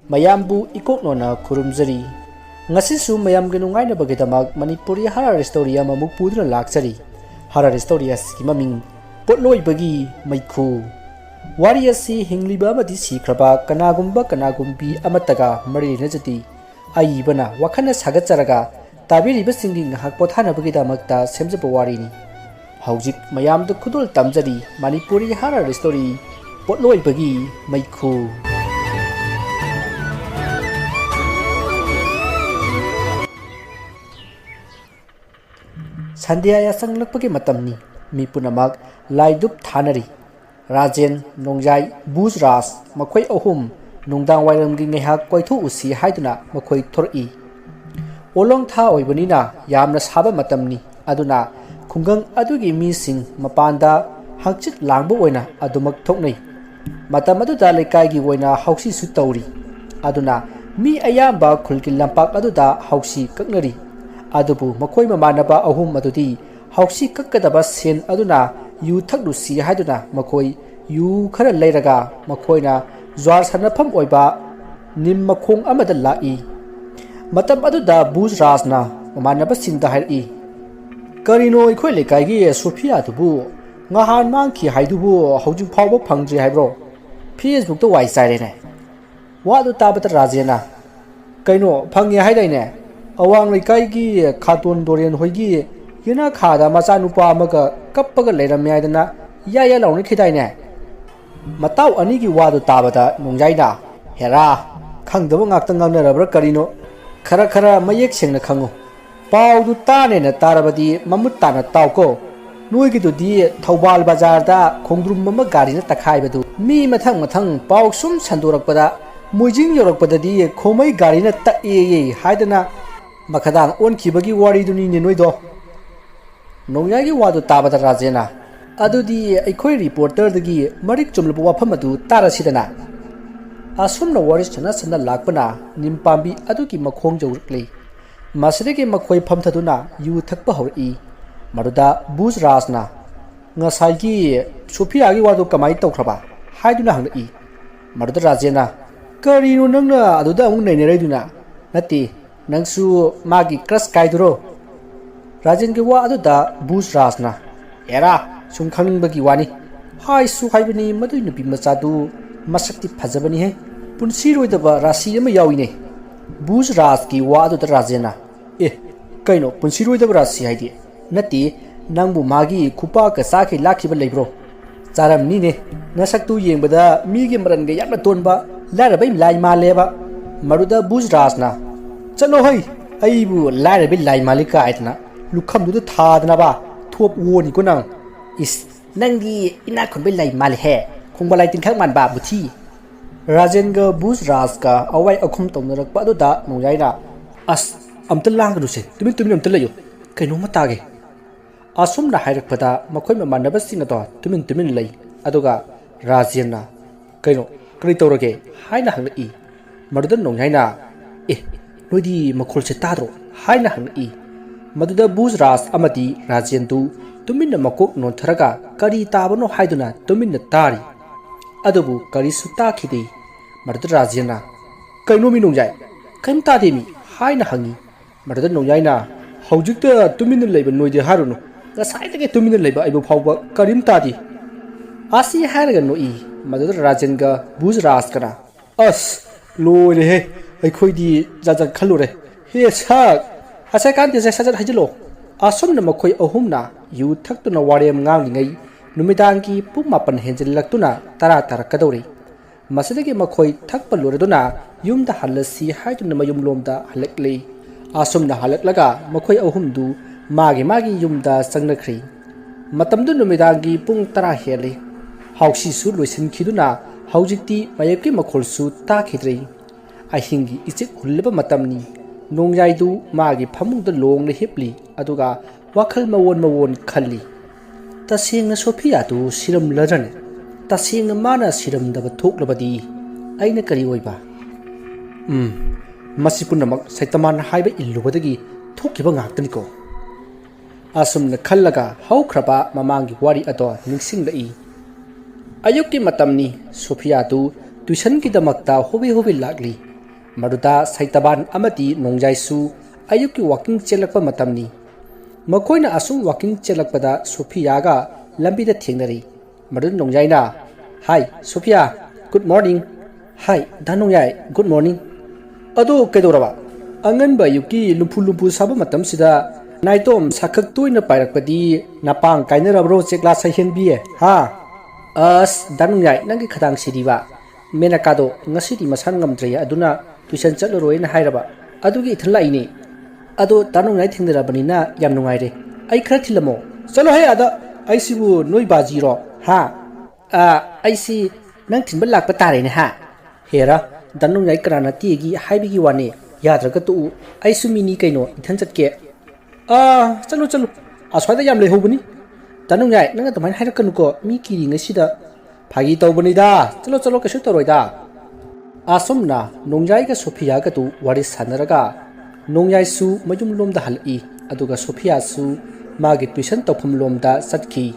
mayambu ikoknona khurumjari ngasisu mayamge nungainabagidamag manipuri horror story amamuk puduna laksari horror story asiki maming potloibagi maikhu wari asi hingliba amadi sikraba kanagumbi amataga mari najati aibana wakhana sagatjaraga tabiriba singgi ngahak pothanabagidamagta semjaba warini haujik mayamdu khudul tamjari manipuri horror story potloibagi maikhu Sandia ya sanglakpagi matamni mi punamak laidup thanari Rajen Nongjai Buzras makhoi ahum nungdang wairamgi ngehak koithu usi haiduna makhoi thori olong tha oibanina yamna saba matamni aduna khungang adugi mi sing mapanda hangchit langbu oina adumak thoknai matam aduda lekai gi oina hausi su tauri aduna mi ayamba khulki lampak aduda hausi kaknari adubu makhoi mamanaba ahum adudi hausi kakkadaba sen aduna yu thaklusi haiduna makhoi yu khara leiraga makhoina zwar sanafam oiba nim makhong amada lai matam aduda buzrasna mamanaba sinda hai karino ikhoi lekai gi Sophia dubu ngahan mangki haidubu haujing phawba phangje haibro Facebook to wai sai ne wadu tabata rajena kaino phangi haidaine awang lekai gi khaton dorian hoigi yena khada macha nupa amaga kappaga leiram yaidana ya launi khidaine matau ani gi wadu tabada nongjaina hera khangdaba ngakta nganarabra karino khara mayek sengna khangu pawdu tane na tarabadi mamut tana tawko noigi du di Thawbal bazar da khongdrum mama gari na takhai badu mi mathang paw sum sandorakpada muijing yorakpada di khomai gari na ta ye haidana makadang on kibagi wari duni ne noido nongyagi wadu tabada rajena adudi aikoi reporter dagi marik chumlbu wafam adu tarasidana asumna waris chana sana lakpana nimpambi adugi makhong jawrkle masrege makhoi phamthaduna yu thakpa hori maruda buzrasna ngasaigi Sophia gi wadu kamai tawkhraba haiduna hangni maruda rajena karino nangna aduda amung nei reiduna nati nangsu magi crush kaiduro Rajen ge wa aduda buzrasna era sum khangbagi wani hai su haibani madui nupi machadu masakti phajabani he punsi roidaba rasi ama yawine buzras ki wa aduda rajena kaino punsi roidaba rasi haidi nati nangbu magi khupa ka sakhi lakhiba leibro charam ni ne nasaktu yengbada mi ge maran ge yakna tonba larabai lai maleba maruda buzrasna chalo hai aibu larabai lai malika aitna lukham du thadna ba thop woni ko nang is nangi ina khonbe lai mal he khongba lai tin khak man ba buthi Rajen ga buzras ka awai akhum tongnarak pa da nongjaina as amtal lang du se tumin amtal layo kaino mata ge asum na hairak pada makhoi ma manaba singa to tumin lai aduga Rajen na kaino kri tawrage haina hangni marudan nongjaina noidi makhol se tadro haina hangni maduda buzras amati Rajen tu tuminna makok non tharaga kari tabano haiduna tuminna tari adubu kari suta khidi maruda Rajena kaino mi nongjai kaim ta demi haina hangi maruda nongjaina haujikta tuminna leiba noide harunu gasai tage tuminna leiba aibo phawba karim tadi asi haraga noi maduda Rajen ga buzras kana as loire he aikhoidi jaja khalure he sak asai kan te sajat hajilo asumna makhoi ahumna yu thaktuna warem ngangingai numidangi pum mapan henjillaktuna tara kadori masidagi makhoi thakpa loreduna yumda halasi haiduna mayum lomda halakle asumna halaklaga makhoi ahumdu magi yumda sangnakri matamdu numidangi pung tara heli hausi su loisin khiduna haujikti mayekki makholsu ta khidrei ahingi ichik hulleba matamni nongjaidu magi phamungda longna hipli aduga wakhal mawon khalli tasingna Sophia tu siram lajane tasingna mana siram daba thoklabadi aina kari oiba masipunamak saitaman haiba illubadagi thokiba ngaktani ko asumna khallaga haukraba mamangi wari ado ningsinglai ayukki matamni Sophia tu tuition ki damakta hobi lakli Maruda Saitaban Amati Nongjaisu Ayuki walking chelakpa matamni Makoina asung walking chelakpada Sophiaga Lambi the Tingnari Madu Nongjaina Hi Sophia good morning Hi Danongjai good morning Ado Kedoraba Anganba Yuki Lupu Saba Matam Sida Naitom Sakak Tuina Parakpadi Napang Kainera Bro Chekla Sahin Bie Ha As Danongjai Nangi Kadang Sidiva Menakado Ngasidi Masangam Drea Aduna Tuition Chatloin Hiraba Adugi Tlaini Ado Danongjai Tingrabanina Yamnungaire I Kratilamo Salo Hay Ada I see Noi Bajiro Ha I see Nantin Balak Patari Ha Hera Danongjai Krana Tigi Haibigi Wane Yadragatu I Sumini Kaino Itansake Chalo Chalo Aswada Yamle Hobuni Danongjai Nangaman Hyrakanuko Miki Ngasida Pagi Tobunida Chalo Chalo Kashutoroida Asomna Nongjai Sophia Gatu Waris Hanaraga Nongjai Su Majum Lom the Hali Aduga Sophia Su Magi Tuition Topum Lomda Satki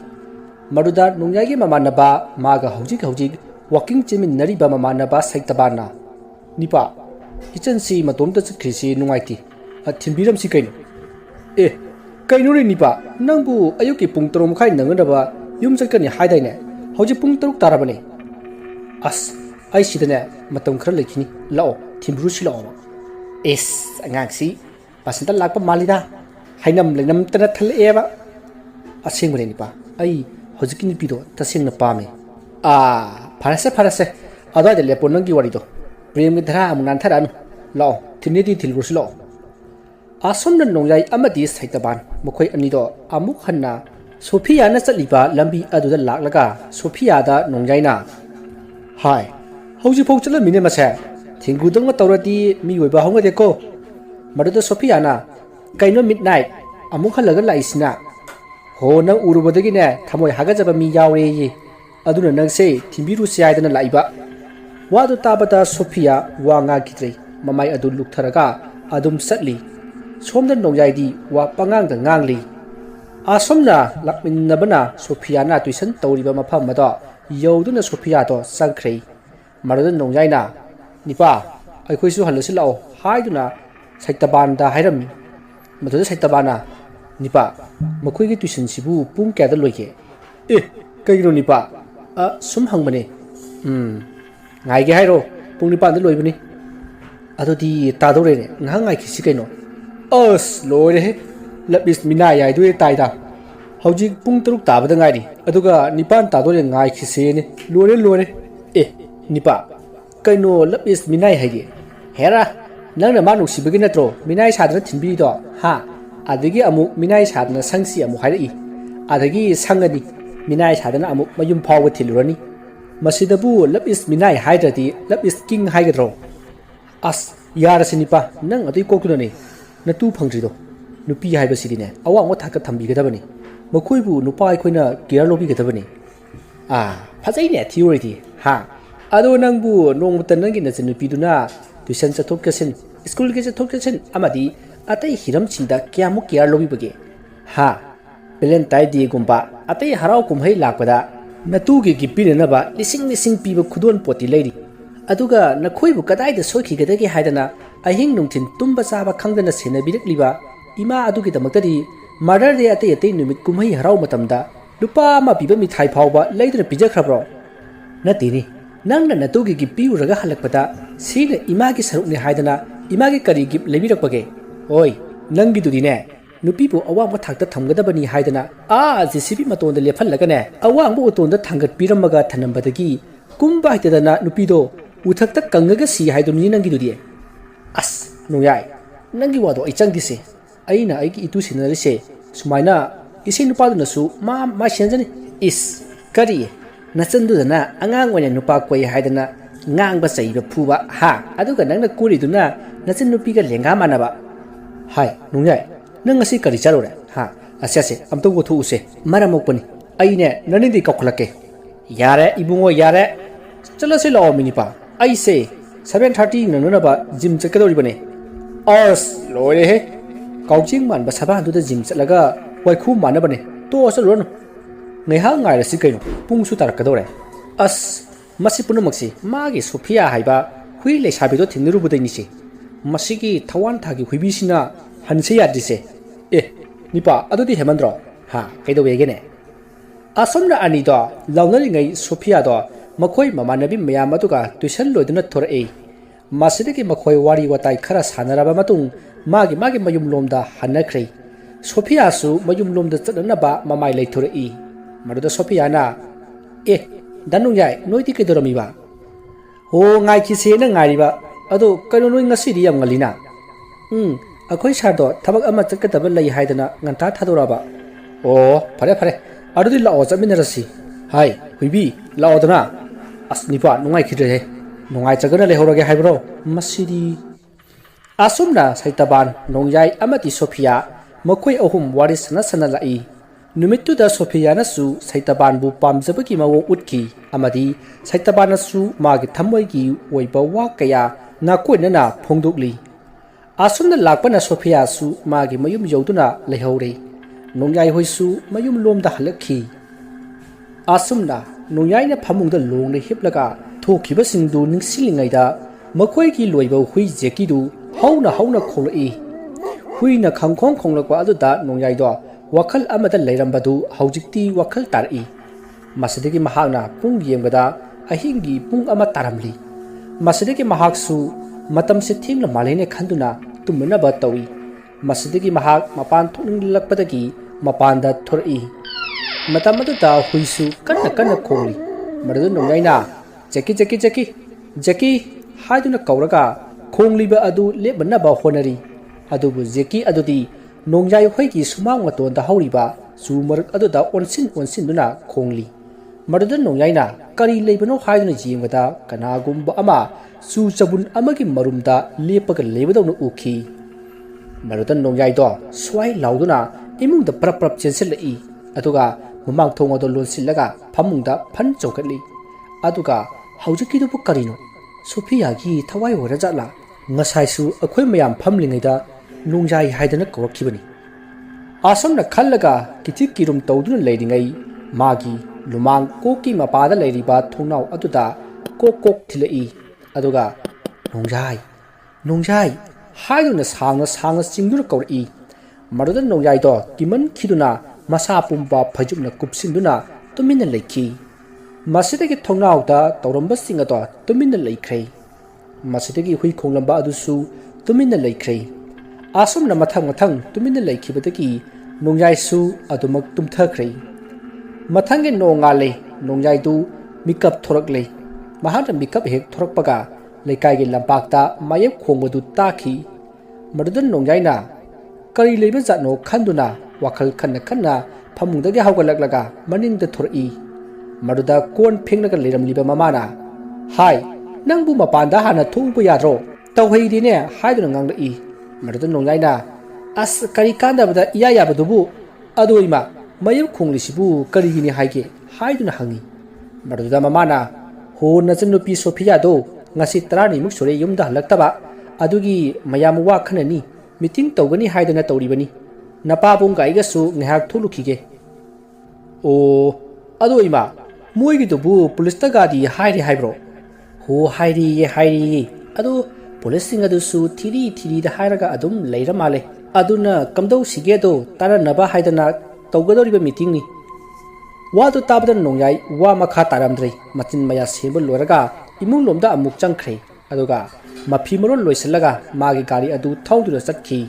Maruda Nongjai Mamanaba Maga Hojik Walking Jimin Nariba Mamanaba Saitabana Nipa Ichansi Matomta Krisi Nuaiti at Timbiram Sikain Kainuri Nipa Nambu Ayuki Punctrum Kai Nanganaba Yumsakani Haidane Hoji Punctuk Tarabane As I see the net Matom Kralekini Law Timbrushi Law Es Angaxi Pasanta Lapa Malida Hainam Lenam Tanatal Eva A single nipa I Hojikini Pido Tasing the Pame Parase Ada de Leponangi Warido Brim with Ram Nantaran Law Tinity Tilbush Law Asomna Nongjai Amadi Saitaban Mokoi Anido Amukhana Sophia Nasaliba Lambi Adu the Laka Sophia da Nongjaina Hi Hoji Pochala Minimasa Tingudong Authority Mi with Bahoma deco Maruda Sophiana Kaino midnight Amukhalaga Laisna Ho na Urubadagina Tamoy Hagazaba Mi Yawe Aduna Nangse Timbiru Siadan Laiba Wadu Tabata Sophia Wanga Kitri Mamai Adu Luktaraga Adum Satli Som the Nongjai wa Pangang the Ngangli Asomna Lakmin Nabana Sophiana Tuition Toriba Mapamada Yoduna Sophiato Sankre Marudan Nongjaina Nipa Akuisu Halusilo Haiduna Saitabanda Hiram Matu Saitabana Nipa Makuigi Tuition Sibu Pum Kadaloke Kairo Nipa Sum Hangmane Ngai Hairo Punipa the Loibuni Adodi Tadore Nangai Kisikano Us Lord Lapis Minaya do it Taida Hoji Puntuk Tabadangari Aduga Nipan Tadore Ngai Kisene Lore Nipa Kaino Lapis Minai Hagi Hera Nana Manu Sibiginatro Minai Sadra Timbido Ha Adigi Amu Minai Sadna Sangsi Amu Hari Adagi Sangani Minai Sadana Amu Mayum Power Tilrani Masidabu Lapis Minai Hydrati Lapis King Hydro As Yarasinipa Nang Adi Kokunani Natu Pangrido Nupi Hybasidine Awang what Taka Tambi Gadabani Makuibu Nupai Quina Giralobi Gadabani Pazine theory Ha Ado Nangbu Nong Tanangin as a Nupiduna to sense a tokasin School gets a tokasin Amadi Ate Hiram Chinda Kiamu Giralobi Bage Ha Belentai di Gumba Ate Harau Kumhe Lapada Natugi Gipinaba Lissing people Kudun Poti lady Aduga Nakuibu Kadai the Soki Gadagi Haidana I hing Nungtin Tumba Saba Kangana Sina Bilik Liba Ima Aduki the Matadi Mother de Ate Numit Kumhi Harau Matamda Lupa Ma Biba mit High Power later Pijakabro Natini Nang Natugi Gipi Raga Halakpada Sina Imagi Saruni Haidana Imagi Kari Gip Levirakage Oi Nangi to Dine Nu people awang what tak the Tangadabani Haidana the Sipi Maton the Lepal Lagane Awang Boton the Tangat Piramaga Tanambadagi Kumba Tedana Nupido Utak the Kangagasi Haiduni Nangi As Nuyai Nangi Wado Ichangise Aina Aiki Itu Sinalise Sumaina Isin Padanasu Ma Mashanjan is Kari Nasanduna Angang when Nupa Quay Haidana Ngang Basai the Puba Ha Aduka Nanga Kuriduna Nasan Nupiga Lenga Manaba Hai Nuyai Nangasi Karicharore Ha Assase am to go to Use Maramopani Aine Nanindi Kokulake Yare Ibungo Yare Chalasila Minipa I say 7:30 Nanaba Jim Chakadoribane Ors Lore Kaujing Man Basaba to the Jim Salaga Waiku Manabane to us alone Nehang I Sikano Pung Sutar Kadore As Masipunumaxi Magi Sophia Haiba hui le sabi do thingru budai ni se masigi thawan thagi huibisina hanse yadrise e nipa adudi hemandro ha kaido wegene asomna ani do lawnari ngai Sophia do makhoi mamanabi mayam aduga tuition loiduna thore masidagi makhoi wari watai khara sanaraba matung magi mayum lomda hanakhre Sophia su mayum lomda chadna ba mamai leithore maruda Sophia na e danung yai noiti kedorami ba ho ngai ki se na ngari ba ado kano noi ngasi ri yam ngalina akhoi sardo thabak ama chakadaba lai haidana nganta thadoraba o phare adudi la ojaminarasi hai huibi la odana asnipa nungai khidre nungai chagana lehorage haibro masiri asumna saitaban nongjai amati Sophia makhoi ahum waris na sanalai numittu da Sophia na su saitaban bu pamjabaki mawo utki amadi saitaban su magi thamoi gi oiba wa kaya na koina na phongdukli asumna lakpana Sophia su magi mayum yoduna lehore nongjai hoisu mayum lomda halakhi asumna nongjai na phamungda longne hiplaga thokiba singdu ningsilingaida makhoi gi loiba hui jeki du hauna kholai hui na khangkhong khonglakwa aduda nongjai do wakhal amada leirambadu haujikti wakhal tari masidagi mahakna pung yemgada ahingi pung ama taramli masidagi mahaksu matam se thingla malene khanduna tumna ba tawi masidagi mahak mapan thongning lakpadagi mapanda thori matam aduda huisu kanna kholi maradu nongaina jeki haiduna kauraga khongliba adu lebna ba honari adubu jeki adudi nongjai hoigi sumang maton da hauriba sumar aduda onsin duna khongli maruda nongyaina kari leibano haiduna jingada kanagumba ama su chabun amagi marumda lepaga leibadawna ukhi maruda nongjai do swai lauduna imungda prap chenselai aduga mamang thonga do lonsillaga phamungda phan chokatli aduga haujiki du karino Sophia gi thawai horajala ngasai su akhoi mayam phamlingaida nongjai haidana kawrakibani asomna khallaga kithi kirum tawduna leiringai magi lumang koki mapada leiriba thongnau aduda kok thilai aduga nongjai haiduna sanga chingduna kawri maruda nongjai do kiman khiduna masa pumba phajumna kupsinduna tumina leikhi masidagi thongnau da tawramba singa do tumina leikhrai masidagi hui khonglamba adusu tumina leikhrai asumna mathang tumina leikhibadagi nongjai su adumak tumthakrai mathangge nongale nongjai du mikap thorakle mahana mikap hek thorakpaga leikai ge lampakta mayep khongodu takhi marudan nongjai na kari leiba jatno khanduna wakhal khanna phamungdagi hawgalaklaga maningda thori maruda kon phengnaga leiramliba mamana hai nangbu mapanda hana thubu yadro tawheidine haiduna nganglai marudan nongjai na as kari kandabada iya yabadubu adoima mayep khonglisibu karigini haige haiduna hangi maruda mamana ho najanupi Sophia do ngasi 30 muk sore yumda halaktaba adugi mayam wa khanani meeting tawgani haiduna tawribani napabung gaiga su ngahak thulukhige o adoima moigi dubu police ta gadi hairi haibro ho hairi adu police singa du su thiri da hairaga adum leira male aduna kamdau sige do tara naba haidana tawgadoriba meeting ni wadu tabda nongjai wa makha taramdrei machin maya sembul loraga imung lomda amuk changkhre aduga mafi moron loisalaga magi gari adu thauduna chatkhi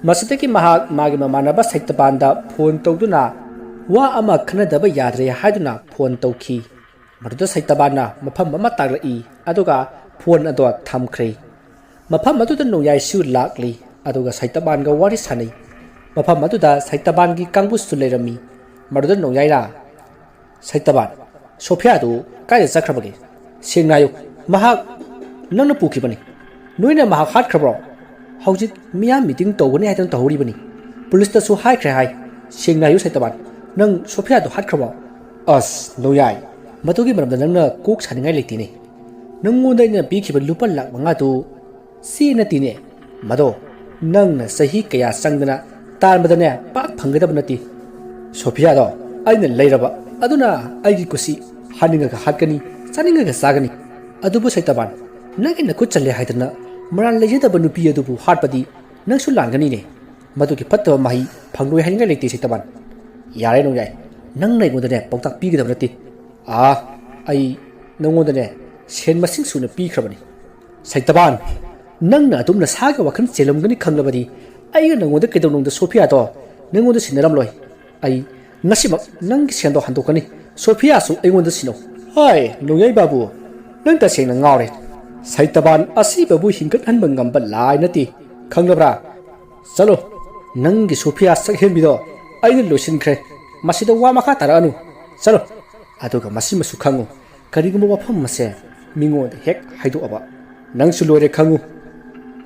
masiteki mahak magi mamanaba saitapanda phone tawduna wa ama khanadaba yadre haiduna phone tawkhi maruda saitabana mafam ama taglai aduga phone ado thamkhre mafam aduda nongjai su lakli aduga saitabanga wari sanai mafam aduda saitabangi kangbu su lerami maruda nongjai na saitaban Sophia du kai chakrabage sengnayu mahak nangna pukhibani noina mahak hat khabro haujit miya meeting tawgani haitan tahori bani police ta su hai khre hai sengnayu saitaban nang Sophia du hat khabro as loyai matugi maramda nangna kok saningai leitine nangonda ina pikhiba lupa lak manga tu si na tine mado nangna sahi kaya sangdana tarmadane pak phanggadaba nati Sophia do aina leiraba aduna aigi kusi haninga ka hatkani saninga ka sagani adubu saitaban ꯅꯪꯒꯤ ꯅꯈꯨꯠ ꯆꯜꯂꯦ ꯍꯥꯏꯗꯅ ꯃꯔꯥꯜ ꯂꯩꯖꯗꯕ ꯅꯨꯄꯤ ꯑꯗꯨꯕꯨ ꯍꯥꯠꯄꯗꯤ ꯅꯪꯁꯨ ꯂꯥꯟꯒꯅꯤꯅꯦ ꯃꯗꯨꯒꯤ ꯐꯠꯇꯕ ꯃꯍꯩ ꯐꯪꯂꯣꯏ ꯍꯥꯏꯅꯤꯡꯉꯥꯏ ꯂꯩꯇꯦ ꯁꯩꯇꯕꯥꯟ ꯌꯥꯔꯦ ꯅꯣꯡꯌꯥꯏ ꯅꯪꯅ ꯑꯩꯉꯣꯟꯗꯅꯦ ꯄꯥꯎꯇꯥꯛ ꯄꯤꯒꯗꯕ ꯅꯠꯇꯦ ꯑꯩ ꯅꯪꯉꯣꯟꯗꯅꯦ ꯁꯦꯟ ꯃꯁꯤꯡ ꯁꯨꯅ ꯄꯤꯈ꯭ꯔꯕꯅꯤ ꯁꯩꯇꯕꯥꯟ ꯅꯪꯅ ꯑꯗꯨꯝꯅ ꯁꯥꯒꯤ ꯋꯥꯈꯜ ꯆꯦꯜꯂꯝꯒꯅꯤ ꯈꯪꯂꯕꯗꯤ ꯑꯩꯒ ꯅꯪꯉꯣꯟꯗ ꯀꯩꯗꯧꯅꯨꯡꯗ ꯁꯣꯐꯤꯌꯥꯗꯣ ꯅꯪꯉꯣꯟꯗ ꯁꯤꯟꯅꯔꯝꯂꯣꯏ ꯑꯩ ꯉꯁꯤꯃꯛ ꯅꯪꯒꯤ ꯁꯦꯟꯗꯣ ꯍꯟꯗꯣꯛꯀꯅꯤ ꯁꯣꯐꯤꯌꯥꯁꯨ ꯑꯩꯉꯣꯟꯗ ꯁꯤꯟꯅꯧ ꯍꯣꯏ ꯅꯣꯡꯌꯥꯏ ꯕꯥꯕꯨ ꯅꯪ ꯇꯁꯦꯡꯅ ꯉꯥꯎꯔꯦ ꯁꯩꯇꯕꯥꯟ ꯑꯁꯤꯕꯕꯨ ꯍꯤꯡꯒꯠꯍꯟꯕ ꯉꯝꯕ ꯂꯥꯏ ꯅꯠꯇꯦ ꯈꯪꯂꯕ꯭ꯔꯥ ꯆꯠꯂꯣ ꯅꯪꯒꯤ ꯁꯣꯐꯤꯌꯥ ꯁꯛꯍꯦꯟꯕꯤꯗꯣ ꯑꯩꯅ ꯂꯣꯏꯁꯤꯟꯈ꯭ꯔꯦ ꯃꯁꯤꯗ ꯋꯥ ꯃꯈꯥ ꯇꯥꯔꯛꯑꯅꯨ ꯆꯠꯂꯣ ꯑꯗꯨꯒ ꯃꯁꯤꯃꯁꯨ ꯈꯪꯉꯨ ꯀꯔꯤꯒꯨꯝꯕ ꯋꯥꯐꯝ ꯑꯁꯦ ꯃꯤꯉꯣꯟꯗ ꯍꯦꯛ ꯍꯥꯏꯗꯣꯛꯑꯕ ꯅꯪꯁꯨ ꯂꯣꯏꯔꯦ ꯈꯪꯉꯨ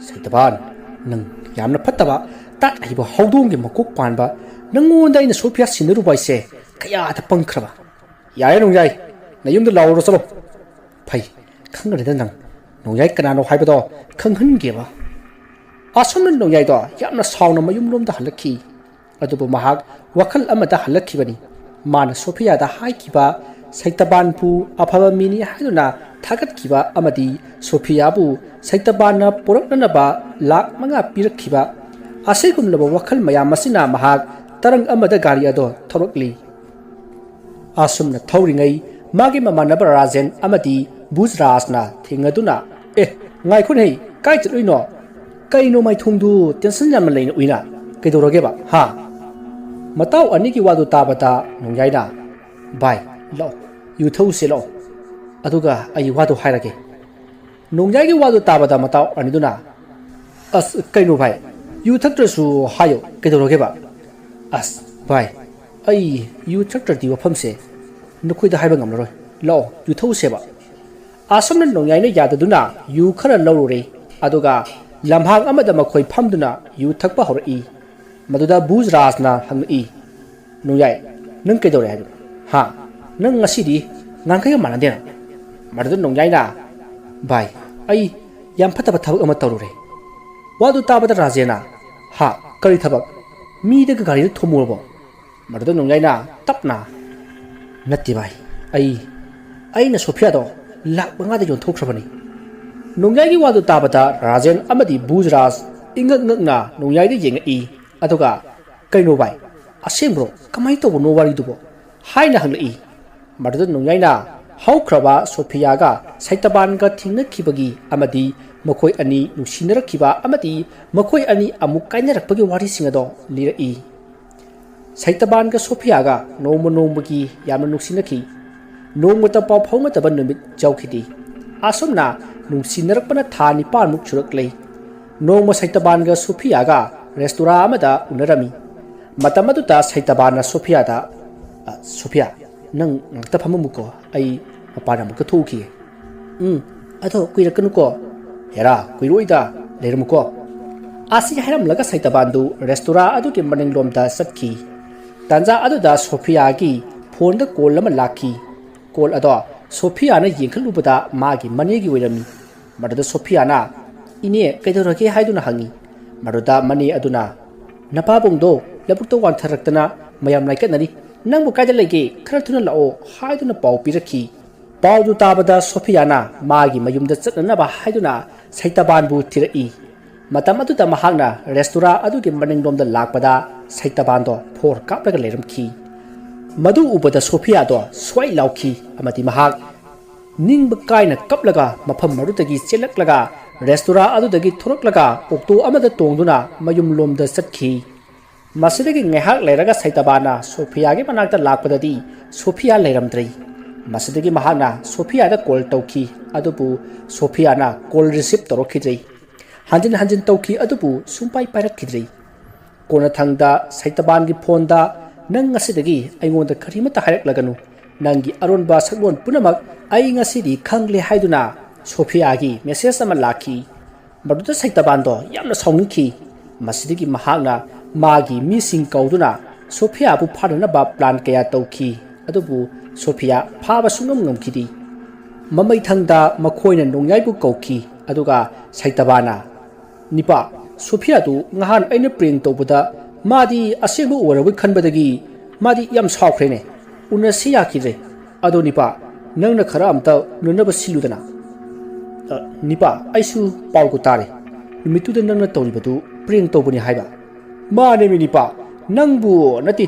ꯁꯩꯇꯕꯥꯟ ꯅꯪ ꯌꯥꯝꯅ ꯐꯠꯇꯕ ꯇꯥꯠ ꯍꯩꯕ ꯍꯧꯗꯣꯡꯒꯤ ꯃꯀꯣꯛ ꯄꯥꯟꯕ ꯅꯪꯉꯣꯟꯗ ꯑꯩꯅ ꯁꯣꯐꯤꯌꯥ ꯁꯤꯟꯅꯔꯨꯕ ꯍꯥꯏꯁꯦ ꯀꯌꯥꯗ ꯄꯪꯈ꯭ꯔꯕ ꯌꯥꯔꯦ ꯅꯣꯡꯌꯥꯏ ꯅꯌꯨꯝꯗ ꯂꯥꯎꯔꯣ ꯆꯠꯂꯣ ꯐꯩ ꯈꯪꯒꯅꯤꯗ ꯅꯪ ꯅꯣꯡꯌꯥꯏ ꯀꯅꯥꯅꯣ ꯍꯥꯏꯕꯗꯣ ꯈꯪꯍꯟꯒꯦꯕ ꯑꯁꯨꯝꯅ ꯅꯣꯡꯌꯥꯏꯗꯣ ꯌꯥꯝꯅ ꯁꯥꯎꯅ ꯃꯌꯨꯝꯂꯣꯝꯗ ꯍꯜꯂꯛꯈꯤ ꯑꯗꯨꯕꯨ ꯃꯍꯥꯛ ꯋꯥꯈꯜ ꯑꯃꯗ ꯍꯜꯂꯛꯈꯤꯕꯅꯤ ꯃꯥꯅ ꯁꯣꯐꯤꯌꯥꯗ ꯍꯥꯏꯈꯤꯕ ꯁꯩꯇꯕꯥꯟꯕꯨ ꯑꯐꯕ ꯃꯤꯅꯤ ꯍꯥꯏꯗꯨꯅ ꯊꯥꯒꯠꯈꯤꯕ ꯑꯃꯗꯤ ꯁꯣꯐꯤꯌꯥꯕꯨ ꯁꯩꯇꯕꯥꯟꯅ ꯄꯣꯔꯛꯅꯅꯕ ꯂꯥꯛ 5 ꯄꯤꯔꯛꯈꯤꯕ ꯑꯁꯤꯒꯨꯝꯂꯕ ꯋꯥꯈꯜ ꯃꯌꯥꯝ ꯑꯁꯤꯅ ꯃꯍꯥꯛ ꯇꯔꯪ ꯑꯃꯗ ꯒꯥꯔꯤ ꯑꯗꯣ ꯊꯧꯔꯛꯂꯤ ꯑꯁꯨꯝꯅ ꯊꯧꯔꯤꯉꯩ ꯃꯥꯒꯤ ꯃꯃꯥꯟꯅꯕ ꯔꯥꯖꯦꯟ ꯑꯃꯗꯤ ꯕꯨꯖꯔꯥꯖꯅ ꯊꯦꯡꯅꯗꯨꯅ ꯉꯥꯏꯈꯣꯅꯦ ꯀꯥꯏ ꯆꯠꯂꯨꯏꯅꯣ ꯀꯩꯅꯣ ꯃꯥꯏꯊꯣꯡꯗꯨ ꯇꯦꯟꯁꯟ ꯌꯥꯝꯅ ꯂꯩꯅ ꯎꯏꯅ ꯀꯩꯗꯧꯔꯒꯦꯕ ꯍꯥ ꯃꯇꯥꯎ ꯑꯅꯤꯒꯤ ꯋꯥꯗꯨ ꯇꯥꯕꯗ ꯅꯣꯡꯌꯥꯏꯅ ꯚꯥꯏ ꯂꯥꯛꯑꯣ ꯌꯨ ꯊꯛꯎꯁꯦ ꯂꯥꯛꯑꯣ ꯑꯗꯨꯒ ꯑꯩ ꯋꯥꯗꯨ ꯍꯥꯏꯔꯒꯦ ꯅꯣꯡꯌꯥꯏꯒꯤ ꯋꯥꯗꯨ ꯇꯥꯕꯗ ꯃꯇꯥꯎ ꯑꯅꯤꯗꯨꯅ ꯑꯁ ꯀꯩꯅꯣ ꯚꯥꯏ ꯌꯨ ꯊꯛꯇ꯭ꯔꯁꯨ ꯍꯥꯏꯌꯣ ꯀꯩꯗꯧꯔꯒꯦꯕ ꯑꯁ ꯚꯥꯏ ꯑꯩ ꯌꯨ ꯊꯛꯇ꯭ꯔꯗꯤ ꯋꯥꯐꯝꯁꯦ ꯅꯈꯣꯏꯗ ꯍꯥꯏꯕ ꯉꯝꯂꯔꯣꯏ ꯂꯥꯛꯑꯣ ꯌꯨ ꯊꯛꯎꯁꯦꯕ ꯑꯁꯨꯝꯅ ꯅꯣꯡꯌꯥꯏꯅ ꯌꯥꯗꯗꯨꯅ ꯌꯨ ꯈꯔ ꯂꯧꯔꯨꯔꯦ ꯑꯗꯨꯒ ꯂꯝꯍꯥꯡ ꯑꯃꯗ ꯃꯈꯣꯏ ꯐꯝꯗꯨꯅ ꯌꯨ ꯊꯛꯄ ꯍꯧꯔꯛꯏ ꯃꯗꯨꯗ ꯕꯨꯖꯔꯥꯖꯅ ꯍꯪꯂꯛꯏ ꯅꯣꯡꯌꯥꯏ ꯅꯪ ꯀꯩꯗꯧꯔꯦ ꯍꯥꯏꯕꯅꯣ ꯍꯥ ꯅꯪ ꯉꯁꯤꯗꯤ ꯉꯥꯡꯈꯩꯒ ꯃꯥꯟꯅꯗꯦꯅ ꯃꯗꯨꯗ ꯅꯣꯡꯌꯥꯏꯅ ꯚꯥꯏ ꯑꯩ ꯌꯥꯝ ꯐꯠꯇꯕ ꯊꯕꯛ ꯑꯃ ꯇꯧꯔꯨꯔꯦ ꯋꯥꯗꯨ ꯇꯥꯕꯗ ꯔꯥꯖꯦꯅ ꯍꯥ ꯀꯔꯤ ꯊꯕꯛ ꯃꯤꯗꯒ ꯒꯥꯔꯤꯗ ꯊꯣꯝꯃꯨꯔꯕꯣ ꯃꯗꯨꯗ ꯅꯣꯡꯌꯥꯏꯅ ꯇꯞꯅ ꯅꯠꯇꯦ ꯚꯥꯏ ꯑꯩꯅ ꯁꯣꯐꯤꯌꯥꯗꯣ ꯂꯥꯛ 5ꯗ ꯌꯣꯟꯊꯣꯛꯈ꯭ꯔꯕꯅꯤ ꯅꯣꯡꯌꯥꯏꯒꯤ ꯋꯥꯗꯨ ꯇꯥꯕꯗ ꯔꯥꯖꯦꯟ ꯑꯃꯗꯤ ꯕꯨꯖꯔꯥꯖ ꯏꯉꯛ ꯉꯛꯅ ꯅꯣꯡꯌꯥꯏꯗ ꯌꯦꯡꯉꯛꯏ ꯑꯗꯨꯒ ꯀꯩꯅꯣ ꯚꯥꯏ ꯑꯁꯦꯡꯕ꯭ꯔꯣ ꯀꯃꯥꯏꯅ ꯇꯧꯕꯅꯣ ꯋꯥꯔꯤꯗꯨꯕꯣ ꯍꯥꯏꯅ ꯍꯪꯂꯛꯏ ꯃꯗꯨꯗ ꯅꯣꯡꯌꯥꯏꯅ ꯍꯧꯈ꯭ꯔꯕ ꯁꯣꯐꯤꯌꯥꯒ ꯁꯩꯇꯕꯥꯟꯒ ꯊꯦꯡꯅꯈꯤꯕꯒꯤ ꯑꯃꯗꯤ ꯃꯈꯣꯏ ꯑꯅꯤ ꯅꯨꯡꯁꯤꯅꯔꯛꯈꯤꯕ ꯑꯃꯗꯤ ꯃꯈꯣꯏ ꯑꯅꯤ ꯑꯃꯨꯛ ꯀꯥꯏꯅꯔꯛꯄꯒꯤ ꯋꯥꯔꯤꯁꯤꯡ ꯑꯗꯣ ꯂꯤꯔꯛꯏ ꯁꯩꯇꯕꯥꯟꯒ ꯁꯣꯐꯤꯌꯥꯒ ꯅꯣꯡꯃꯒꯤ ꯌꯥꯝꯅ ꯅꯨꯡꯁꯤꯅꯈꯤ ꯅꯣꯡꯃꯇ ꯄꯥꯎ ꯐꯥꯎꯅꯗꯕ ꯅꯨꯃꯤꯠ ꯌꯥꯎꯈꯤꯗꯦ ꯑꯁꯨꯝꯅ ꯅꯨꯡꯁꯤꯅꯔꯛꯄꯅ ꯊꯥ 9 ꯁꯨꯔꯛꯂꯦ ꯅꯣꯡꯃ ꯁꯩꯇꯕꯥꯟꯒ ꯁꯣꯐꯤꯌꯥꯒ ꯔꯦꯁꯇꯨꯔꯥ ꯑꯃꯗ ꯎꯅꯔꯝꯃꯤ ꯃꯇꯝ ꯑꯗꯨꯗ ꯁꯩꯇꯕꯥꯟꯅ ꯁꯣꯐꯤꯌꯥꯗ ꯁꯣꯐꯤꯌꯥ ꯅꯪ ꯉꯥꯛꯇ ꯐꯝꯃꯝꯃꯨꯀꯣ ꯑꯩ ꯃꯄꯥꯟ ꯑꯃꯨꯛꯀ ꯊꯣꯛꯎꯈꯤꯒꯦ ꯑꯗꯣ ꯀꯨꯏꯔꯛꯀꯅꯨꯀꯣ ꯍꯦꯔꯥ ꯀꯨꯏꯔꯣꯏꯗ ꯂꯩꯔꯝꯃꯨꯀꯣ ꯑꯁꯤ ꯍꯥꯏꯔꯝꯂꯒ ꯁꯩꯇꯕꯥꯟꯗꯨ ꯔꯦꯁꯇꯨꯔꯥ ꯑꯗꯨꯒꯤ ꯃꯅꯤꯡꯂꯣꯝꯗ ꯆꯠꯈꯤ ꯇꯥꯟꯖꯥ ꯑꯗꯨꯗ ꯁꯣꯐꯤꯌꯥꯒꯤ ꯐꯣꯟꯗ ꯀꯣꯜ ꯑꯃ ꯂꯥꯛꯈꯤ ꯀꯣꯜ ꯑꯗꯣ ꯁꯣꯐꯤꯌꯥꯅ ꯌꯦꯡꯈꯠꯂꯨꯕꯗ ꯃꯥꯒꯤ ꯃꯅꯦꯒꯤ ꯑꯣꯏꯔꯝꯃꯤ ꯃꯗꯨꯗ ꯁꯣꯐꯤꯌꯥꯅ ꯏꯅꯦ ꯀꯩꯗꯧꯔꯒꯦ ꯍꯥꯏꯗꯨꯅ ꯍꯪꯉꯤ ꯃꯗꯨꯗ ꯃꯅꯦ ꯑꯗꯨꯅ ꯅꯄꯥꯕꯨꯡꯗꯣ ꯂꯧꯕꯨꯛꯇ ꯋꯥꯟꯊꯔꯛꯇꯅ ꯃꯌꯥꯝ ꯂꯥꯏꯀꯠꯅꯔꯤ ꯅꯪꯕꯨ ꯀꯥꯏꯗ ꯂꯩꯒꯦ ꯈꯔ ꯊꯨꯅ ꯂꯥꯛꯑꯣ ꯍꯥꯏꯗꯨꯅ ꯄꯥꯎ ꯄꯤꯔꯛꯈꯤ ꯄꯥꯎꯗꯨ ꯇꯥꯕꯗ ꯁꯣꯐꯤꯌꯥꯅ ꯃꯥꯒꯤ ꯃꯌꯨꯝꯗ ꯆꯠꯅꯅꯕ ꯍꯥꯏꯗꯨꯅ ꯁꯩꯇꯕꯥꯟꯕꯨ ꯊꯤꯔꯛꯏ ꯃꯇꯝ ꯑꯗꯨꯗ ꯃꯍꯥꯛꯅ ꯔꯦꯁꯇꯨꯔꯥ ꯑꯗꯨꯒꯤ ꯃꯅꯤꯡꯂꯣꯝꯗ ꯂꯥꯛꯄꯗ ꯁꯩꯇꯕꯥꯟꯗꯣ ꯐꯣꯔ ꯀꯥꯞꯂꯒ ꯂꯩꯔꯝꯈꯤ ꯃꯗꯨ ꯎꯕꯗ ꯁꯣꯐꯤꯌꯥꯗꯣ ꯁ꯭ꯋꯥꯏ ꯂꯥꯎꯈꯤ ꯑꯃꯗꯤ ꯃꯍꯥꯛ ꯅꯤꯡꯕ ꯀꯥꯏꯅ ꯀꯞꯂꯒ ꯃꯐꯝ ꯑꯗꯨꯗꯒꯤ ꯆꯦꯜꯂꯛꯂꯒ ꯔꯦꯁꯇꯨꯔꯥ ꯑꯗꯨꯗꯒꯤ ꯊꯣꯔꯛꯂꯒ ꯑꯣꯛꯇꯣ ꯑꯃꯗ ꯇꯣꯡꯗꯨꯅ ꯃꯌꯨꯝꯂꯣꯝꯗ ꯆꯠꯈꯤ ꯃꯁꯤꯗꯒꯤ ꯉꯥꯏꯍꯥꯛ ꯂꯩꯔꯒ ꯁꯩꯇꯕꯥꯟꯅ ꯁꯣꯐꯤꯌꯥꯒꯤ ꯃꯅꯥꯛꯇ ꯂꯥꯛꯄꯗꯗꯤ ꯁꯣꯐꯤꯌꯥ ꯂꯩꯔꯝꯗ꯭ꯔꯦ ꯃꯁꯤꯗꯒꯤ ꯃꯍꯥꯛꯅ ꯁꯣꯐꯤꯌꯥꯗ ꯀꯣꯜ ꯇꯧꯈꯤ ꯑꯗꯨꯕꯨ ꯁꯣꯐꯤꯌꯥꯅ ꯀꯣꯜ ꯔꯤꯁꯤꯞ ꯇꯧꯔꯛꯈꯤꯗ꯭ꯔꯦ ꯍꯟꯖꯤꯟ ꯍꯟꯖꯤꯟ ꯇꯧꯈꯤ ꯑꯗꯨꯕꯨ ꯁꯨꯡꯄꯥꯏ ꯄꯥꯏꯔꯛꯈꯤꯗ꯭ꯔꯦ ꯀꯣꯟꯅꯊꯪꯗ ꯁꯩꯇꯕꯥꯟꯒꯤ ꯐꯣꯟꯗ ꯅꯪ ꯉꯁꯤꯗꯒꯤ ꯑꯩꯉꯣꯟꯗ ꯀꯔꯤꯃꯠꯇ ꯍꯥꯏꯔꯛꯂꯒꯅꯨ ꯅꯪꯒꯤ ꯑꯔꯣꯟꯕ ꯁꯛꯂꯣꯟ ꯄꯨꯝꯅꯃꯛ ꯑꯩ ꯉꯁꯤꯗꯤ ꯈꯪꯂꯦ ꯍꯥꯏꯗꯨꯅ ꯁꯣꯐꯤꯌꯥꯒꯤ ꯃꯦꯁꯦꯖ ꯑꯃ ꯂꯥꯛꯈꯤ ꯃꯗꯨꯗ ꯁꯩꯇꯕꯥꯟꯗꯣ ꯌꯥꯝꯅ ꯁꯥꯎꯅꯤꯡꯈꯤ ꯃꯁꯤꯗꯒꯤ ꯃꯍꯥꯛꯅ ꯃꯥꯒꯤ ꯃꯤꯁꯤꯡ ꯀꯧꯗꯨꯅ ꯁꯣꯐꯤꯌꯥꯕꯨ ꯐꯥꯅꯅꯕ ꯄ꯭ꯂꯥꯟ ꯀꯌꯥ ꯇꯧꯈꯤ ꯑꯗꯨꯕꯨ ꯁꯣꯐꯤꯌꯥ ꯐꯥꯕ ꯁꯨꯡꯉꯝ ꯉꯝꯈꯤꯗꯦ ꯃꯃꯩꯊꯪꯗ ꯃꯈꯣꯏꯅ ꯅꯣꯡꯌꯥꯏꯕꯨ ꯀꯧꯈꯤ ꯑꯗꯨꯒ ꯁꯩꯇꯕꯥꯟꯅ ꯅꯤꯄꯥ ꯁꯣꯐꯤꯌꯥꯗꯨ ꯉꯍꯥꯟ ꯑꯩꯅ ꯄ꯭ꯔꯦꯡ ꯇꯧꯕꯗ ꯃꯥꯗꯤ ꯑꯁꯦꯡꯕ ꯑꯣꯏꯔꯕꯣꯏ ꯈꯟꯕꯗꯒꯤ ꯃꯥꯗꯤ ꯌꯥꯝ ꯁꯥꯎꯈ꯭ꯔꯦꯅꯦ ꯎꯅꯁꯤ ꯌꯥꯈꯤꯗ꯭ꯔꯦ ꯑꯗꯣ ꯅꯤꯄꯥ ꯅꯪꯅ ꯈꯔ ꯑꯝꯇ ꯎꯅꯅꯕ ꯁꯤꯜꯂꯨꯗꯅ Nipa aisu pau ko tare numitu da nang na tori batu preng to buni haiba ma ne mi nipa nangbu nati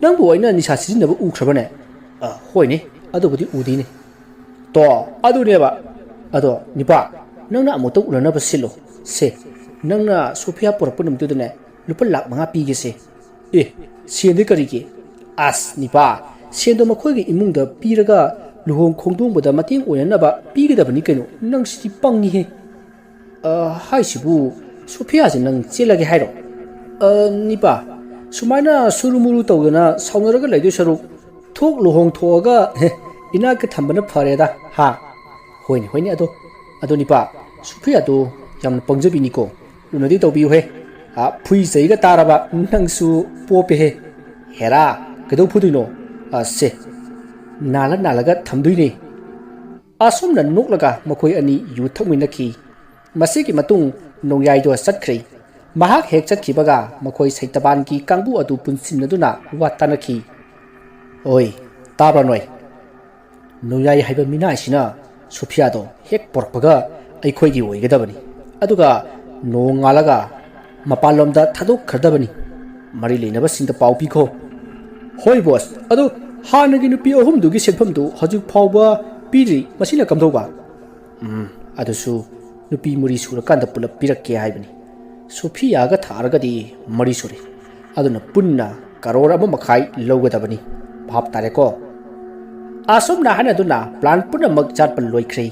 nangbu aina ni sa sizin da u khraba ne hoi ne adu budi udi ne to adu ne ba ado nipa nang na amu to una na ba silo se nang na Sophia por punum tu ne lupa lak manga pi ge se sen de kari ge as nipa sen do ma khoi ge imung da pi raga luhong khongdong boda mating oyan na ba pi ge da bani keno nang si pang ni he hai sibu Sophia je nang chela ge hairo nipa sumaina surumuru tawdana saunaraga laidu saruk thok luhong thoga ina ka thambana phareda ha hoini hoini ado nipa Sophia do yamna pangjabi ni ko lunadi tawbiu he phui sei ga taraba nangsu pope he hera kedo phudino se nalaga thamdui ne asom na noklaga makhoi ani yu thakminaki masiki matung nongyai do satkhri mahak hek chatkibaga makhoi saitaban ki kangbu adu punsinaduna watanaki oi tabra noi nongyai haiba mina sina Sophia do hek porpaga aikhoi gi oigadabani aduga nongalaga mapalomda thadok khardabani mari leinaba singda pau pikho hoi boss adu hanagi nupi ahum dugi senpham du haju phawba piri masina kamdoba adusu nupi muri sura kanda pulap pirakke haibani Sophia ga tharaga di mari suri aduna punna karora ba makhai logadabani bhap tare ko asom na hana duna plan punna mak chat pal loikhri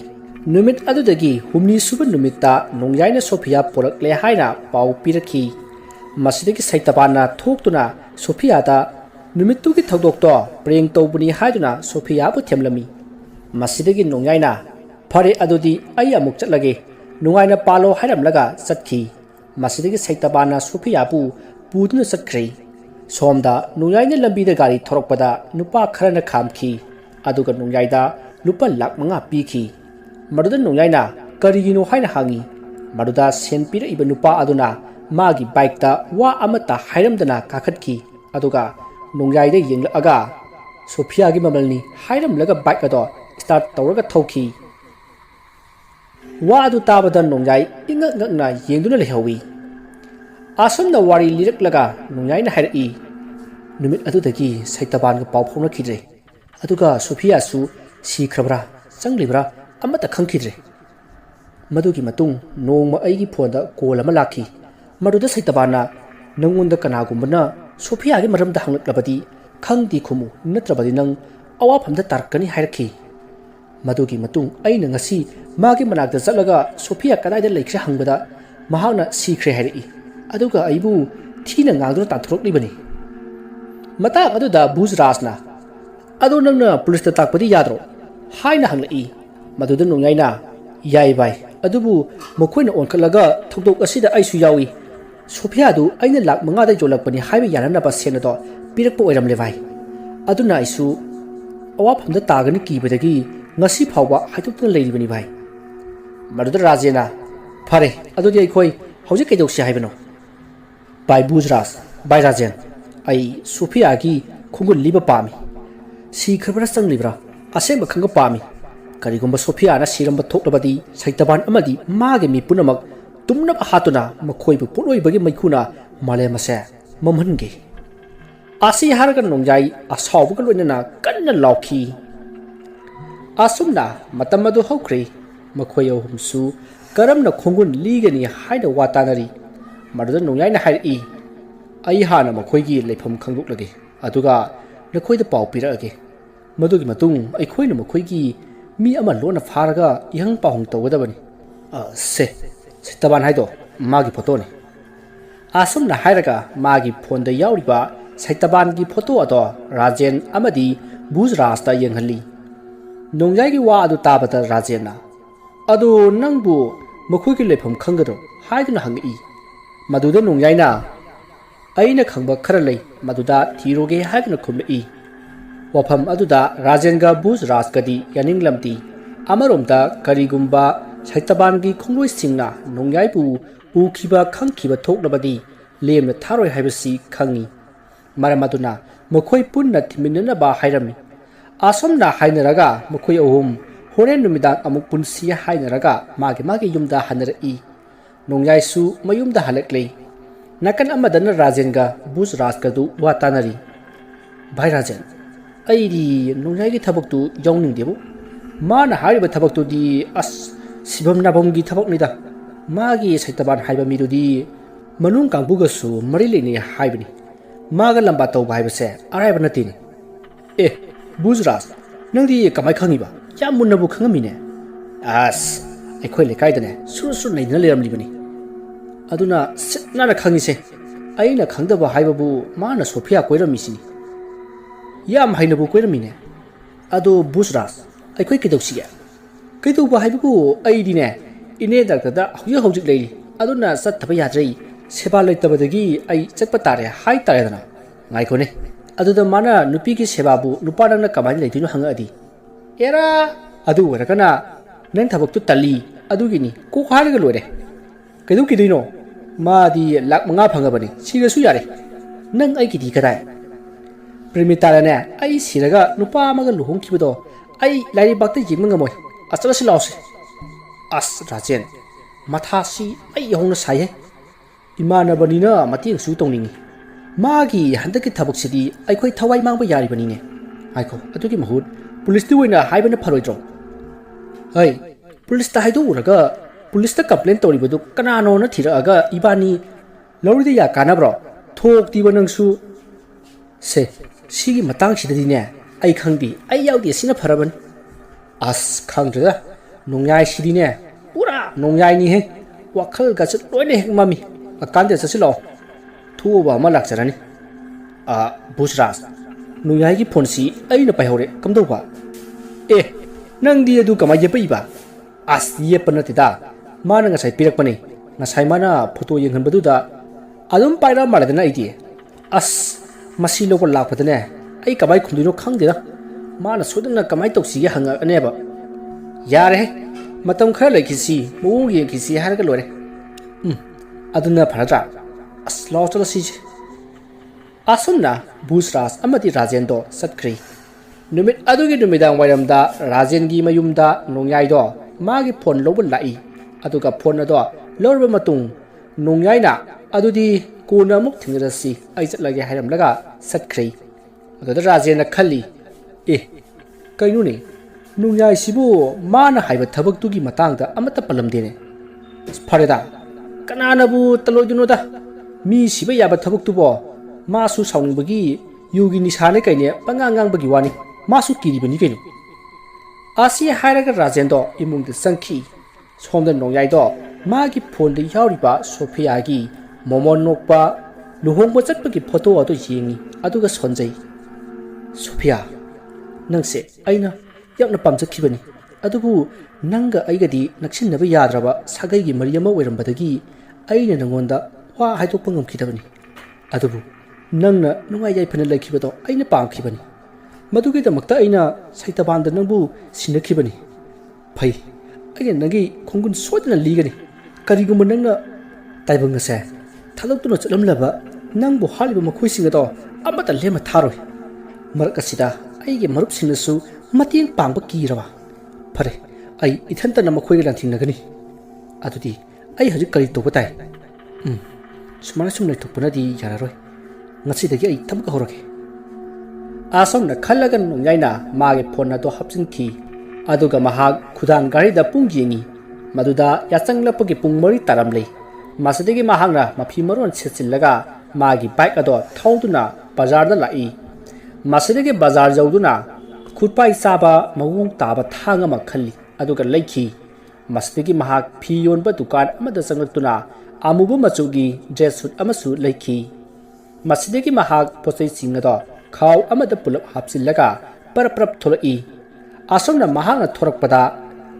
numit adudagi humni suba numita nongyaina Sophia porakle haina pau pirakhi masidagi saitapana thoktuna Sophia da numitu gi thodok to preng tobuni haiduna Sophia bu themlami masidagi nongyaina phare adudi ai amuk chatlage nungaina palo hairam laga chatki masidagi saitapana Sophia bu puduna chatkhri somda nungyaina lambi da gari thorokpada nupa kharana khamki aduga nungyaida lupa lak manga pikhi maduda nungyaina karigino haina hangi maduda senpira iba nupa aduna magi bike ta wa amata hairamdana kakhatki aduga nungyaida yenglaga Sophia gi mamalni hairam laga bike ado start tawraga thauki wa adu tabada nungyai ingakna yengduna lehawi asomna wari lirak laga nungyaina hairi numit adudagi saitaban ga pau phona khidre aduga Sophia su sikhrabra changlibra amata khangkhidre madugi matung nongma aigi phonda call ama lakhi maduda saitabana nangonda kanagumbana Sophia gi maramda hanglabadi khangdi khumu natrabadi nang awa phamda tarkani hairakhi madugi matung aina ngasi magi manakda chatlaga Sophia kadaida laikhre hangbada mahakna sikhre hairi aduga aibu thina ngangduna tanthroklibani matang aduda bujrasna adu nangna police ta takpadi yadro haina hanglai maduda nongyaina yai bai adubu mokhoina onkhalaga thokdok asida aisu yawi Sophia du aina lak manga da jolakpani haiba yanana ba sena do pirakpo oiram le bai aduna aisu awa phamda tagani kibadagi ngasi phawba haitupna leiribani bai maduda rajena phare adudi ai khoi hauji kaidoksi haibano bai bujras bai rajen ai Sophia gi khungul liba pami si kharbara changlibra asema khanga pami karigumba Sophia na siramba thoklabadi saitaban amadi mage mi punamak tumnab hatuna makhoibu puloi bagi maikhuna male mase mamhange asi haraga nongjai asawbuga loinana kanna lauki asumna matamadu hokri makhoyo humsu karamna khongun ligani haida watanari maduda nongjai na hairi ai hana makhoigi lepham khangduklage aduga nakhoida pau pirage madugi matung ai khoina makhoigi mi ama lona pharaga ihang pahung tawgadabani se taban haido magi photo ni asumna hairaga magi phone da yauriba saitaban gi photo ado rajen amadi bujras ta yenghalli nongjai gi wa adu tabata rajena adu nangbu makhoigi lepham khangado haiduna hangi maduda nongyaina aina khangba khara lei maduda thiroge haiduna khumei wafam aduda rajenga bujras kadi yaninglamti amaromda karigumba saitaban gi khongloi singna nongyai bu ukhiba khangkhiba thoklabadi lemna tharoi haibasi khangi maramaduna mokhoi punna thiminna ba hairami asomna hainaraga mokhoi ohum Horen numidang amuk punsi hainaraga magi yumda hanar'i. Nongyai su mayumda halakli. Nakan amadana Rajenga Bus Raskadu watanari. Bhai Rajen, aidi nongyai gi thabak tu yawning debu. Mana hariba thabak tu di as sibam nabam gi thabak nida. Magi saitaban haiba miru di manung kangbuga su marile ni haibani. Maga lamba tau bhai base araiba natini. Bus Ras, nang di kamai khangiba. Yam munnabu khangamine. As akhoi lekaidane sur naidna leramlibani. Aduna sitna na khangise aina khangdaba haibabu mana Sophia koiramisini. Yam hainabu koiramine. Ado Busras akhoi kidausiya. Kaiduba haibabu aidine ine daktada hojik leiri. Aduna sattaba yadrei seba leitabadagi ai chatpa tare hai taredana. Ngaikone. Aduda mana nupi ki sebabu nupadangna kamai leitinu hangadi. Era adu warakana nang thabak tu tali adugini ko khariga loire. Kaidu kidino madi lak manga phangabani sirasu yare nang ai kidi kadai primitara ne ai siraga nupa amaga luhong kibodo ai lairi bakta jingmanga moi asala silause as Rajen mathasi ai yongna sai imana banina mating su tongningi magi handaki thabak sidi ai khoi thawai mangba yari banine ai ko atuki mahut police tu wina haibana pharoidro ai police ta haidu uraga police ta complain toribudu kanano na thiraga ibani lorida ya kanabro thok tiba nangsu se sigi matang sidadi ne ai khangdi ai yaudi sina pharaban as khangdra nongyai sidi ne pura nongyai ni he wakhal ga chat loine hek mami akande sasilo thuba ma lakcharani Busras nongyai gi phone si ai na paihore kamdoba nang di adu kamai je paiba as ye panatida mana ngasai pirak pani ngasai mana photo yenghan baduda adum paira maladana idi as masi logo lakpadane ai kamai khumdino khangdira mana sodana kamai toksi ge hanga aneba yare matam khara laikisi muung ye kisi harga lore aduna pharatra as law chala si asumna Busras amati Rajendo satkri numit adugi numidang wairamda Rajen gi mayumda nongyai do magi phone lobul lai aduga phone ado lorba matung nongyai na adudi kona muk thingrasi ai chatlage hairam laga satkhri aduda Rajen na khali kainu ne nongyai sibu mana haiba thabak tu gi matang da amata palamde ne phareda kanana bu taloiduno da mi siba yaba thabak tu bo masu saungbagi yugi nisane kaine pangangang bagi wani masu kiribani kaino asi hairaga Rajendo imung de sangki somda nongyai do magi phone de yauriba Sophia gi momon nokpa luhongba chatpagi photo ado yengi aduga sonjai Sophia nangse aina yakna pamjakhibani adubu nanga aigadi naksinaba yadraba sagai gi mariyama oirambadagi aina nangonda wa haidokpa ngamkhidabani adubu nangna nungai yai phana laikhibado aina pamkhibani madugi damakta aina saitabanda nangbu sinakhibani phai aina nangi khongun sodna ligani karigum nangna taibanga se thaloktuno chalamlaba nangbu haliba makhoisinga do amata lema tharoi marakasida aige marup sinasu mating pangba kiraba phare ai ithanta na makhoi lan thingnagani adudi ai hajik kari to batai sumana sumnai thokpana di yararoi ngasi dagi ai thamka horake asong na khalagan nongyai na mage phone na do hapsin ki aduga mahag khudang gari da pung yengi maduda yachanglappagi pung mari taramlei masadagi mahangna mafi maron sechillaga magi bike ado thauduna bazar da lai masadagi bazar jauduna khutpai saba mawung taba thanga ma khalli aduga leikhi masadagi mahag phi yonba dukan amada sangatuna amubu machugi dress suit amasu leikhi masidagi mahag posai singado khaw amada pulap hapsillaga parprap tholai asomna mahagna thorakpada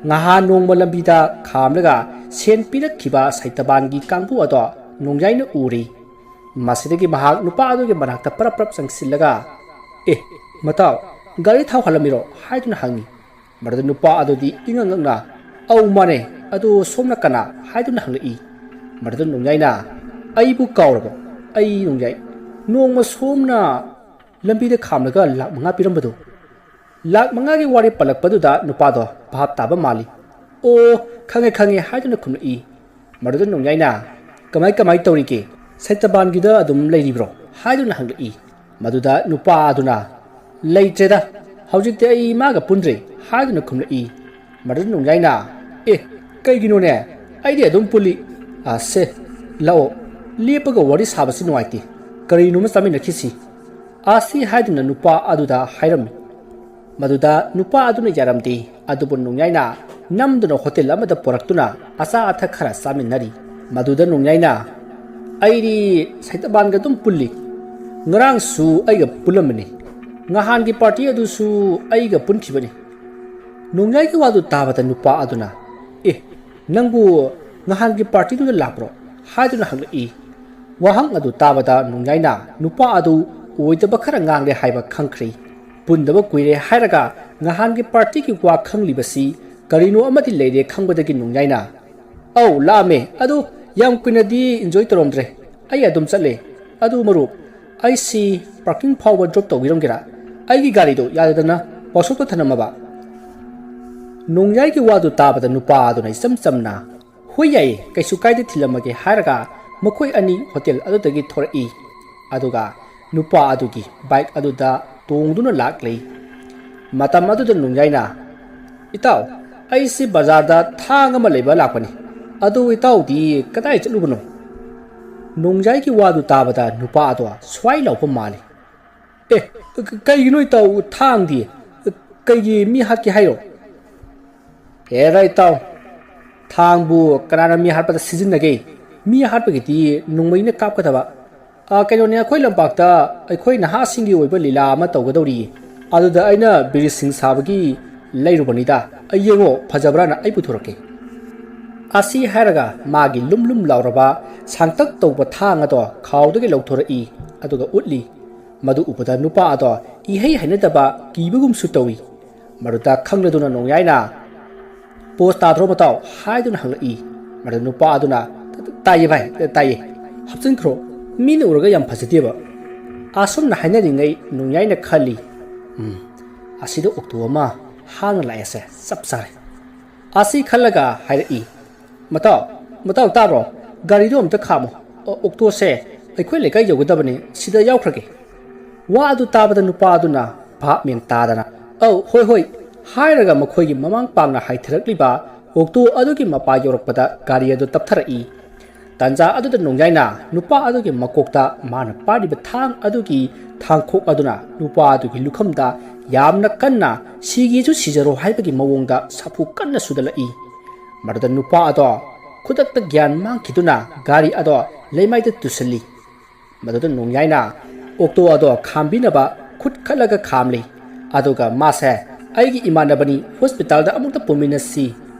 ngaha nongma lambida khamlaga sen pirakhiba saitabangi kangbu ado nongjaina uri masidagi mahag nupa aduge manakta parprap sangsillaga mataw gari thaw halamiro haiduna hangi marada nupa adudi ingangangna au mane adu somna kana haiduna hangi marada nongjaina aibu kawrabo ai nongjai nongma somna lambi de khamlaga lak manga pirambado ꯂꯥꯛ ꯃꯉꯥꯒꯤ ꯋꯥꯔꯤ ꯄꯜꯂꯛꯄꯗꯨꯗ ꯅꯨꯄꯥꯗꯣ ꯚꯥꯞ ꯇꯥꯕ ꯃꯥꯜꯂꯤ꯫ ꯑꯣ ꯈꯪꯉꯦ ꯈꯪꯉꯦ ꯍꯥꯏꯗꯨꯅ ꯈꯨꯝꯂꯛꯏ꯫ ꯃꯗꯨꯗ ꯅꯣꯡꯌꯥꯏꯅ ꯀꯃꯥꯏ ꯇꯧꯔꯤꯒꯦ ꯁꯩꯇꯕꯥꯟꯒꯤꯗ ꯑꯗꯨꯝ ꯂꯩꯔꯤꯕ꯭ꯔꯣ ꯍꯥꯏꯗꯨꯅ ꯍꯪꯂꯛꯏ꯫ ꯃꯗꯨꯗ ꯅꯨꯄꯥ ꯑꯗꯨꯅ ꯂꯩꯇ꯭ꯔꯦꯗ ꯍꯧꯖꯤꯛꯇꯤ ꯑꯩ ꯃꯥꯒ ꯄꯨꯟꯗ꯭ꯔꯦ ꯍꯥꯏꯗꯨꯅ ꯈꯨꯝꯂꯛꯏ꯫ ꯃꯗꯨꯗ ꯅꯣꯡꯌꯥꯏꯅ ꯑꯦ ꯀꯩꯒꯤꯅꯣꯅꯦ ꯑꯩꯗꯤ ꯑꯗꯨꯝ ꯄꯨꯜꯂꯤ꯫ ꯑꯁꯦ ꯂꯥꯛꯑꯣ ꯂꯦꯞꯄꯒ ꯋꯥꯔꯤ ꯁꯥꯕꯁꯤ ꯅꯨꯡꯉꯥꯏꯇꯦ ꯀꯔꯤꯅꯣꯃ ꯆꯥꯃꯤꯟꯅꯈꯤꯁꯤ ꯑꯁꯤ ꯍꯥꯏꯗꯨꯅ ꯅꯨꯄꯥ ꯑꯗꯨꯗ ꯍꯥꯏꯔꯝꯃꯤ꯫ ꯃꯗꯨꯗ ꯅꯨꯄꯥ ꯑꯗꯨꯅ ꯌꯥꯔꯝꯗꯦ ꯑꯗꯨꯕꯨ ꯅꯣꯡꯌꯥꯏꯅ ꯅꯝꯗꯨꯅ ꯍꯣꯇꯦꯜ ꯑꯃꯗ ꯄꯨꯔꯛꯇꯨꯅ ꯑꯆꯥ ꯑꯊꯛ ꯈꯔ ꯆꯥꯃꯤꯟꯅꯔꯤ꯫ ꯃꯗꯨꯗ ꯅꯣꯡꯌꯥꯏꯅ ꯑꯩꯗꯤ ꯁꯩꯇꯕꯥꯟꯒ ꯑꯗꯨꯝ ꯄꯨꯜꯂꯤ ꯉꯔꯥꯡꯁꯨ ꯑꯩꯒ ꯄꯨꯜꯂꯝꯕꯅꯤ ꯉꯍꯥꯟꯒꯤ ꯄꯥꯔꯇꯤ ꯑꯗꯨꯁꯨ ꯑꯩꯒ ꯄꯨꯟꯈꯤꯕꯅꯤ꯫ ꯅꯣꯡꯌꯥꯏꯒꯤ ꯋꯥꯗꯨ ꯇꯥꯕꯗ ꯅꯨꯄꯥ ꯑꯗꯨꯅ ꯑꯦ ꯅꯪꯕꯨ ꯉꯍꯥꯟꯒꯤ ꯄꯥꯔꯇꯤꯗꯨꯗ ꯂꯥꯛꯄ꯭ꯔꯣ ꯍꯥꯏꯗꯨꯅ ꯍꯪꯂꯛꯏ꯫ ꯋꯥꯍꯪ ꯑꯗꯨ ꯇꯥꯕꯗ ꯅꯣꯡꯌꯥꯏꯅ ꯅꯨꯄꯥ ꯑꯗꯨ ꯑꯣꯏꯗꯕ ꯈꯔ ꯉꯥꯡꯂꯦ ꯍꯥꯏꯕ ꯈꯪꯈ꯭ꯔꯦ꯫ ꯄꯨꯟꯗꯕ ꯀꯨꯏꯔꯦ ꯍꯥꯏꯔꯒ ꯉꯍꯥꯟꯒꯤ ꯄꯥꯔꯇꯤꯒꯤ ꯋꯥ ꯈꯪꯂꯤꯕꯁꯤ ꯀꯔꯤꯅꯣ ꯑꯃꯗꯤ ꯂꯩꯔꯦ ꯈꯪꯕꯗꯒꯤ ꯅꯣꯡꯌꯥꯏꯅ ꯑꯧ ꯂꯥꯛꯑꯝꯃꯦ ꯑꯗꯨ ꯌꯥꯝ ꯀꯨꯏꯅꯗꯤ ꯏꯟꯖꯣꯏ ꯇꯧꯔꯝꯗ꯭ꯔꯦ ꯑꯩ ꯑꯗꯨꯝ ꯆꯠꯂꯦ ꯑꯗꯨ ꯃꯔꯨꯞ ꯑꯩꯁꯤ ꯄꯥꯔꯀꯤꯡ ꯐꯥꯎꯕ ꯗ꯭ꯔꯣꯞ ꯇꯧꯕꯤꯔꯝꯒꯦꯔꯥ ꯑꯩꯒꯤ ꯒꯥꯔꯤꯗꯣ ꯌꯥꯗꯗꯅ ꯋꯥꯛꯁꯣꯞꯇ ꯊꯅꯝꯃꯕ꯫ ꯅꯣꯡꯌꯥꯏꯒꯤ ꯋꯥꯗꯨ ꯇꯥꯕꯗ ꯅꯨꯄꯥ ꯑꯗꯨꯅ ꯏꯆꯝ ꯆꯝꯅ ꯍꯣꯏ ꯌꯥꯏꯌꯦ ꯀꯩꯁꯨ ꯀꯥꯏꯗꯦ ꯊꯤꯜꯂꯝꯃꯒꯦ ꯍꯥꯏꯔꯒ ꯃꯈꯣꯏ ꯑꯅꯤ ꯍꯣꯇꯦꯜ ꯑꯗꯨꯗꯒꯤ ꯊꯣꯔꯛꯏ꯫ ꯑꯗꯨꯒ ꯅꯨꯄꯥ ꯑꯗꯨꯒꯤ ꯕꯥꯏꯛ ꯑꯗꯨꯗ ꯇꯣꯡꯗꯨꯅ ꯂꯥꯛꯂꯤ꯫ ꯃꯇꯝ ꯑꯗꯨꯗ ꯅꯣꯡꯌꯥꯏꯅ ꯏꯇꯥꯎ ꯑꯩꯁꯤ ꯕꯖꯥꯔꯗ ꯊꯥꯡ ꯑꯃ ꯂꯩꯕ ꯂꯥꯛꯄꯅꯤ ꯑꯗꯨ ꯏꯇꯥꯎꯗꯤ ꯀꯗꯥꯏ ꯆꯠꯂꯨꯕꯅꯣ꯫ ꯅꯣꯡꯌꯥꯏꯒꯤ ꯋꯥꯗꯨ ꯇꯥꯕꯗ ꯅꯨꯄꯥ ꯑꯗꯣ ꯁ꯭ꯋꯥꯏ ꯂꯥꯎꯕ ꯃꯥꯜꯂꯤ꯫ ꯑꯦ ꯀꯩꯒꯤꯅꯣ ꯏꯇꯥꯎ ꯊꯥꯡꯗꯤ ꯀꯩꯒꯤ ꯃꯤ ꯍꯥꯠꯀꯦ ꯍꯥꯏꯔꯣ꯫ ꯑꯦꯔ ꯏꯇꯥꯎ ꯊꯥꯡꯕꯨ ꯀꯅꯥꯅ ꯃꯤ ꯍꯥꯠꯄꯗ ꯁꯤꯖꯤꯟꯅꯒꯦ ꯃꯤ ꯍꯥꯠꯄꯒꯤꯗꯤ ꯅꯣꯡꯃꯩꯅ ꯀꯥꯞꯀꯗꯕ ꯀꯩꯅꯣꯅꯦ ꯑꯩꯈꯣꯏ ꯂꯝꯄꯥꯛꯇ ꯑꯩꯈꯣꯏ ꯅꯍꯥꯁꯤꯡꯒꯤ ꯑꯣꯏꯕ ꯂꯤꯂꯥ ꯑꯃ ꯇꯧꯒꯗꯧꯔꯤꯌꯦ ꯑꯗꯨꯗ ꯑꯩꯅ ꯕꯤꯔꯤꯁꯤꯡ ꯁꯥꯕꯒꯤ ꯂꯩꯔꯨꯕꯅꯤꯗ ꯑꯩ ꯌꯦꯡꯉꯣ ꯐꯖꯕ꯭ꯔꯥꯅ ꯑꯩ ꯄꯨꯊꯣꯔꯛꯀꯦ꯫ ꯑꯁꯤ ꯍꯥꯏꯔꯒ ꯃꯥꯒꯤ ꯂꯨꯝ ꯂꯨꯝ ꯂꯥꯎꯔꯕ ꯁꯥꯡꯇꯛ ꯇꯧꯕ ꯊꯥꯡ ꯑꯗꯣ ꯈꯥꯎꯗꯒꯤ ꯂꯧꯊꯣꯔꯛꯏ ꯑꯗꯨꯒ ꯎꯠꯂꯤ꯫ ꯃꯗꯨ ꯎꯕꯗ ꯅꯨꯄꯥ ꯑꯗꯣ ꯏꯍꯩ ꯍꯩꯅꯗꯕ ꯀꯤꯕꯒꯨꯝꯁꯨ ꯇꯧꯏ꯫ ꯃꯗꯨꯗ ꯈꯪꯂꯗꯨꯅ ꯅꯣꯡꯌꯥꯏꯅ ꯄꯣꯁ ꯇꯥꯗ꯭ꯔꯣ ꯃꯇꯥꯎ ꯍꯥꯏꯗꯨꯅ ꯍꯪꯂꯛꯏ꯫ ꯃꯗꯨ ꯅꯨꯄꯥ ꯑꯗꯨꯅ ꯇꯥꯏꯌꯦ ꯚꯥꯏ ꯇꯥꯏꯌꯦ ꯍꯥꯞꯆꯤꯟꯈ꯭ꯔꯣ ꯃꯤꯅ ꯎꯔꯒ ꯌꯥꯝ ꯐꯖꯗꯦꯕ꯫ ꯑꯁꯨꯝꯅ ꯍꯥꯏꯅꯔꯤꯉꯩ ꯅꯣꯡꯌꯥꯏꯅ ꯈꯜꯂꯤ ꯑꯁꯤꯗ ꯑꯣꯛꯇꯣ ꯑꯃ ꯍꯥꯡꯅ ꯂꯥꯛꯑꯦꯁꯦ ꯆꯞ ꯆꯥꯔꯦ ꯑꯁꯤ ꯈꯜꯂꯒ ꯍꯥꯏꯔꯛꯏ꯫ ꯃꯇꯥꯎ ꯇꯥꯕ꯭ꯔꯣ ꯒꯥꯔꯤꯗꯣ ꯑꯝꯇ ꯈꯥꯝꯃꯣ ꯑꯣꯛꯇꯣꯁꯦ ꯑꯩꯈꯣꯏ ꯂꯩꯀꯥꯏ ꯌꯧꯒꯗꯕꯅꯤ ꯁꯤꯗ ꯌꯥꯎꯈ꯭ꯔꯒꯦ꯫ ꯋꯥ ꯑꯗꯨ ꯇꯥꯕꯗ ꯅꯨꯄꯥ ꯑꯗꯨꯅ ꯚꯥꯞ ꯃꯦꯟ ꯇꯥꯗꯅ ꯑꯧ ꯍꯣꯏ ꯍꯥꯏꯔꯒ ꯃꯈꯣꯏꯒꯤ ꯃꯃꯥꯡ ꯄꯥꯡꯅ ꯍꯥꯏꯊꯔꯛꯂꯤꯕ ꯑꯣꯛꯇꯣ ꯑꯗꯨꯒꯤ ꯃꯄꯥ ꯌꯧꯔꯛꯄꯗ ꯒꯥꯔꯤ ꯑꯗꯨ ꯇꯞꯊꯔꯛꯏ꯫ ꯇꯥꯟꯖꯥ ꯑꯗꯨꯗ ꯅꯣꯡꯌꯥꯏꯅ ꯅꯨꯄꯥ ꯑꯗꯨꯒꯤ ꯃꯀꯣꯛꯇ ꯃꯥꯅ ꯄꯥꯏꯔꯤꯕ ꯊꯥꯡ ꯑꯗꯨꯒꯤ ꯊꯥꯡꯈꯣꯛ ꯑꯗꯨꯅ ꯅꯨꯄꯥ ꯑꯗꯨꯒꯤ ꯂꯨꯈꯝꯗ ꯌꯥꯝꯅ ꯀꯟꯅ ꯁꯤꯒꯦꯁꯨ ꯁꯤꯖꯔꯣ ꯍꯥꯏꯕꯒꯤ ꯃꯑꯣꯡꯗ ꯁꯥꯐꯨ ꯀꯟꯅ ꯁꯨꯗꯠꯂꯛꯏ꯫ ꯃꯗꯨꯗ ꯅꯨꯄꯥ ꯑꯗꯣ ꯈꯨꯗꯛꯇ ꯒ꯭ꯌꯥꯟ ꯃꯥꯡꯈꯤꯗꯨꯅ ꯒꯥꯔꯤ ꯑꯗꯣ ꯂꯩꯃꯥꯏꯗ ꯇꯨꯁꯤꯜꯂꯤ꯫ ꯃꯗꯨꯗ ꯅꯣꯡꯌꯥꯏꯅ ꯑꯣꯛꯇꯣ ꯑꯗꯣ ꯈꯥꯝꯕꯤꯅꯕ ꯈꯨꯠ ꯈꯠꯂꯒ ꯈꯥꯝꯂꯤ ꯑꯗꯨꯒ ꯃꯥꯁꯦ ꯑꯩꯒꯤ ꯏꯃꯥꯟꯅꯕꯅꯤ ꯍꯣꯁꯄꯤꯇꯥꯜꯗ ꯑꯃꯨꯛꯇ ꯄꯨꯃꯤꯟꯅꯁꯤ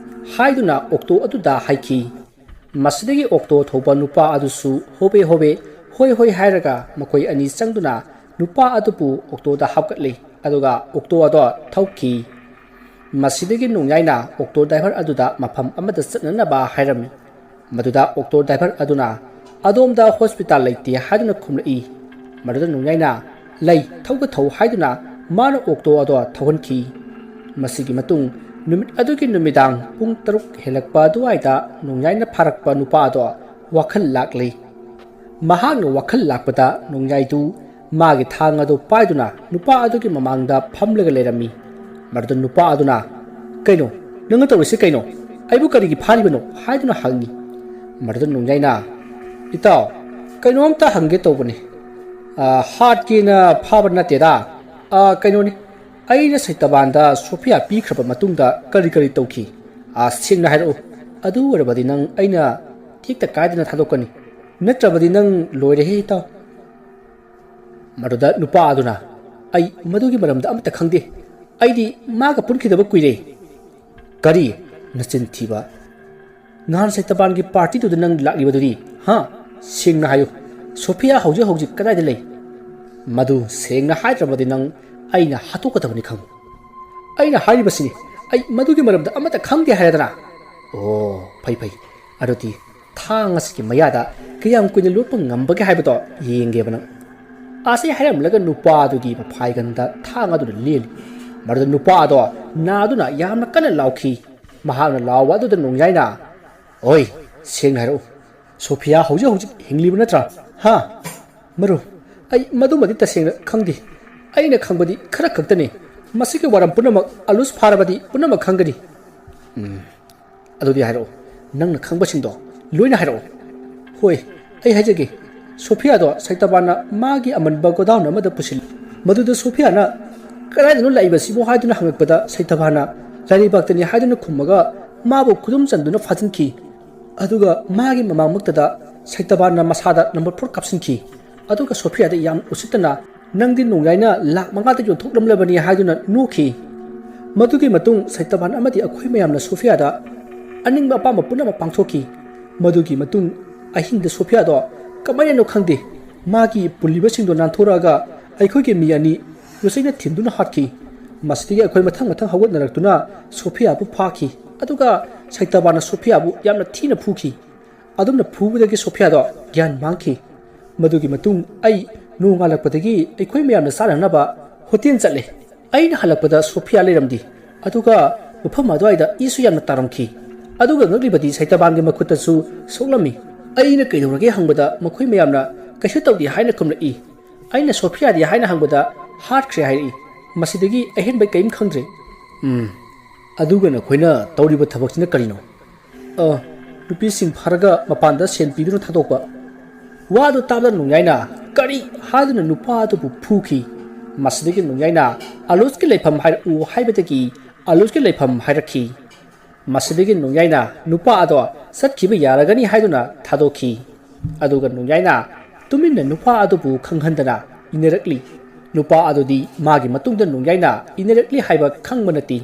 ꯍꯥꯏꯗꯨꯅ ꯑꯣꯛꯇꯣ ꯑꯗꯨꯗ ꯍꯥꯏꯈꯤ꯫ ꯃꯁꯤꯗꯒꯤ ꯑꯣꯛꯇꯣ ꯊꯧꯕ ꯅꯨꯄꯥ ꯑꯗꯨꯁꯨ ꯍꯣꯕꯦ ꯍꯣꯏ ꯍꯥꯏꯔꯒ ꯃꯈꯣꯏ ꯑꯅꯤ ꯆꯪꯗꯨꯅ ꯅꯨꯄꯥ ꯑꯗꯨꯕꯨ ꯑꯣꯛꯇꯣꯗ ꯍꯥꯞꯀꯠꯂꯤ ꯑꯗꯨꯒ ꯑꯣꯛꯇꯣ ꯑꯗꯣ ꯊꯧꯈꯤ꯫ ꯃꯁꯤꯗꯒꯤ ꯅꯣꯡꯌꯥꯏꯅ ꯑꯣꯛꯇꯣ ꯗ꯭ꯔꯥꯏꯚꯔ ꯑꯗꯨꯗ ꯃꯐꯝ ꯑꯃꯗ ꯆꯠꯅꯅꯕ ꯍꯥꯏꯔꯝꯃꯤ꯫ ꯃꯗꯨꯗ ꯑꯣꯛꯇꯣ ꯗ꯭ꯔꯥꯏꯚꯔ ꯑꯗꯨꯅ ꯑꯗꯣꯝꯗ ꯍꯣꯁꯄꯤꯇꯥꯜ ꯂꯩꯇꯦ ꯍꯥꯏꯗꯨꯅ ꯈꯨꯝꯂꯛꯏ꯫ ꯃꯗꯨꯗ ꯅꯣꯡꯌꯥꯏꯅ ꯂꯩ ꯊꯧꯒ ꯊꯧ ꯍꯥꯏꯗꯨꯅ ꯃꯥꯅ ꯑꯣꯛꯇꯣ ꯑꯗꯣ ꯊꯧꯍꯟꯈꯤ꯫ ꯃꯁꯤꯒꯤ ꯃꯇꯨꯡ ꯅꯨꯃꯤꯠ ꯑꯗꯨꯒꯤ ꯅꯨꯃꯤꯗꯥꯡ ꯄꯨꯡ 6 ꯍꯦꯜꯂꯛꯄ ꯑꯗꯨꯋꯥꯏꯗ ꯅꯣꯡꯌꯥꯏꯅ ꯐꯥꯔꯛꯄ ꯅꯨꯄꯥ ꯑꯗꯣ ꯋꯥꯈꯜ ꯂꯥꯛꯂꯤ꯫ ꯃꯍꯥꯛꯅ ꯋꯥꯈꯜ ꯂꯥꯛꯄꯗ ꯅꯣꯡꯌꯥꯏꯗꯨ ꯃꯥꯒꯤ ꯊꯥꯡ ꯑꯗꯨ ꯄꯥꯏꯗꯨꯅ ꯅꯨꯄꯥ ꯑꯗꯨꯒꯤ ꯃꯃꯥꯡꯗ ꯐꯝꯂꯒ ꯂꯩꯔꯝꯃꯤ꯫ ꯃꯗꯨꯗ ꯅꯨꯄꯥ ꯑꯗꯨꯅ ꯀꯩꯅꯣ ꯅꯪꯅ ꯇꯧꯔꯤꯁꯤ ꯀꯩꯅꯣ ꯑꯩꯕꯨ ꯀꯔꯤꯒꯤ ꯐꯥꯔꯤꯕꯅꯣ ꯍꯥꯏꯗꯨꯅ ꯍꯪꯉꯤ꯫ ꯃꯗꯨꯗ ꯅꯣꯡꯌꯥꯏꯅ ꯏꯇꯥꯎ ꯀꯩꯅꯣꯝꯇ ꯍꯪꯒꯦ ꯇꯧꯕꯅꯤ ꯍꯥꯠꯀꯦꯅ ꯐꯥꯕ ꯅꯠꯇꯦꯗ ꯀꯩꯅꯣꯅꯤ ꯑꯩꯅ ꯁꯩꯇꯕꯥꯟꯗ ꯁꯣꯐꯤꯌꯥ ꯄꯤꯈ꯭ꯔꯕ ꯃꯇꯨꯡꯗ ꯀꯔꯤ ꯇꯧꯈꯤ ꯁꯦꯡꯅ ꯍꯥꯏꯔꯛꯎ ꯑꯗꯨ ꯑꯣꯏꯔꯕꯗꯤ ꯅꯪ ꯑꯩꯅ ꯇꯦꯛꯇ ꯀꯥꯏꯗꯅ ꯊꯥꯗꯣꯛꯀꯅꯤ ꯅꯠꯇ꯭ꯔꯕꯗꯤ ꯅꯪ ꯂꯣꯏꯔꯦꯍꯦ ꯏꯇꯥꯎ꯫ ꯃꯗꯨꯗ ꯅꯨꯄꯥ ꯑꯗꯨꯅ ꯑꯩ ꯃꯗꯨꯒꯤ ꯃꯔꯝꯗ ꯑꯃꯠꯇ ꯈꯪꯗꯦ ꯑꯩꯗꯤ ꯃꯥꯒ ꯄꯨꯟꯈꯤꯗꯕ ꯀꯨꯏꯔꯦ꯫ ꯀꯔꯤ ꯅꯆꯤꯟ ꯊꯤꯕ ꯅꯍꯥꯟ ꯁꯩꯇꯕꯥꯟꯒꯤ ꯄꯥꯔꯇꯤꯗꯨꯗ ꯅꯪ ꯂꯥꯛꯂꯤꯕꯗꯨꯗꯤ ꯁꯦꯡꯅ ꯍꯥꯏꯌꯨ ꯁꯣꯐꯤꯌꯥ ꯍꯧꯖꯤꯛ ꯀꯗꯥꯏꯗ ꯂꯩ꯫ ꯃꯗꯨ ꯁꯦꯡꯅ ꯍꯥꯏꯗ꯭ꯔꯕꯗꯤ ꯅꯪ ꯑꯩꯅ ꯍꯥꯠꯇꯣꯛꯀꯗꯕꯅꯤ ꯈꯪꯉꯨ꯫ ꯑꯩꯅ ꯍꯥꯏꯔꯤꯕꯁꯤꯅꯤ ꯑꯩ ꯃꯗꯨꯒꯤ ꯃꯔꯝꯗ ꯑꯃꯠꯇ ꯈꯪꯗꯦ ꯍꯥꯏꯔꯗꯅ꯫ ꯑꯣ ꯐꯩ ꯑꯗꯨꯗꯤ ꯊꯥꯡ ꯑꯁꯤꯒꯤ ꯃꯌꯥꯗ ꯀꯌꯥꯝ ꯀꯨꯏꯅ ꯂꯣꯠꯄ ꯉꯝꯕꯒꯦ ꯍꯥꯏꯕꯗꯣ ꯌꯦꯡꯒꯦꯕ ꯅꯪ꯫ ꯑꯁꯤ ꯍꯥꯏꯔꯝꯂꯒ ꯅꯨꯄꯥ ꯑꯗꯨꯒꯤ ꯃꯐꯥꯏꯒꯟꯗ ꯊꯥꯡ ꯑꯗꯨꯅ ꯂꯦꯜꯂꯤ꯫ ꯃꯗꯨꯗ ꯅꯨꯄꯥ ꯑꯗꯣ ꯅꯥꯗꯨꯅ ꯌꯥꯝꯅ ꯀꯟꯅ ꯂꯥꯎꯈꯤ ꯃꯍꯥꯛꯅ ꯂꯥꯎꯕ ꯑꯗꯨꯗ ꯅꯣꯡꯌꯥꯏꯅ ꯑꯣꯏ ꯁꯦꯡꯅ ꯍꯥꯏꯔꯛꯎ ꯁꯣꯐꯤꯌꯥ ꯍꯧꯖꯤꯛ ꯍꯧꯖꯤꯛ ꯍꯤꯡꯂꯤꯕ ꯅꯠꯇ꯭ꯔꯥ ꯍꯥ ꯃꯔꯨꯞ ꯑꯩ ꯃꯗꯨꯃꯗꯤ ꯇꯁꯦꯡꯅ ꯈꯪꯗꯦ ꯑꯩꯅ ꯈꯪꯕꯗꯤ ꯈꯔ ꯈꯛꯇꯅꯤ ꯃꯁꯤꯒꯤ ꯋꯥꯔꯝ ꯄꯨꯝꯅꯃꯛ ꯑꯂꯨꯁ ꯐꯥꯔꯕꯗꯤ ꯄꯨꯝꯅꯃꯛ ꯈꯪꯒꯅꯤ ꯑꯗꯨꯗꯤ ꯍꯥꯏꯔꯛꯎ ꯅꯪꯅ ꯈꯪꯕꯁꯤꯡꯗꯣ ꯂꯣꯏꯅ ꯍꯥꯏꯔꯛꯎ ꯍꯣꯏ ꯑꯩ ꯍꯥꯏꯖꯒꯦ ꯁꯣꯐꯤꯌꯥꯗꯣ ꯁꯩꯇꯥꯕꯥꯟꯅ ꯃꯥꯒꯤ ꯑꯃꯟꯕ ꯒꯣꯗꯥꯎꯟ ꯑꯃꯗ ꯄꯨꯁꯤꯜꯂꯤ ꯃꯗꯨꯗ ꯁꯣꯐꯤꯌꯥꯅ ꯀꯗꯥꯏꯗꯅꯣ ꯂꯩꯕꯁꯤꯕꯨ ꯍꯥꯏꯗꯨꯅ ꯍꯪꯉꯛꯄꯗ ꯁꯩꯇꯥꯕꯥꯟꯅ ꯂꯥꯏꯔꯩꯕꯥꯛꯇꯅꯤ ꯍꯥꯏꯗꯨꯅ ꯈꯨꯝꯃꯒ ꯃꯥꯕꯨ ꯈꯨꯗꯨꯝ ꯆꯟꯗꯨꯅ ꯐꯥꯖꯤꯟꯈꯤ ꯑꯗꯨꯒ ꯃꯥꯒꯤ ꯃꯃꯥꯡꯃꯛꯇꯗ ꯁꯩꯇꯥꯕꯥꯟꯅ ꯃꯁꯥꯗ ꯅꯝꯕꯔ 4 ꯀꯥꯞꯁꯤꯟꯈꯤ ꯑꯗꯨꯒ ꯁꯣꯐꯤꯌꯥꯗ ꯌꯥꯝ ꯎꯁꯤꯠꯇꯅ ꯅꯪꯗꯤ ꯅꯣꯡꯌꯥꯏꯅ ꯂꯥꯛ 5ꯗ ꯌꯣꯟꯊꯣꯛꯂꯝꯂꯕꯅꯤ ꯍꯥꯏꯗꯨꯅ ꯅꯣꯛꯈꯤ ꯃꯗꯨꯒꯤ ꯃꯇꯨꯡ ꯁꯩꯇꯥꯕꯥꯟ ꯑꯃꯗꯤ ꯑꯩꯈꯣꯏ ꯃꯌꯥꯝꯅ ꯁꯣꯐꯤꯌꯥꯗ ꯑꯅꯤꯡꯕ ꯑꯄꯥꯝꯕ ꯄꯨꯝꯅꯃꯛ ꯄꯥꯡꯊꯣꯛꯈꯤ ꯃꯗꯨꯒꯤ ꯃꯇꯨꯡ ꯑꯍꯤꯡꯗ ꯁꯣꯐꯤꯌꯥꯗꯣ ꯀꯃꯥꯏꯅꯅꯣ ꯈꯪꯗꯦ ꯃꯥꯒꯤ ꯄꯨꯜꯂꯤꯕꯁꯤꯡꯗꯣ ꯅꯥꯟꯊꯣꯔꯛꯑꯒ ꯑꯩꯈꯣꯏꯒꯤ ꯃꯤ ꯑꯅꯤ ꯌꯣꯠꯆꯩꯅ ꯊꯤꯟꯗꯨꯅ ꯍꯥꯠꯈꯤ ꯃꯁꯤꯗꯒꯤ ꯑꯩꯈꯣꯏ ꯃꯊꯪ ꯃꯊꯪ ꯍꯧꯒꯠꯅꯔꯛꯇꯨꯅ ꯁꯣꯐꯤꯌꯥꯕꯨ ꯐꯥꯈꯤ ꯑꯗꯨꯒ ꯁꯩꯇꯥꯕꯥꯟꯅ ꯁꯣꯐꯤꯌꯥꯕꯨ ꯌꯥꯝꯅ ꯊꯤꯅ ꯐꯨꯈꯤ ꯑꯗꯨꯝꯅ ꯐꯨꯕꯗꯒꯤ ꯁꯣꯐꯤꯌꯥꯗꯣ ꯒ꯭ꯌꯥꯟ ꯃꯥꯡꯈꯤ ꯃꯗꯨꯒꯤ ꯃꯇꯨꯡ ꯑꯩ ꯅꯣꯡꯉꯥꯜꯂꯛꯄꯗꯒꯤ ꯑꯩꯈꯣꯏ ꯃꯌꯥꯝꯅ ꯆꯥꯅꯅꯕ ꯍꯣꯇꯦꯜ ꯆꯠꯂꯦ ꯑꯩꯅ ꯍꯜꯂꯛꯄꯗ ꯁꯣꯐꯤꯌꯥ ꯂꯩꯔꯝꯗꯦ ꯑꯗꯨꯒ ꯃꯐꯝ ꯑꯗꯨꯋꯥꯏꯗ ꯏꯁꯨ ꯌꯥꯝꯅ ꯇꯥꯔꯝꯈꯤ ꯑꯗꯨꯒ ꯉꯛꯂꯤꯕꯗꯤ ꯁꯩꯇꯥꯕꯥꯟꯒꯤ ꯃꯈꯨꯠꯇꯁꯨ ꯁꯣꯛꯂꯝꯃꯤ ꯑꯩꯅ ꯀꯩꯗꯧꯔꯒꯦ ꯍꯪꯕꯗ ꯃꯈꯣꯏ ꯃꯌꯥꯝꯅ ꯀꯩꯁꯨ ꯇꯧꯗꯦ ꯍꯥꯏꯅ ꯈꯨꯝꯂꯛꯏ ꯑꯩꯅ ꯁꯣꯐꯤꯌꯥꯗꯤ ꯍꯥꯏꯅ ꯍꯪꯕꯗ ꯍꯥꯠꯈ꯭ꯔꯦ ꯍꯥꯏꯔꯛꯏ ꯃꯁꯤꯗꯒꯤ ꯑꯍꯦꯟꯕ ꯀꯔꯤꯝ ꯈꯪꯗ꯭ꯔꯦ ꯑꯗꯨꯒ ꯅꯈꯣꯏꯅ ꯇꯧꯔꯤꯕ ꯊꯕꯛꯁꯤꯅ ꯀꯔꯤꯅꯣ ꯅꯨꯄꯤꯁꯤꯡ ꯐꯥꯔꯒ ꯃꯄꯥꯟꯗ ꯁꯦꯟ ꯄꯤꯗꯨꯅ ꯊꯥꯗꯣꯛꯄ ꯋꯥꯗꯨ ꯇꯥꯕꯗ ꯅꯣꯡꯌꯥꯏꯅ ꯀꯔꯤ ꯍꯥꯏꯗꯨꯅ ꯅꯨꯄꯥ ꯑꯗꯨꯕꯨ ꯐꯨꯈꯤ ꯃꯁꯤꯗꯒꯤ ꯅꯣꯡꯌꯥꯏꯅ ꯑꯂꯨꯁꯀꯤ ꯂꯩꯐꯝ ꯍꯥꯏꯔꯛꯎ ꯍꯥꯏꯕꯗꯒꯤ ꯑꯂꯨꯁꯀꯤ ꯂꯩꯐꯝ ꯍꯥꯏꯔꯛꯈꯤ ꯃꯁꯤꯗꯒꯤ ꯅꯣꯡꯌꯥꯏꯅ ꯅꯨꯄꯥ ꯑꯗꯣ ꯆꯠꯈꯤꯕ ꯌꯥꯔꯒꯅꯤ ꯍꯥꯏꯗꯨꯅ ꯊꯥꯗꯣꯛꯈꯤ ꯑꯗꯨꯒ ꯅꯣꯡꯌꯥꯏꯅ ꯇꯨꯃꯤꯟꯅ ꯅꯨꯄꯥ ꯑꯗꯨꯕꯨ ꯈꯪꯍꯟꯗꯅ ꯏꯟꯅꯔꯛꯂꯤ ꯅꯨꯄꯥ ꯑꯗꯨꯗꯤ ꯃꯥꯒꯤ ꯃꯇꯨꯡꯗ ꯅꯣꯡꯌꯥꯏꯅ ꯏꯟꯅꯔꯛꯂꯤ ꯍꯥꯏꯕ ꯈꯪꯕ ꯅꯠꯇꯦ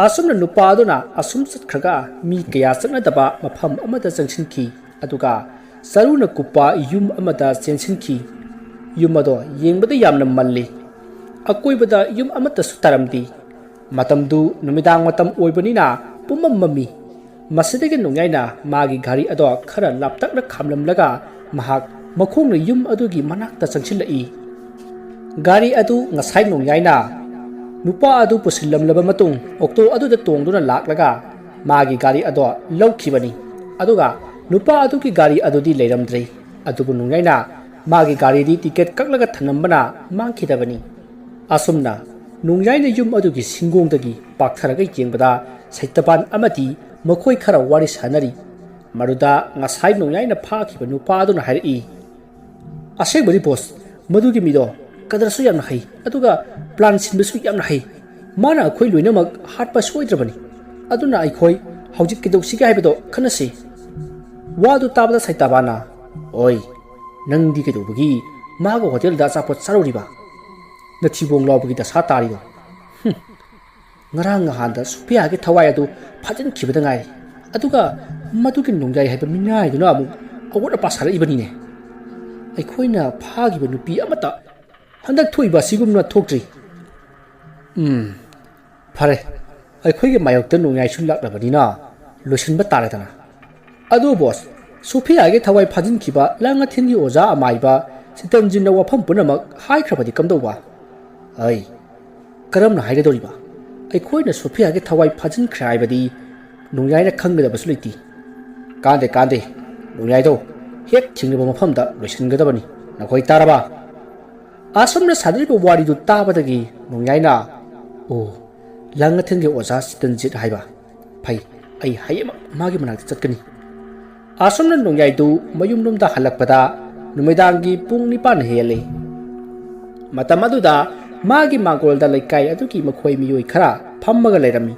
ꯑꯁꯨꯝꯅ ꯅꯨꯄꯥ ꯑꯗꯨꯅ ꯑꯁꯨꯝ ꯆꯠꯈ꯭ꯔꯒ ꯃꯤ ꯀꯌꯥ ꯆꯠꯅꯗꯕ ꯃꯐꯝ ꯑꯃꯗ ꯆꯪꯁꯤꯟꯈꯤ ꯑꯗꯨꯒ ꯆꯔꯨꯅ ꯀꯨꯞꯄ ꯌꯨꯝ ꯑꯃꯗ ꯆꯦꯟꯁꯤꯟꯈꯤ ꯌꯨꯝ ꯑꯗꯣ ꯌꯦꯡꯕꯗ ꯌꯥꯝꯅ ꯃꯜꯂꯤ ꯑꯀꯣꯏꯕꯗ ꯌꯨꯝ ꯑꯃꯠꯇꯁꯨ ꯇꯥꯔꯝꯗꯦ ꯃꯇꯝꯗꯨ ꯅꯨꯃꯤꯗꯥꯡ ꯃꯇꯝ ꯑꯣꯏꯕꯅꯤꯅ ꯄꯨꯝꯃꯝ ꯃꯝꯃꯤ ꯃꯁꯤꯗꯒꯤ ꯅꯣꯡꯌꯥꯏꯅ ꯃꯥꯒꯤ ꯒꯥꯔꯤ ꯑꯗꯣ ꯈꯔ ꯂꯥꯞꯇꯛꯅ ꯈꯥꯝꯂꯝꯂꯒ ꯃꯍꯥꯛ ꯃꯈꯣꯡꯅ ꯌꯨꯝ ꯑꯗꯨꯒꯤ ꯃꯅꯥꯛꯇ ꯆꯪꯁꯤꯜꯂꯛꯏ ꯒꯥꯔꯤ ꯑꯗꯨ ꯉꯁꯥꯏ ꯅꯣꯡꯌꯥꯏꯅ ꯅꯨꯄꯥ ꯑꯗꯨ ꯄꯨꯁꯤꯜꯂꯝꯂꯕ ꯃꯇꯨꯡ ꯑꯣꯛꯇꯣ ꯑꯗꯨꯗ ꯇꯣꯡꯗꯨꯅ ꯂꯥꯛꯂꯒ ꯃꯥꯒꯤ ꯒꯥꯔꯤ ꯑꯗꯣ ꯂꯧꯈꯤꯕꯅꯤ ꯑꯗꯨꯒ ꯅꯨꯄꯥ ꯑꯗꯨꯒꯤ ꯒꯥꯔꯤ ꯑꯗꯨꯗꯤ ꯂꯩꯔꯝꯗ꯭ꯔꯦ ꯑꯗꯨꯕꯨ ꯅꯣꯡꯌꯥꯏꯅ ꯃꯥꯒꯤ ꯒꯥꯔꯤꯗꯤ ꯇꯤꯀꯦꯠ ꯀꯛꯂꯒ ꯊꯅꯝꯕꯅ ꯃꯥꯡꯈꯤꯗꯕꯅꯤ ꯑꯁꯨꯝꯅ ꯅꯣꯡꯌꯥꯏꯅ ꯌꯨꯝ ꯑꯗꯨꯒꯤ ꯁꯤꯡꯒꯣꯡꯗꯒꯤ ꯄꯥꯛꯊꯔꯒ ꯌꯦꯡꯕꯗ ꯁꯩꯇꯥꯕꯥꯟ ꯑꯃꯗꯤ ꯃꯈꯣꯏ ꯈꯔ ꯋꯥꯔꯤ ꯁꯥꯅꯔꯤ ꯃꯗꯨꯗ ꯉꯁꯥꯏ ꯅꯣꯡꯌꯥꯏꯅ ꯐꯥꯈꯤꯕ ꯅꯨꯄꯥ ꯑꯗꯨꯅ ꯍꯥꯏꯔꯛꯏ ꯑꯁꯦꯡꯕꯗꯤ ꯕꯣꯁ ꯃꯗꯨꯒꯤ ꯃꯤꯗꯣ ꯀꯗꯔꯁꯨ ꯌꯥꯝꯅ ꯍꯩ ꯑꯗꯨꯒ ꯄ꯭ꯂꯥꯟ ꯁꯤꯟꯕꯁꯨ ꯌꯥꯝꯅ ꯍꯩ ꯃꯥꯅ ꯑꯩꯈꯣꯏ ꯂꯣꯏꯅꯃꯛ ꯍꯥꯠꯄ ꯁꯣꯏꯗ꯭ꯔꯕꯅꯤ ꯑꯗꯨꯅ ꯑꯩꯈꯣꯏ ꯍꯧꯖꯤꯛ ꯀꯩꯗꯧꯁꯤꯒꯦ ꯍꯥꯏꯕꯗꯣ ꯈꯟꯅꯁꯤ ꯋꯥꯗꯨ ꯇꯥꯕꯗ ꯁꯩꯇꯥꯕꯥꯟꯅ ꯑꯣꯏ ꯅꯪꯗꯤ ꯀꯩꯗꯧꯕꯒꯤ ꯃꯥꯒ ꯍꯣꯇꯦꯜꯗ ꯑꯆꯥꯄꯣꯠ ꯆꯥꯔꯨꯔꯤꯕ ꯅꯊꯤꯕꯣꯡ ꯂꯥꯎꯕꯒꯤ ꯗꯁꯥ ꯇꯥꯔꯤꯗꯣ ꯉꯔꯥꯡ ꯅꯍꯥꯟꯗ ꯁꯣꯐꯤꯌꯥꯒꯤ ꯊꯋꯥꯏ ꯑꯗꯨ ꯐꯥꯖꯤꯟꯈꯤꯕꯗ ꯉꯥꯏꯔꯤ ꯑꯗꯨꯒ ꯃꯗꯨꯒꯤ ꯅꯣꯡꯌꯥꯏ ꯍꯥꯏꯕ ꯃꯤꯅꯥꯏꯗꯨꯅ ꯑꯃꯨꯛ ꯑꯋꯣꯠ ꯑꯄꯥ ꯁꯥꯔꯛꯏꯕꯅꯤꯅꯦ ꯑꯩꯈꯣꯏꯅ ꯐꯥꯈꯤꯕ ꯅꯨꯄꯤ ꯑꯃꯠꯇ ꯍꯟꯗꯛ ꯊꯣꯛꯏꯕ ꯑꯁꯤꯒꯨꯝꯅ ꯊꯣꯛꯇ꯭ꯔꯤ ꯐꯔꯦ ꯑꯩꯈꯣꯏꯒꯤ ꯃꯥꯌꯣꯛꯇ ꯅꯣꯡꯌꯥꯏꯁꯨ ꯂꯥꯛꯂꯕꯅꯤꯅ ꯂꯣꯏꯁꯤꯟꯕ ꯇꯥꯔꯦꯗꯅ ꯑꯗꯨ ꯕꯣꯁ ꯁꯣꯐꯤꯌꯥꯒꯤ ꯊꯋꯥꯏ ꯐꯥꯖꯤꯟꯈꯤꯕ ꯂꯥꯡꯉꯊꯦꯜꯒꯤ ꯑꯣꯖꯥ ꯑꯃꯥꯏꯕ ꯁꯤꯇꯟꯖꯤꯟꯅ ꯋꯥꯐꯝ ꯄꯨꯝꯅꯃꯛ ꯍꯥꯏꯈ꯭ꯔꯕꯗꯤ ꯀꯝꯗꯧꯕ ꯑꯩ ꯀꯔꯝꯅ ꯍꯥꯏꯒꯗꯧꯔꯤꯕ ꯑꯩꯈꯣꯏꯅ ꯁꯣꯐꯤꯌꯥꯒꯤ ꯊꯋꯥꯏ ꯐꯥꯖꯤꯟꯈ꯭ꯔꯦ ꯍꯥꯏꯕꯗꯤ ꯅꯣꯡꯌꯥꯏꯅ ꯈꯪꯒꯗꯕꯁꯨ ꯂꯩꯇꯦ ꯀꯥꯟꯗꯦ ꯅꯣꯡꯌꯥꯏꯗꯣ ꯍꯦꯛ ꯊꯤꯡꯂꯕ ꯃꯐꯝꯗ ꯂꯣꯏꯁꯤꯟꯒꯗꯕꯅꯤ ꯅꯈꯣꯏ ꯇꯥꯔꯕ ꯑꯁꯨꯝꯅ ꯁꯥꯟꯅꯔꯤꯕ ꯋꯥꯔꯤꯗꯨ ꯇꯥꯕꯗꯒꯤ ꯅꯣꯡꯌꯥꯏꯅ ꯑꯣ ꯂꯥꯡꯉꯊꯦꯜꯒꯤ ꯑꯣꯖꯥ ꯁꯤꯇꯟꯖꯤꯠ ꯍꯥꯏꯕ ꯐꯩ ꯑꯩ ꯍꯌꯦꯡꯃꯛ ꯃꯥꯒꯤ ꯃꯅꯥꯛꯇ ꯆꯠꯀꯅꯤ ꯑꯁꯨꯝꯅ ꯅꯣꯡꯌꯥꯏꯗꯨ ꯃꯌꯨꯝꯂꯣꯝꯗ ꯍꯜꯂꯛꯄꯗ ꯅꯨꯃꯤꯗꯥꯡꯒꯤ ꯄꯨꯡ 9 ꯍꯦꯜꯂꯤ ꯃꯇꯝ ꯑꯗꯨꯗ ꯃꯥꯒꯤ ꯃꯥꯡꯒꯣꯜꯗ ꯂꯩꯀꯥꯏ ꯑꯗꯨꯒꯤ ꯃꯈꯣꯏ ꯃꯤꯑꯣꯏ ꯈꯔ ꯐꯝꯃꯒ ꯂꯩꯔꯝꯃꯤ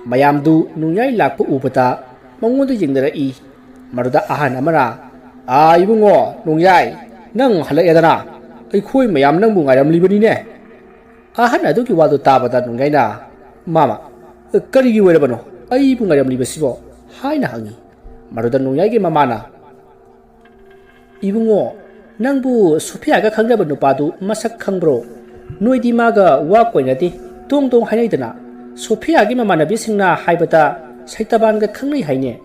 ꯃꯌꯥꯝꯗꯨ ꯅꯣꯡꯌꯥꯏ ꯂꯥꯛꯄ ꯎꯕꯗ ꯃꯉꯣꯟꯗ ꯌꯦꯡꯅꯔꯛꯏ ꯃꯗꯨꯗ ꯑꯍꯟ ꯑꯃꯅ ꯏꯕꯨꯡꯉꯣ ꯅꯣꯡꯌꯥꯏ ꯅꯪ ꯍꯜꯂꯛꯑꯦꯗꯅ ꯑꯩꯈꯣꯏ ꯃꯌꯥꯝ ꯅꯪꯕꯨ ꯉꯥꯏꯔꯝꯂꯤꯕꯅꯤꯅꯦ ꯑꯍꯟ ꯑꯗꯨꯒꯤ ꯋꯥꯗꯨ ꯇꯥꯕꯗ ꯅꯣꯡꯌꯥꯏꯅ ꯃꯥꯃ ꯀꯔꯤꯒꯤ ꯑꯣꯏꯔꯕꯅꯣ ꯑꯩꯕꯨ ꯉꯥꯏꯔꯝꯂꯤꯕꯁꯤꯕꯣ ꯍꯥꯏꯅ ꯍꯪꯉꯤ ꯃꯗꯨꯗ ꯅꯣꯡꯌꯥꯏꯒꯤ ꯃꯃꯥꯅ ꯏꯕꯨꯡꯉꯣ ꯅꯪꯕꯨ ꯁꯣꯐꯤꯌꯥꯒ ꯈꯪꯅꯕ ꯅꯨꯄꯥꯗꯨ ꯃꯁꯛ ꯈꯪꯕ꯭ꯔꯣ ꯅꯣꯏꯗꯤ ꯃꯥꯒ ꯋꯥ ꯀꯣꯏꯅꯗꯦ ꯗꯣꯡ ꯍꯥꯏꯅꯩꯗꯅ ꯁꯣꯐꯤꯌꯥꯒꯤ ꯃꯃꯥꯟꯅꯕꯤꯁꯤꯡꯅ ꯍꯥꯏꯕꯗ ꯁꯩꯇꯥꯕꯥꯟꯒ ꯈꯪꯅꯩ ꯍꯥꯏꯅꯦ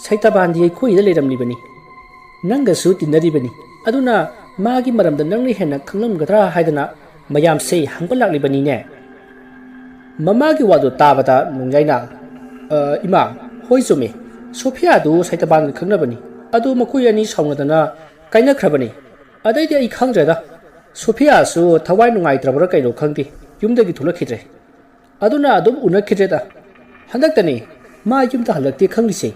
ꯁꯩꯇꯥꯕꯥꯟꯗꯤ ꯑꯩꯈꯣꯏꯗ ꯂꯩꯔꯝꯂꯤꯕꯅꯤ ꯅꯪꯒꯁꯨ ꯇꯤꯟꯅꯔꯤꯕꯅꯤ ꯑꯗꯨꯅ ꯃꯥꯒꯤ ꯃꯔꯝꯗ ꯅꯪꯅ ꯍꯦꯟꯅ ꯈꯪꯂꯝꯒꯗ꯭ꯔꯥ ꯍꯥꯏꯗꯅ ꯃꯌꯥꯝꯁꯦ ꯍꯪꯕ ꯂꯥꯛꯂꯤꯕꯅꯤꯅꯦ ꯃꯃꯥꯒꯤ ꯋꯥꯗꯨ ꯇꯥꯕꯗ ꯅꯣꯡꯌꯥꯏꯅ ꯏꯃꯥ ꯍꯣꯏ ꯆꯨꯝꯃꯤ ꯁꯣꯐꯤꯌꯥꯗꯨ ꯁꯩꯇꯕꯥꯟꯒ ꯈꯪꯅꯕꯅꯤ ꯑꯗꯨ ꯃꯈꯣꯏ ꯑꯅꯤ ꯁꯥꯎꯅꯗꯅ ꯀꯥꯏꯅꯈ꯭ꯔꯕꯅꯤ ꯑꯗꯩꯗꯤ ꯑꯩ ꯈꯪꯗ꯭ꯔꯦꯗ ꯁꯣꯐꯤꯌꯥꯁꯨ ꯊꯋꯥꯏ ꯅꯨꯡꯉꯥꯏꯇ꯭ꯔꯕ꯭ꯔꯥ ꯀꯩꯅꯣ ꯈꯪꯗꯦ ꯌꯨꯝꯗꯒꯤ ꯊꯣꯛꯂꯛꯈꯤꯗ꯭ꯔꯦ ꯑꯗꯨꯅ ꯑꯗꯨꯝ ꯎꯅꯈꯤꯗ꯭ꯔꯦꯗ ꯍꯟꯗꯛꯇꯅꯤ ꯃꯥ ꯌꯨꯝꯗ ꯍꯜꯂꯛꯇꯦ ꯈꯪꯂꯤꯁꯦ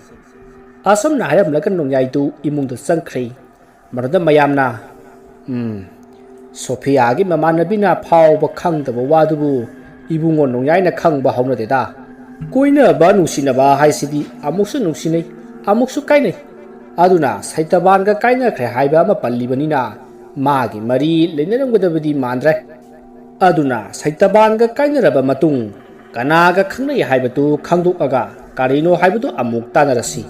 ꯑꯁꯨꯝꯅ ꯍꯥꯏꯔꯝꯂꯒ ꯅꯣꯡꯌꯥꯏꯗꯨ ꯏꯃꯨꯡꯗ ꯆꯪꯈ꯭ꯔꯦ ꯃꯗꯨꯗ ꯃꯌꯥꯝꯅ ꯁꯣꯐꯤꯌꯥꯒꯤ ꯃꯃꯥꯟꯅꯕꯤꯅ ꯐꯥꯎꯕ ꯈꯪꯗꯕ ꯋꯥꯗꯨꯕꯨ 이붕어 농야이나 캉바 하우너데다 꼬이너바 누시나바 하이시디 아목수 누시네 아목수 까이네 아두나 사이타반가 까이나크레 하이바 아마 빨리버니나 마기 머리 레네랑고다버디 만드레 아두나 사이타반가 까이나라바 마tung 까나가 캉나이 하이바도 캉독아가 까리노 하이바도 아목 따나라시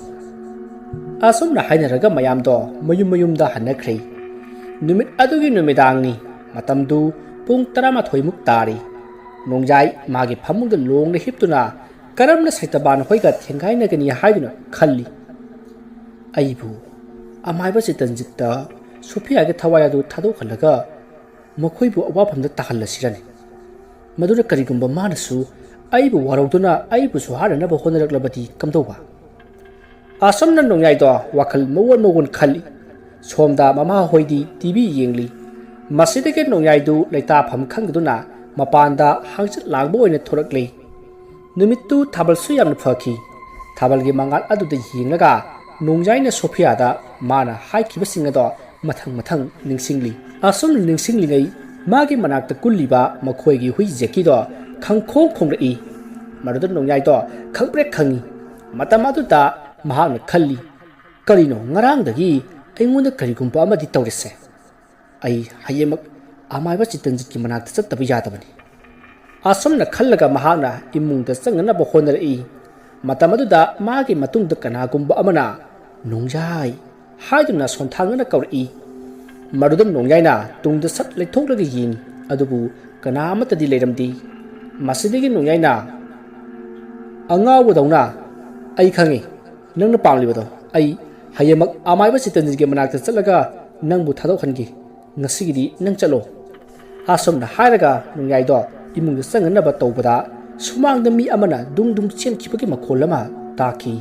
아솜나 하이나라가 마얌도 머윰머윰다 하나크레 누밋 아두기 누미당니 마tamdu pung 12 tari nongjai magi phamungda longna hiptuna karamna saitaban hoiga thengaina gani haiduna khalli aibu amaiba sitanjitta sophia ge thawaya du thado khalaga mokhoibu awafamda takhallasirani madura karigumba manasu aibu warauduna aibu suharana ba honaraklabati kamdoba asamna nongjai do wakal mawon khalli somda mama hoidi tv yengli masidege nongjai du leita pham khangduna mapanda hangchit langbo oine thorakli numittu thabal su yamna phaki thabal gi mangal adu de yinglaga nongjai na sophia da mana haikhiba singa do mathang ningsingli asum ningsingli ngai magi manak ta kulliba makhoi gi hui jeki do khangkhong khongrai maruda nongjai do khangpre khangi matamadu da mahana khalli karino ngarang dagi aingonda karigumba amadi tawrese ai hayemak amaiba chitanjit ki manak ta chatta bijadabani asomna khallaga mahana imungda changna ba honari matamadu da magi matung da kana gumba amana nongjai haiduna sonthangna kawri maruda nongjai na tungda sat leithonglagi yin adubu kana amata di leiramdi masidigi nongjai na angawu dauna ai khangi nangna pamlibado ai hayemak amaiba chitanjit ki manak ta chalaga nangbu thadokhangi ngasigidi nang chalo asomna hairaga nongjai do imungda sanganaba tawbada sumangda mi amana dung chenkibagi makhol ama taki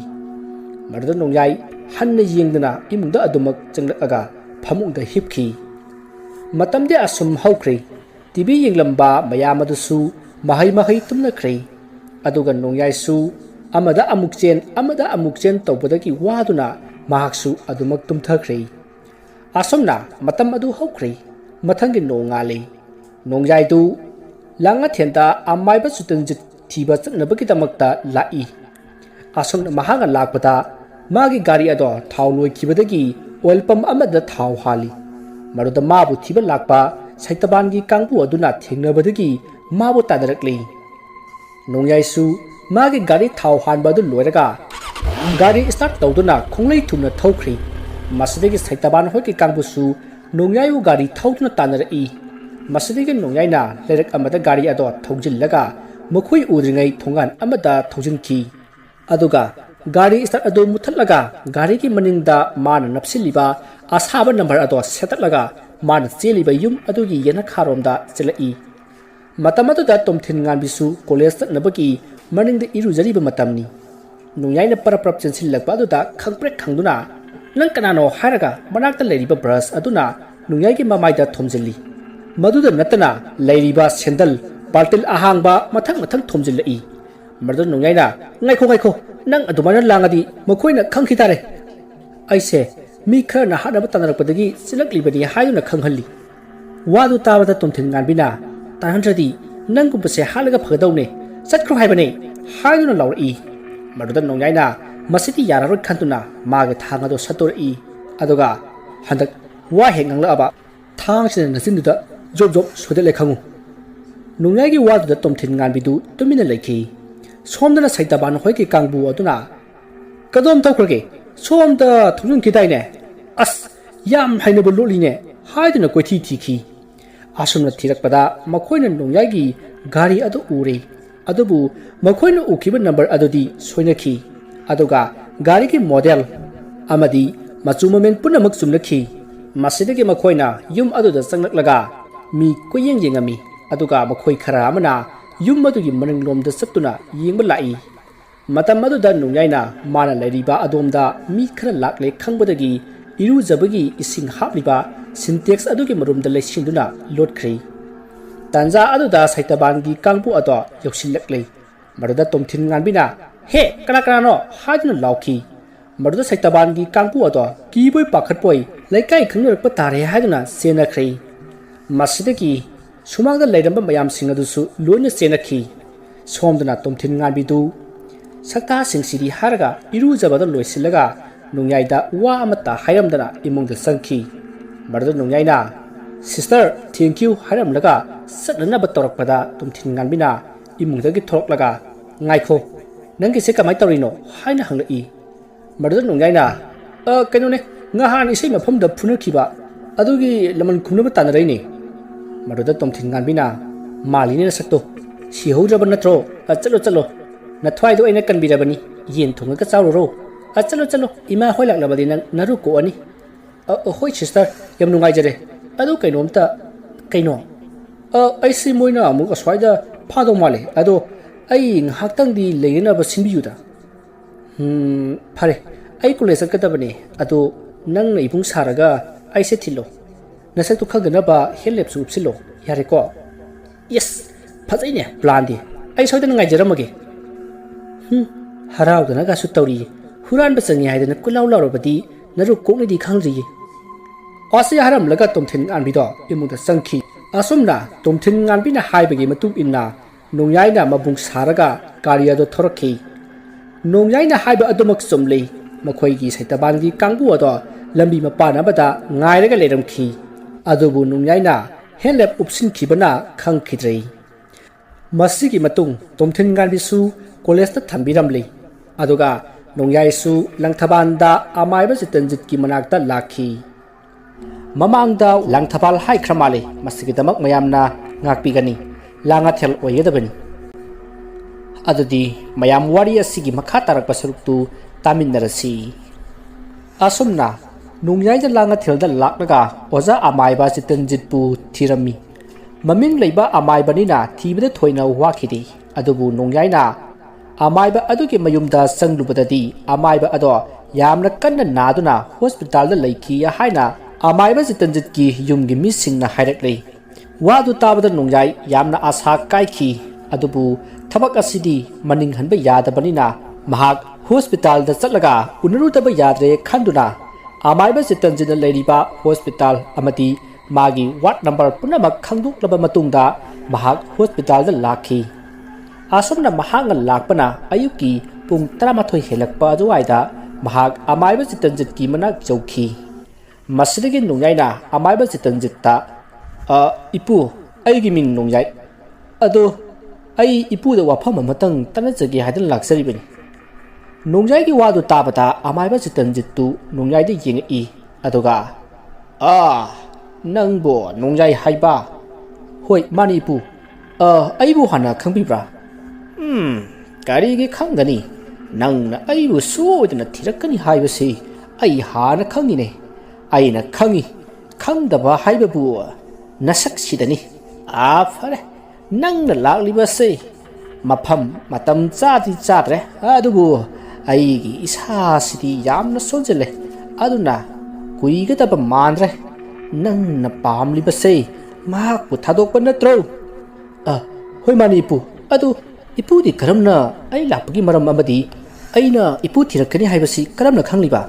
marda nongjai hanna yengdana imungda adumak changlakaga phamungda hipki matamde asum haukre tv yenglamba mayamadusu mahai tumnakre aduga nongjai su amada amukchen tawbadagi waduna mahaksu adumak tumthakre asomna matam adu haukre mathangi nongali nongjai du langa thenta amaiba sutanjit thiba chatnabagi damakta lai asomna mahanga lakpada magi gari ado thaw loi khibadagi oil pump amada thaw hali maruda mabu thiba lakpa saitabangi kangbu aduna thengnabadagi mabu tadarakli nongjai su magi gari thaw hanba du loiraga gari start tawduna khonglei thumna thawkhri masidagi saitaban hoki kangbu su nongjai u gari thawduna tanarai masidigi nongjai na lerak amada gari ado thawjillaga mokhui udringai thongan amada thawjinki aduga gari start ado muthallaga gari ki maningda mana napsiliba asaba number ado setatlaga mana cheliba yum adugi yana kharomda chelai matamadu da tomthin ngan bisu college nabaki maningda irujariba matamni nongjai na parap chensilakpa adu da khangprek khangduna nang kanano haraga manakta leriba brush aduna nongjai ki mamaida thomjili maduda natana leiriba sendal baltil ahangba mathang thomjilai marda nongjai na ngaikho nang adumana langadi makhoina khangkhitare aise mi khara na hadaba tanarakpadagi silaklibani hayuna khanghalli wadu tabada tomthin nganbina tahandradi nanggumpase halaga phadawne chatkro haibane hayuna lawri maduda nongjai na masiti yararoi khantuna mage thangado satori aduga handak wa hengangla aba thangsin nasinduda job sodele khangu nongjai gi wadu tomthin nganbidu tumina lekhi somdana saitaban hoiki kangbu aduna kadom tawkrage somda thujun kidaine as yam hainabo loline haiduna koithi thikhi asumna thirakpada makhoina nongjai gi gari adu ure adubu makhoina ukiba number adudi soinakhi aduga gari ki model amadi machumamen punamak chumnakhi masidagi makhoina yum aduda changlaklaga mi koyeng yengami aduga makhoi khara amana ꯌꯨꯝ ꯑꯗꯨꯒꯤ ꯃꯅꯤꯡꯂꯣꯝꯗ ꯆꯠꯇꯨꯅ ꯌꯦꯡꯕ ꯂꯥꯛꯏ ꯃꯇꯝ ꯑꯗꯨꯗ ꯅꯣꯡꯌꯥꯏꯅ ꯃꯥꯅ ꯂꯩꯔꯤꯕ ꯑꯗꯣꯝꯗ ꯃꯤ ꯈꯔ ꯂꯥꯛꯂꯦ ꯈꯪꯕꯗꯒꯤ ꯏꯔꯨꯖꯕꯒꯤ ꯏꯁꯤꯡ ꯍꯥꯞꯂꯤꯕ ꯁꯤꯟꯇꯦꯛꯁ ꯑꯗꯨꯒꯤ ꯃꯔꯨꯝꯗ ꯂꯩꯁꯤꯟꯗꯨꯅ ꯂꯣꯠꯈ꯭ꯔꯦ ꯇꯥꯟꯖꯥ ꯑꯗꯨꯗ ꯁꯩꯇꯕꯥꯟꯒꯤ ꯀꯥꯡꯕꯨ ꯑꯗꯣ ꯌꯧꯁꯤꯜꯂꯛꯂꯦ ꯃꯗꯨꯗ ꯇꯣꯝꯊꯤꯟ ꯉꯥꯟꯕꯤꯅ ꯍꯦ ꯀꯅꯥꯅꯣ ꯍꯥꯏꯗꯨꯅ ꯂꯥꯎꯈꯤ मरुद सैतबानगी कांगपु अदो कीबोय पाखटपोय लेकाय खंगरप तारे हादुना सेनख्रै मसिदगी सुमांगदा लेरंबा मयाम सिंग अदुसु लोइना सेनखि सोमदना तोमथिन ngabidu sakta singsidि हारगा इरुजबदा लोइसिलगा नुंयाइदा वा अमता हायरमदना इमुंगदा संखि मरुद नुंयाइना सिस्टर थैंक यू हायरमलगा सदनबा तोरकपदा तोमथिन ngabiना इमुंगदगी थोरकलगा ngaइखो नंगी से कमाय तौरिनो हायना हंगलइ मरुद नुंयाइना कइनोने ngahan isai mafamda phunakhiba adugi laman khumnaba tanaraini मरुद तोमथिन ngabiना मालिने सकतो सिहौद्रब नत्रो चलो चलो नथ्वाइदो अइना कनबिरबनी येन थोंगका चावरो चलो चलो इमा होय लाक्लबदि नरु को अनि होय सिस्टर यम नुंगाइजरे अदु कइनोमता कइनो अइसि मोइना अमुक अस्वाइदा फादो माले अदो अइ nghaktangdi लेयनबा सिनबियुदा फरे अइ कॉलेज चकदबने अदो नंग इबुंग सारगा अइसे थिलो नसक तो खगनबा हेलेप सुपसिलो यारेको यस फजैने प्लान दि अइ सोइदन ngaइजरमगे हराउदना गासु तौरी हुरान बचंगी हाइदना कुलाउ लाउरबदी नरु कोकनिदि खांगजि असे हराम लगा तोमथिन आनबिदो इमुदा संखि असुमना तोमथिन आनबिना हाइबगे मतुक इन्ना नोंयाइना मबुंग सारगा कारियादो थोरखि नोंयाइना हाइबा अदुमक सुमले मखोइगी सैतबानगी कांगबु अदो लंबी मपानबदा ngaइरगा लेरमखि अदुबु नोंयाइना हेलेप उपसिनखिबना खंखिद्रै मसिगी मतुंग तोमथिन गानबिसु कॉलेजता थंबिरमले अदुगा नोंयाइसु लंगथबानदा अमाइबा जितनजितकी मनाकता लाखि ममांगदा लंगथबाल हाइख्रमाले मसिगिदमक मयामना ngakpigani langathel oyedabani अदुदी मयाम वारी असिगी मखा तारकपा सरुक्तु तामिन्नरसी असुमना नोंयाइदा langathel लाक्लगा ओजा अमाइबा जितनजितपु थिरमी ममिंग लैबा अमाइबनिना थीबदा थोइना वाखिदि अदुबु नोंयाइना अमाइबा अदुगी मयुमदा संगलुबददी अमाइबा अदो यामना कन्ना नादुना हॉस्पिटल लैखि हाइना अमाइबा जितनजितकी युमगी मिसिंगना हाइरक्ले वादु ताबदा नोंयाइ यामना आशा काइखि अदुबु थबक असिदी मनिंग हनबा यादबनिना महाक हॉस्पिटल दा चलगा उनरुदबा याद्रे खंदुना अमाइबा जितनजिना लैरिबा हॉस्पिटल अमदी मागी वार्ड नंबर पुनमक खंगदुक्लबा मतुंगदा महाक हॉस्पिटल दा लाखि असुमना महांग लाकपना अयुकी पुंग 13 हेलकपा अजुवाइदा महाक अमाइबा जितनजितकी मनाक जौखि मसिदगी नोंयाइना अमाइबा जितनजितता इपु अइगी मिंग नोंयाइ अदो अइ इपुदा वाफम अमतंग तनजगी हाइदन लाक्सरिबनि नोंयाइगी वादु ताबता अमाइबा जितनजिततु नोंयाइदा येंगइ अदुगा नंगबो नोंयाइ हाइबा होय मानि इपु अइबु हाना खंबिब्रा ꯀꯔꯤꯒꯤ ꯈꯪꯒꯅꯤ ꯅꯪꯅ ꯑꯩꯕꯨ ꯁꯣꯏꯗꯅ ꯊꯤꯔꯛꯀꯅꯤ ꯍꯥꯏꯕꯁꯤ ꯑꯩ ꯍꯥꯟꯅ ꯈꯪꯉꯤꯅꯦ ꯑꯩꯅ ꯈꯪꯉꯤ ꯈꯪꯗꯕ ꯍꯥꯏꯕꯕꯨ ꯅꯁꯛꯁꯤꯗꯅꯤ ꯐꯔꯦ ꯅꯪꯅ ꯂꯥꯛꯂꯤꯕꯁꯦ ꯃꯐꯝ ꯃꯇꯝ ꯆꯥꯗꯤ ꯆꯥꯗ꯭ꯔꯦ ꯑꯗꯨꯕꯨ ꯑꯩꯒꯤ ꯏꯁꯥꯁꯤꯗꯤ ꯌꯥꯝꯅ ꯁꯣꯟꯖꯜꯂꯦ ꯑꯗꯨꯅ ꯀꯨꯏꯒꯗꯕ ꯃꯥꯟꯗ꯭ꯔꯦ ꯅꯪꯅ ꯄꯥꯝꯂꯤꯕꯁꯦ ꯃꯍꯥꯛꯄꯨ ꯊꯥꯗꯣꯛꯄ ꯅꯠꯇ꯭ꯔꯣ ꯍꯣꯏ ꯃꯥꯅꯤ ꯏꯄꯨ ꯑꯗꯨ इपुदी करमना आई लापगी मरम अमदी अइना इपु थिरकनी हाइबसी करमना खंगलिबा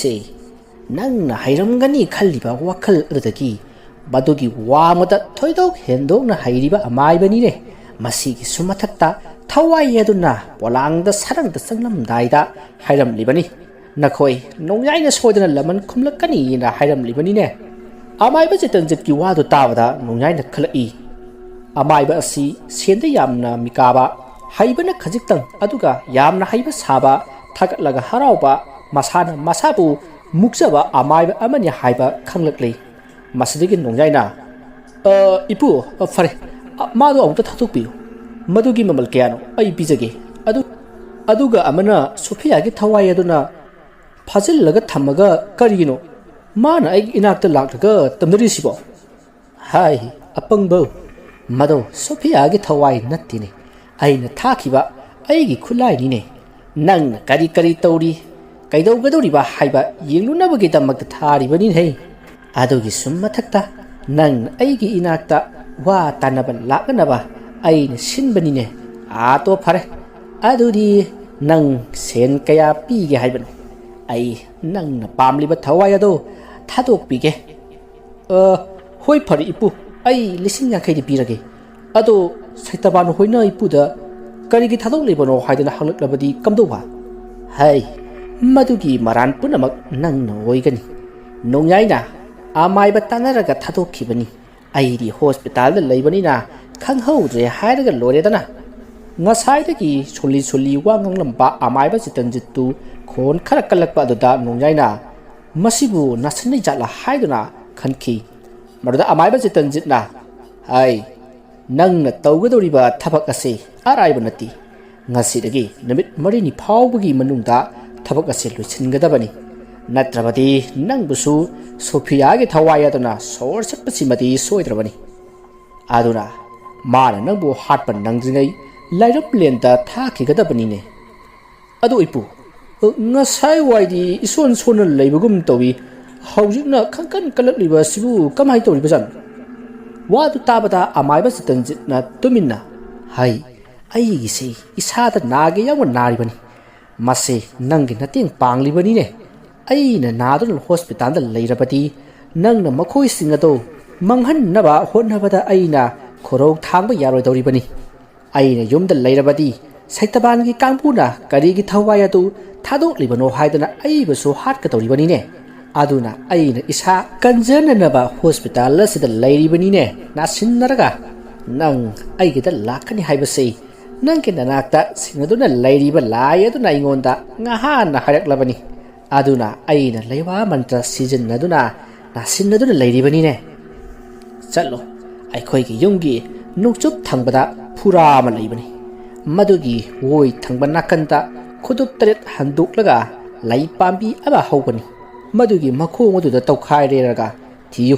से नंगना हाइरमगनी खल्लिबा वाखल अदगी बदुगी वामदा थोइदोक हेंदोकना हाइरिबा अमाइबनीने मसीगी सुमथक्ता थवाई यदुना पोलांगदा सरंगदा संगलमदाइदा हाइरमलिबनी नखोय नोंयाइना सोदना लमन खुमलकनी ना हाइरमलिबनीने अमाइबा जितनजितकी वादु ताबदा नोंयाइना खलई अमाइबा असि सेंदा यामना मिकाबा हाइबना खजिक्तंग अदुगा यामना हाइबा साबा थागतलगा हराउबा मसाना मसाबु मुक्जबा अमाइबा अमनि हाइबा खंगलक्ले मसदिगी नोंयाइना इपु फरे मादो अमुता थाथुपियो मदुगी ममल कयानो अइ पिजगे अदुगा अमना सोफियागी थवाई अदुना फाजिललगा थमगा करिगिनो माना अइ इनाक्ता लाक्लगा तमदरिसिबो हाय अपंगबो ꯃꯗꯣ ꯁꯣꯐꯤꯌꯥꯒꯤ ꯊꯋꯥꯏ ꯅꯠꯇꯦꯅꯦ ꯑꯩꯅ ꯊꯥꯈꯤꯕ ꯑꯩꯒꯤ ꯈꯨꯠꯂꯥꯏꯅꯤꯅꯦ ꯅꯪꯅ ꯀꯔꯤ ꯀꯔꯤ ꯇꯧꯔꯤ ꯀꯩꯗꯧꯒꯗꯧꯔꯤꯕ ꯍꯥꯏꯕ ꯌꯦꯡꯂꯨꯅꯕꯒꯤꯗꯃꯛꯇ ꯊꯥꯔꯤꯕꯅꯤꯅꯦ ꯑꯗꯨꯒꯤ ꯁꯨꯝ ꯃꯊꯛꯇ ꯅꯪꯅ ꯑꯩꯒꯤ ꯏꯅꯥꯛꯇ ꯋꯥ ꯇꯥꯟꯅꯕ ꯂꯥꯛꯅꯅꯕ ꯑꯩꯅ ꯁꯤꯟꯕꯅꯤꯅꯦ ꯇꯣ ꯐꯔꯦ ꯑꯗꯨꯗꯤ ꯅꯪ ꯁꯦꯟ ꯀꯌꯥ ꯄꯤꯒꯦ ꯍꯥꯏꯕꯅꯣ ꯑꯩ ꯅꯪꯅ ꯄꯥꯝꯂꯤꯕ ꯊꯋꯥꯏ ꯑꯗꯣ ꯊꯥꯗꯣꯛꯄꯤꯒꯦ ꯍꯣꯏ ꯐꯔꯦ ꯏꯄꯨ ꯑꯩ 50,000 ꯄꯤꯔꯒꯦ ꯑꯗꯣ ꯁꯩꯇꯕꯥꯟ ꯍꯣꯏꯅ ꯏꯄꯨꯗ ꯀꯔꯤꯒꯤ ꯊꯥꯗꯣꯛꯂꯤꯕꯅꯣ ꯍꯥꯏꯗꯅ ꯍꯪꯂꯛꯂꯕꯗꯤ ꯀꯝꯗꯧꯕ ꯍꯩ ꯃꯗꯨꯒꯤ ꯃꯔꯥꯟ ꯄꯨꯝꯅꯃꯛ ꯅꯪꯅ ꯑꯣꯏꯒꯅꯤ ꯅꯣꯡꯌꯥꯏꯅ ꯑꯃꯥꯏꯕ ꯇꯥꯟꯅꯔꯒ ꯊꯥꯗꯣꯛꯈꯤꯕꯅꯤ ꯑꯩꯗꯤ ꯍꯣꯁꯄꯤꯇꯥꯜꯗ ꯂꯩꯕꯅꯤꯅ ꯈꯪꯍꯧꯗ꯭ꯔꯦ ꯍꯥꯏꯔꯒ ꯂꯣꯏꯔꯦꯗꯅ ꯉꯁꯥꯏꯗꯒꯤ ꯁꯣꯜꯂꯤ ꯋꯥ ꯉꯥꯡꯂꯝꯕ ꯑꯃꯥꯏꯕ ꯆꯤꯇꯟꯖꯤꯠꯇꯨ ꯈꯣꯟ ꯈꯔ ꯀꯜꯂꯛꯄ ꯑꯗꯨꯗ ꯅꯣꯡꯌꯥꯏꯅ ꯃꯁꯤꯕꯨ ꯅꯥꯁꯟꯅꯩ ꯖꯥꯠꯂꯥ ꯍꯥꯏꯗꯨꯅ ꯈꯟꯈꯤ ꯃꯗꯨꯗ ꯑꯃꯥꯏꯕ ꯆꯤꯇꯟꯖꯤꯠꯅ ꯍꯩ ꯅꯪꯅ ꯇꯧꯒꯗꯧꯔꯤꯕ ꯊꯕꯛ ꯑꯁꯤ ꯑꯔꯥꯏꯕ ꯅꯠꯇꯦ ꯉꯁꯤꯗꯒꯤ ꯅꯨꯃꯤꯠ 4ꯅꯤ ꯐꯥꯎꯕꯒꯤ ꯃꯅꯨꯡꯗ ꯊꯕꯛ ꯑꯁꯤ ꯂꯣꯏꯁꯤꯟꯒꯗꯕꯅꯤ ꯅꯠꯇ꯭ꯔꯕꯗꯤ ꯅꯪꯕꯨꯁꯨ ꯁꯣꯐꯤꯌꯥꯒꯤ ꯊꯋꯥꯏ ꯑꯗꯨꯅ ꯁꯣꯔ ꯆꯠꯄꯁꯤꯃꯗꯤ ꯁꯣꯏꯗ꯭ꯔꯕꯅꯤ ꯑꯗꯨꯅ ꯃꯥꯅ ꯅꯪꯕꯨ ꯍꯥꯠꯄ ꯅꯪꯗ꯭ꯔꯤꯉꯩ ꯂꯥꯏꯔꯞꯂꯦꯟꯗ ꯊꯥꯈꯤꯒꯗꯕꯅꯤꯅꯦ ꯑꯗꯨ ꯏꯄꯨ ngасai waidi ison sonal leibagum tawi haujikna khangkan kalakliba sibu kamai tawri bajan wadu tabada amaiba sitanjitna tuminna hai ai gise isada nage yawa nari bani mase nangi nating pangli bani ne ai na nadul hospital da leirabati nangna makhoi singado manghan naba honnabada aina khorok thangba yaroi dawri bani aina yumda leirabati saitaban gi kangpuna kari gi thawai atu थादोक्लिबनो हाइदना अइबसु हाटकतौरिबनिने अदुना अइना इसा कंजननबा hospital असिदा लैरिबनिने नासिन्नरगा नंग अइगिदा लाखनि हाइबसै नंगे ननाक्ता सिंगदुना लैरिबा लाय अदुना इङोंदा ngaहाना हायरक्लबनि अदुना अइना लैवा मंत्र सिजन्नदुना नासिन्नदुना लैरिबनिने चलो अइखोइगी युंगी नुकचुप थंगबदा फुरा मा लैबनि मदुगी वोइ थंगबा नाकंदा खुदुप तरेत हंदुकलगा लाई पांबी अबा हौगनी मदुगी मखोंग अदुदा तौखाइरेरगा थियु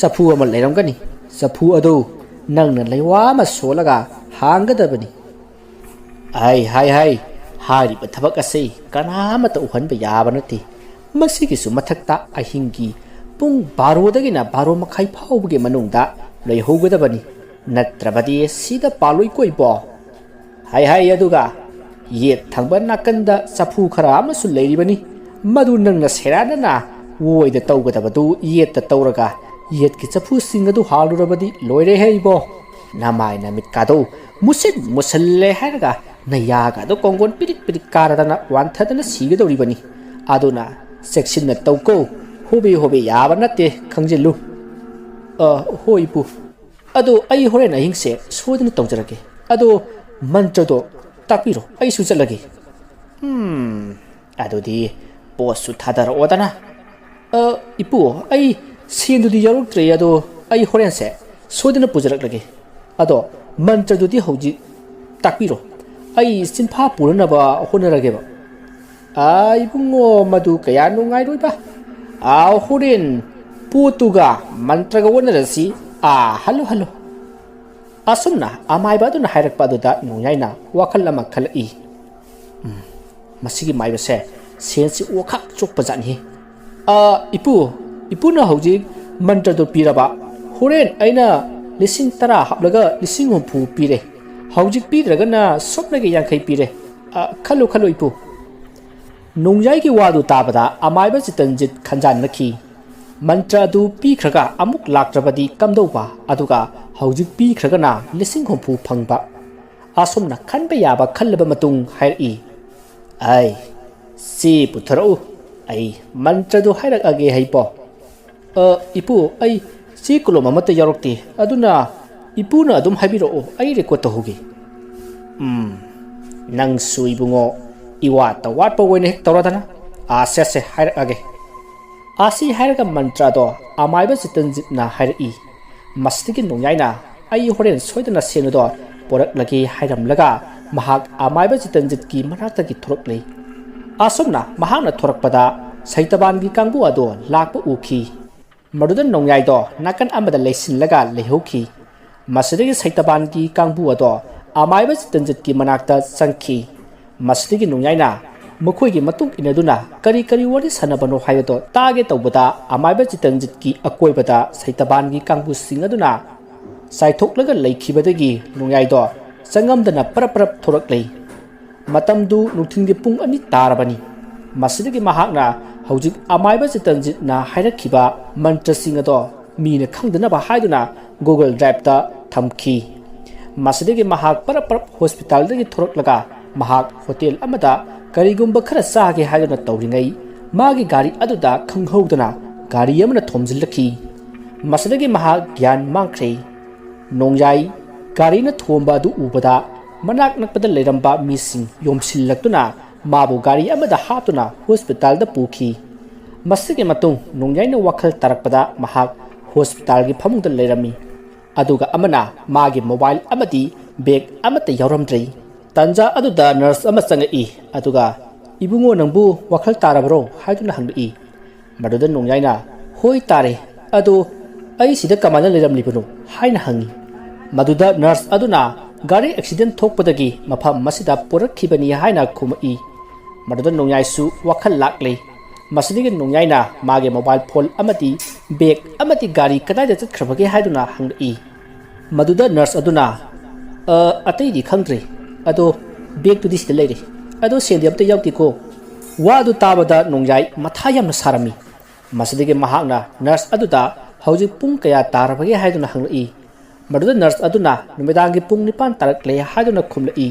सफु अमा लैरमगनी सफु अदु नंगना लैवा अमा सोलगा हांगदबनी हाय हाय हाय हारिबा थबक असै कनामत उहनबा याबा नथि मसिगिसु मथक्ता अहिंगी पुंग 12 दगिना 12 मखाइ फाउबगे मनुंगदा लैहौगदबनी नत्रबदी सिदा पालोइ कोइबो हाय हाय अदुगा येत थंगबा नाकंदा सफु खरा अमसु लैरिबनी मदु नंगना सेरानना वोइदा तौगदबदु येत तौरगा येत की सफु सिंगदु हालुरबदी लोइरे हेइबो नामाय नमित कादो मुसिन मुसल्ले हैरगा नयागा दो कोंगोन पिरिक पिरिक कारदना वांथदना सिगदौरिबनी आदुना सेक्शन न तौको होबे याबा नते खंजिलु होइपु अदो अइ होरेन अहिंसे सोदन तौजरगे अदो मंत्रदो तापिरो अइसु चलगे अदोदी पोस्टु थादर ओदना इपु अइ सेंदुदी यारुत्रे अदो अइ होरेनसे सोदन पुजरकलगे अदो मंत्रदुदी हौजि तापिरो अइ सिनफा पुरनबा होनरगेबा इबुंगो मदु कया नुंगाइरोइबा होरेन पोतुगा मंत्रगा वनरसी हलो हलो असुमना अमाइबादुना हाइरकपादुदा नुयाइना वाखल अमा खलई मसिगी माइबसे सेंसि ओखा चोकपजानि इपुना हौजि मंत्रदो पिरबा होरेन अइना 10,000 हाबलगा 50,000 पिरे हौजिक पिद्रगना सोपनगे 50 पिरे खलो खलो इपु नोंजाइगी वादु ताबदा अमाइबा चितंजित खंजाननखि मंत्र अदु पिख्रगा अमुक लाक्त्रबदी कमदौबा अदुगा हौजिक पिख्रगना 50,000 फंगबा असोमना खनबा याबा खल्लबा मतुंग हाइरई आई सी पुथरौ आई मंत्रदु हाइरकअगे हाइपो इपु आई सी कुलोम अमत यारक्ति अदुना इपुना अदुम हाइबिरो आई रेकॉर्ड तहोगे नंग सुइबुंगो इवा तवाट पवने हेक तौरदना आसे से हाइरकअगे आसी हाइरका मंत्रदो अमाइबा चितंजितना हाइरई मस्तिगी नोंयाइना आई होरेन सोइदना सेनुदो पोरकलगी हाइरमलगा महाक अमाइबा चितंजितकी मनातगी थोरकले आसोमना महाना थोरकपदा सैतबानगी कांगबु अदो लाकपा उखी मरुदन नोंयाइदो नाकन अमदा लेसिनलगा लेहोखी ꯃꯁꯤꯗꯒꯤ ꯁꯩꯇꯕꯥꯟꯒꯤ ꯀꯥꯡꯕꯨ ꯑꯗꯣ ꯑꯃꯥꯏꯕ ꯆꯤꯇꯟꯖꯤꯠꯀꯤ ꯃꯅꯥꯛꯇ ꯆꯪꯈꯤ ꯃꯁꯤꯗꯒꯤ ꯅꯣꯡꯌꯥꯏꯅ ꯃꯈꯣꯏꯒꯤ ꯃꯇꯨꯡ ꯏꯟꯅꯗꯨꯅ ꯀꯔꯤ ꯋꯥꯔꯤ ꯁꯥꯟꯅꯕꯅꯣ ꯍꯥꯏꯕꯗꯣ ꯇꯥꯒꯦ ꯇꯧꯕꯗ ꯑꯃꯥꯏꯕ ꯆꯤꯇꯟꯖꯤꯠꯀꯤ ꯑꯀꯣꯏꯕꯗ ꯁꯩꯇꯕꯥꯟꯒꯤ ꯀꯥꯡꯕꯨꯁꯤꯡ ꯑꯗꯨꯅ ꯆꯥꯏꯊꯣꯛꯂꯒ ꯂꯩꯈꯤꯕꯗꯒꯤ ꯅꯣꯡꯌꯥꯏꯗꯣ ꯆꯪꯉꯝꯗꯅ ꯄꯔꯞ ꯊꯣꯔꯛꯂꯦ ꯃꯇꯝꯗꯨ ꯅꯨꯡꯊꯤꯡꯒꯤ ꯄꯨꯡ 2 ꯇꯥꯔꯕꯅꯤ ꯃꯁꯤꯗꯒꯤ ꯃꯍꯥꯛꯅ ꯍꯧꯖꯤꯛ ꯑꯃꯥꯏꯕ ꯆꯤꯇꯟꯖꯤꯠꯅ ꯍꯥꯏꯔꯛꯈꯤꯕ ꯃꯟꯇ꯭ꯔꯁꯤꯡ ꯑꯗꯣ ꯃꯤꯅ ꯈꯪꯗꯅꯕ ꯍꯥꯏꯗꯨꯅ ꯒꯨꯒꯜ ꯗ꯭ꯔꯥꯏꯚꯇ ꯊꯝꯈꯤ ꯃꯁꯤꯗꯒꯤ ꯃꯍꯥꯛ ꯄꯔꯞ ꯍꯣꯁꯄꯤꯇꯥꯜꯗꯒꯤ ꯊꯣꯔꯛꯂꯒ ꯃꯍꯥꯛ ꯍꯣꯇꯦꯜ ꯑꯃꯗ ꯀꯔꯤꯒꯨꯝꯕ ꯈꯔ ꯆꯥꯒꯦ ꯍꯥꯏꯗꯨꯅ ꯇꯧꯔꯤꯉꯩ ꯃꯥꯒꯤ ꯒꯥꯔꯤ ꯑꯗꯨꯗ ꯈꯪꯍꯧꯗꯅ ꯒꯥꯔꯤ ꯑꯃꯅ ꯊꯣꯝꯖꯤꯜꯂꯛꯈꯤ ꯃꯁꯤꯗꯒꯤ ꯃꯍꯥꯛ ꯒ꯭ꯌꯥꯟ ꯃꯥꯡꯈ꯭ꯔꯦ ꯅꯣꯡꯌꯥꯏ ꯒꯥꯔꯤꯅ ꯊꯣꯝꯕ ꯑꯗꯨ ꯎꯕꯗ ꯃꯅꯥꯛ ꯅꯛꯄꯗ ꯂꯩꯔꯝꯕ ꯃꯤꯁꯤꯡ ꯌꯣꯝꯁꯤꯜꯂꯛꯇꯨꯅ ꯃꯥꯕꯨ ꯒꯥꯔꯤ ꯑꯃꯗ ꯍꯥꯞꯇꯨꯅ ꯍꯣꯁꯄꯤꯇꯥꯜꯗ ꯄꯨꯈꯤ ꯃꯁꯤꯒꯤ ꯃꯇꯨꯡ ꯅꯣꯡꯌꯥꯏꯅ ꯋꯥꯈꯜ ꯇꯥꯔꯛꯄꯗ ꯃꯍꯥꯛ ꯍꯣꯁꯄꯤꯇꯥꯜꯒꯤ ꯐꯃꯨꯡꯗ ꯂꯩꯔꯝꯃꯤ ꯑꯗꯨꯒ ꯑꯃꯅ ꯃꯥꯒꯤ ꯃꯣꯕꯥꯏꯜ ꯑꯃꯗꯤ ꯕꯦꯒ ꯑꯃꯠꯇ ꯌꯥꯎꯔꯝꯗ꯭ꯔꯦ ꯇꯟꯖꯥ ꯑꯗꯨꯗ ꯅꯔꯁ ꯑꯃ ꯆꯪꯉꯛꯏ ꯑꯗꯨꯒ ꯏꯕꯨꯡꯉꯣ ꯅꯪꯕꯨ ꯋꯥꯈꯜ ꯇꯥꯔꯕ꯭ꯔꯣ ꯍꯥꯏꯗꯨꯅ ꯍꯪꯂꯛꯏ ꯃꯗꯨꯗ ꯅꯣꯡꯌꯥꯏꯅ ꯍꯣꯏ ꯇꯥꯔꯦ ꯑꯗꯣ ꯑꯩ ꯁꯤꯗ ꯀꯃꯥꯏꯅ ꯂꯩꯔꯝꯂꯤꯕꯅꯣ ꯍꯥꯏꯅ ꯍꯪꯉꯤ ꯃꯗꯨꯗ ꯅꯔꯁ ꯑꯗꯨꯅ ꯒꯥꯔꯤ ꯑꯦꯛꯁꯤꯗꯦꯟ ꯊꯣꯛꯄꯗꯒꯤ ꯃꯐꯝ ꯑꯁꯤꯗ ꯄꯨꯔꯛꯈꯤꯕꯅꯤ ꯍꯥꯏꯅ ꯈꯨꯝꯃꯛꯏ ꯃꯗꯨꯗ ꯅꯣꯡꯌꯥꯏꯁꯨ ꯋꯥꯈꯜ ꯂꯥꯛꯂꯦ ꯃꯁꯤꯗꯒꯤ ꯅꯣꯡꯌꯥꯏꯅ ꯃꯥꯒꯤ ꯃꯣꯕꯥꯏꯜ ꯐꯣꯟ ꯑꯃꯗꯤ ꯕꯦꯒ ꯑꯃꯗꯤ ꯒꯥꯔꯤ ꯀꯗꯥꯏꯗ ꯆꯠꯈ꯭ꯔꯕꯒꯦ ꯍꯥꯏꯗꯨꯅ ꯍꯪꯂꯛꯏ ꯃꯗꯨꯗ ꯅꯔꯁ ꯑꯗꯨꯅ ꯑꯇꯩꯗꯤ ꯈꯪꯗ꯭ꯔꯦ ꯑꯗꯣ ꯕꯦꯒꯇꯨꯗꯤ ꯁꯤꯗ ꯂꯩꯔꯦ ꯑꯗꯣ ꯁꯦꯜꯗꯤ ꯑꯝꯇ ꯌꯥꯎꯗꯦꯀꯣ ꯋꯥ ꯑꯗꯨ ꯇꯥꯕꯗ ꯅꯣꯡꯌꯥꯏ ꯃꯊꯥ ꯌꯥꯝꯅ ꯁꯥꯔꯝꯃꯤ ꯃꯁꯤꯗꯒꯤ ꯃꯍꯥꯛꯅ ꯅꯔꯁ ꯑꯗꯨꯗ ꯍꯧꯖꯤꯛ ꯄꯨꯡ ꯀꯌꯥ ꯇꯥꯔꯕꯒꯦ ꯍꯥꯏꯗꯨꯅ ꯍꯪꯂꯛꯏ ꯃꯗꯨꯗ ꯅꯔꯁ ꯑꯗꯨꯅ ꯅꯨꯃꯤꯗꯥꯡꯒꯤ ꯄꯨꯡ 9 ꯇꯥꯔꯛꯂꯦ ꯍꯥꯏꯗꯨꯅ ꯈꯨꯝꯂꯛꯏ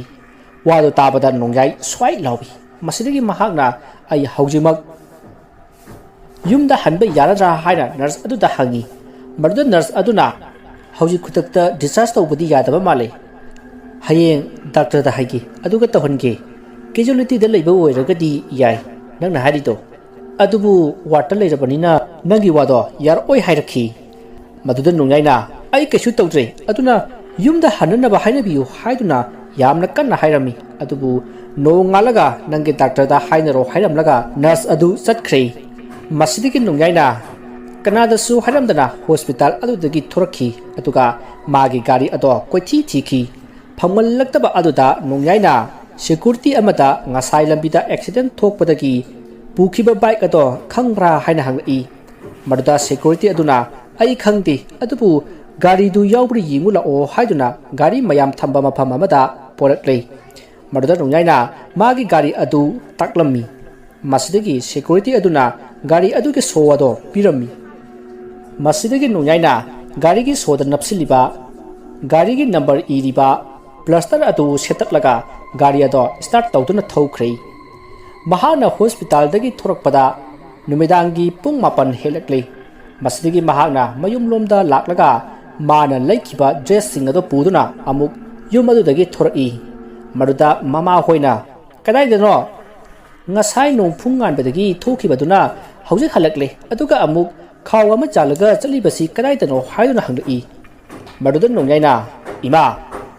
ꯋꯥꯗꯨ ꯇꯥꯕꯗ ꯅꯣꯡꯌꯥꯏ ꯁ꯭ꯋꯥꯏ ꯂꯥꯎꯏ ꯃꯁꯤꯗꯒꯤ ꯃꯍꯥꯛꯅ ꯑꯩ ꯍꯧꯖꯤꯛꯃꯛ ꯌꯨꯝꯗ ꯍꯟꯕ ꯌꯥꯔꯗ꯭ꯔꯥ ꯍꯥꯏꯅ ꯅꯔꯁ ꯑꯗꯨꯗ ꯍꯪꯉꯤ ꯃꯗꯨꯗ ꯅꯔꯁ ꯑꯗꯨꯅ ꯍꯧꯖꯤꯛ ꯈꯨꯗꯛꯇ ꯗꯤꯁꯆꯥꯔꯖ ꯇꯧꯕꯗꯤ ꯌꯥꯗꯕ ꯃꯥꯜꯂꯦ ꯍꯌꯦꯡ ꯗꯥꯛꯇꯔꯗ ꯍꯥꯏꯒꯦ ꯑꯗꯨꯒ ꯇꯧꯍꯟꯒꯦ ꯀꯦꯖꯨꯋꯦꯂꯤꯇꯤꯗ ꯂꯩꯕ ꯑꯣꯏꯔꯒꯗꯤ ꯌꯥꯏ ꯅꯪꯅ ꯍꯥꯏꯔꯤꯗꯣ ꯑꯗꯨꯕꯨ ꯋꯥꯔꯗꯇ ꯂꯩꯔꯕꯅꯤꯅ ꯅꯪꯒꯤ ꯋꯥꯗꯣ ꯌꯥꯔꯛꯑꯣꯏ ꯍꯥꯏꯔꯛꯈꯤ ꯃꯗꯨꯗ ꯅꯣꯡꯌꯥꯏꯅ ꯑꯩ ꯀꯩꯁꯨ ꯇꯧꯗ꯭ꯔꯦ ꯑꯗꯨꯅ ꯌꯨꯝꯗ ꯍꯟꯅꯅꯕ ꯍꯥꯏꯅꯕꯤꯌꯨ ꯍꯥꯏꯗꯨꯅ ꯌꯥꯝꯅ ꯀꯟꯅ ꯍꯥꯏꯔꯝꯃꯤ ꯑꯗꯨꯕꯨ ꯅꯣꯡꯉꯥꯜꯂꯒ ꯅꯪꯒꯤ ꯗꯥꯛꯇꯔꯗ ꯍꯥꯏꯅꯔꯣ ꯍꯥꯏꯔꯝꯂꯒ ꯅꯔꯁ ꯑꯗꯨ ꯆꯠꯈ꯭ꯔꯦ ꯃꯁꯤꯗꯒꯤ ꯅꯣꯡꯌꯥꯏꯅ ꯀꯅꯥꯗꯁꯨ ꯍꯥꯏꯔꯝꯗꯅ ꯍꯣꯁꯄꯤꯇꯥꯜ ꯑꯗꯨꯗꯒꯤ ꯊꯣꯔꯛꯈꯤ ꯑꯗꯨꯒ ꯃꯥꯒꯤ ꯒꯥꯔꯤ ꯑꯗꯣ ꯀꯣꯏꯊꯤ ꯊꯤꯈꯤ ꯐꯪꯃꯜꯂꯛꯇꯕ ꯑꯗꯨꯗ ꯅꯣꯡꯌꯥꯏꯅ ꯁꯦꯀꯨꯔꯤꯇꯤ ꯑꯃꯗ ꯉꯁꯥꯏ ꯂꯝꯕꯤꯗ ꯑꯦꯛꯁꯤꯗꯦꯟ ꯊꯣꯛꯄꯗꯒꯤ ꯄꯨꯈꯤꯕ ꯕꯥꯏꯛ ꯑꯗꯣ ꯈꯪꯕ꯭ꯔꯥ ꯍꯥꯏꯅ ꯍꯪꯂꯛꯏ ꯃꯗꯨꯗ ꯁꯦꯀꯨꯔꯤꯇꯤ ꯑꯗꯨꯅ ꯑꯩ ꯈꯪꯗꯦ ꯑꯗꯨꯕꯨ ꯒꯥꯔꯤꯗꯨ ꯌꯥꯎꯕ꯭ꯔꯥ ꯌꯦꯡꯉꯨ ꯂꯥꯛꯑꯣ ꯍꯥꯏꯗꯨꯅ ꯒꯥꯔꯤ ꯃꯌꯥꯝ ꯊꯝꯕ ꯃꯐꯝ ꯑꯃꯗ ꯄꯣꯔꯛꯂꯦ ꯃꯗꯨꯗ ꯅꯣꯡꯌꯥꯏꯅ ꯃꯥꯒꯤ ꯒꯥꯔꯤ ꯑꯗꯨ ꯇꯥꯛꯂꯝꯃꯤ ꯃꯁꯤꯗꯒꯤ ꯁꯦꯀꯨꯔꯤꯇꯤ ꯑꯗꯨꯅ ꯒꯥꯔꯤ ꯑꯗꯨꯒꯤ ꯁꯣ ꯑꯗꯣ ꯄꯤꯔꯝꯃꯤ ꯃꯁꯤꯗꯒꯤ ꯅꯣꯡꯌꯥꯏꯅ ꯒꯥꯔꯤꯒꯤ ꯁꯣꯗ ꯅꯞꯁꯤꯜꯂꯤꯕ ꯒꯥꯔꯤꯒꯤ ꯅꯝꯕꯔ ꯏꯔꯤꯕ ꯄ꯭ꯂꯁꯇꯔ ꯑꯗꯨ ꯁꯦꯠꯇꯠꯂꯒ ꯒꯥꯔꯤ ꯑꯗꯣ ꯁ꯭ꯇꯥꯔꯠ ꯇꯧꯗꯨꯅ ꯊꯧꯈ꯭ꯔꯦ ꯃꯍꯥꯛꯅ ꯍꯣꯁꯄꯤꯇꯥꯜꯗꯒꯤ ꯊꯣꯔꯛꯄꯗ ꯅꯨꯃꯤꯗꯥꯡꯒꯤ ꯄꯨꯡ 9 ꯍꯦꯜꯂꯛꯂꯦ ꯃꯁꯤꯗꯒꯤ ꯃꯍꯥꯛꯅ ꯃꯌꯨꯝꯂꯣꯝꯗ ꯂꯥꯛꯂꯒ ꯃꯥꯅ ꯂꯩꯈꯤꯕ ꯗ꯭ꯔꯦꯁꯁꯤꯡ ꯑꯗꯨ ꯄꯨꯗꯨꯅ ꯑꯃꯨꯛ ꯌꯨꯝ ꯑꯗꯨꯗꯒꯤ ꯊꯣꯔꯛꯏ ꯃꯗꯨꯗ ꯃꯃꯥ ꯍꯣꯏꯅ ꯀꯗꯥꯏꯗꯅꯣ ꯉꯁꯥꯏ ꯅꯣꯡꯐꯨꯡ ꯉꯥꯟꯕꯗꯒꯤ ꯊꯣꯛꯈꯤꯕꯗꯨꯅ ꯍꯧꯖꯤꯛ ꯍꯜꯂꯛꯂꯦ ꯑꯗꯨꯒ ꯑꯃꯨꯛ ꯈꯥꯎ ꯑꯃ ꯆꯥꯜꯂꯒ ꯆꯠꯂꯤꯕꯁꯤ ꯀꯗꯥꯏꯗꯅꯣ ꯍꯥꯏꯗꯨꯅ ꯍꯪꯂꯛꯏ ꯃꯗꯨꯗ ꯅꯣꯡꯌꯥꯏꯅ ꯏꯃꯥ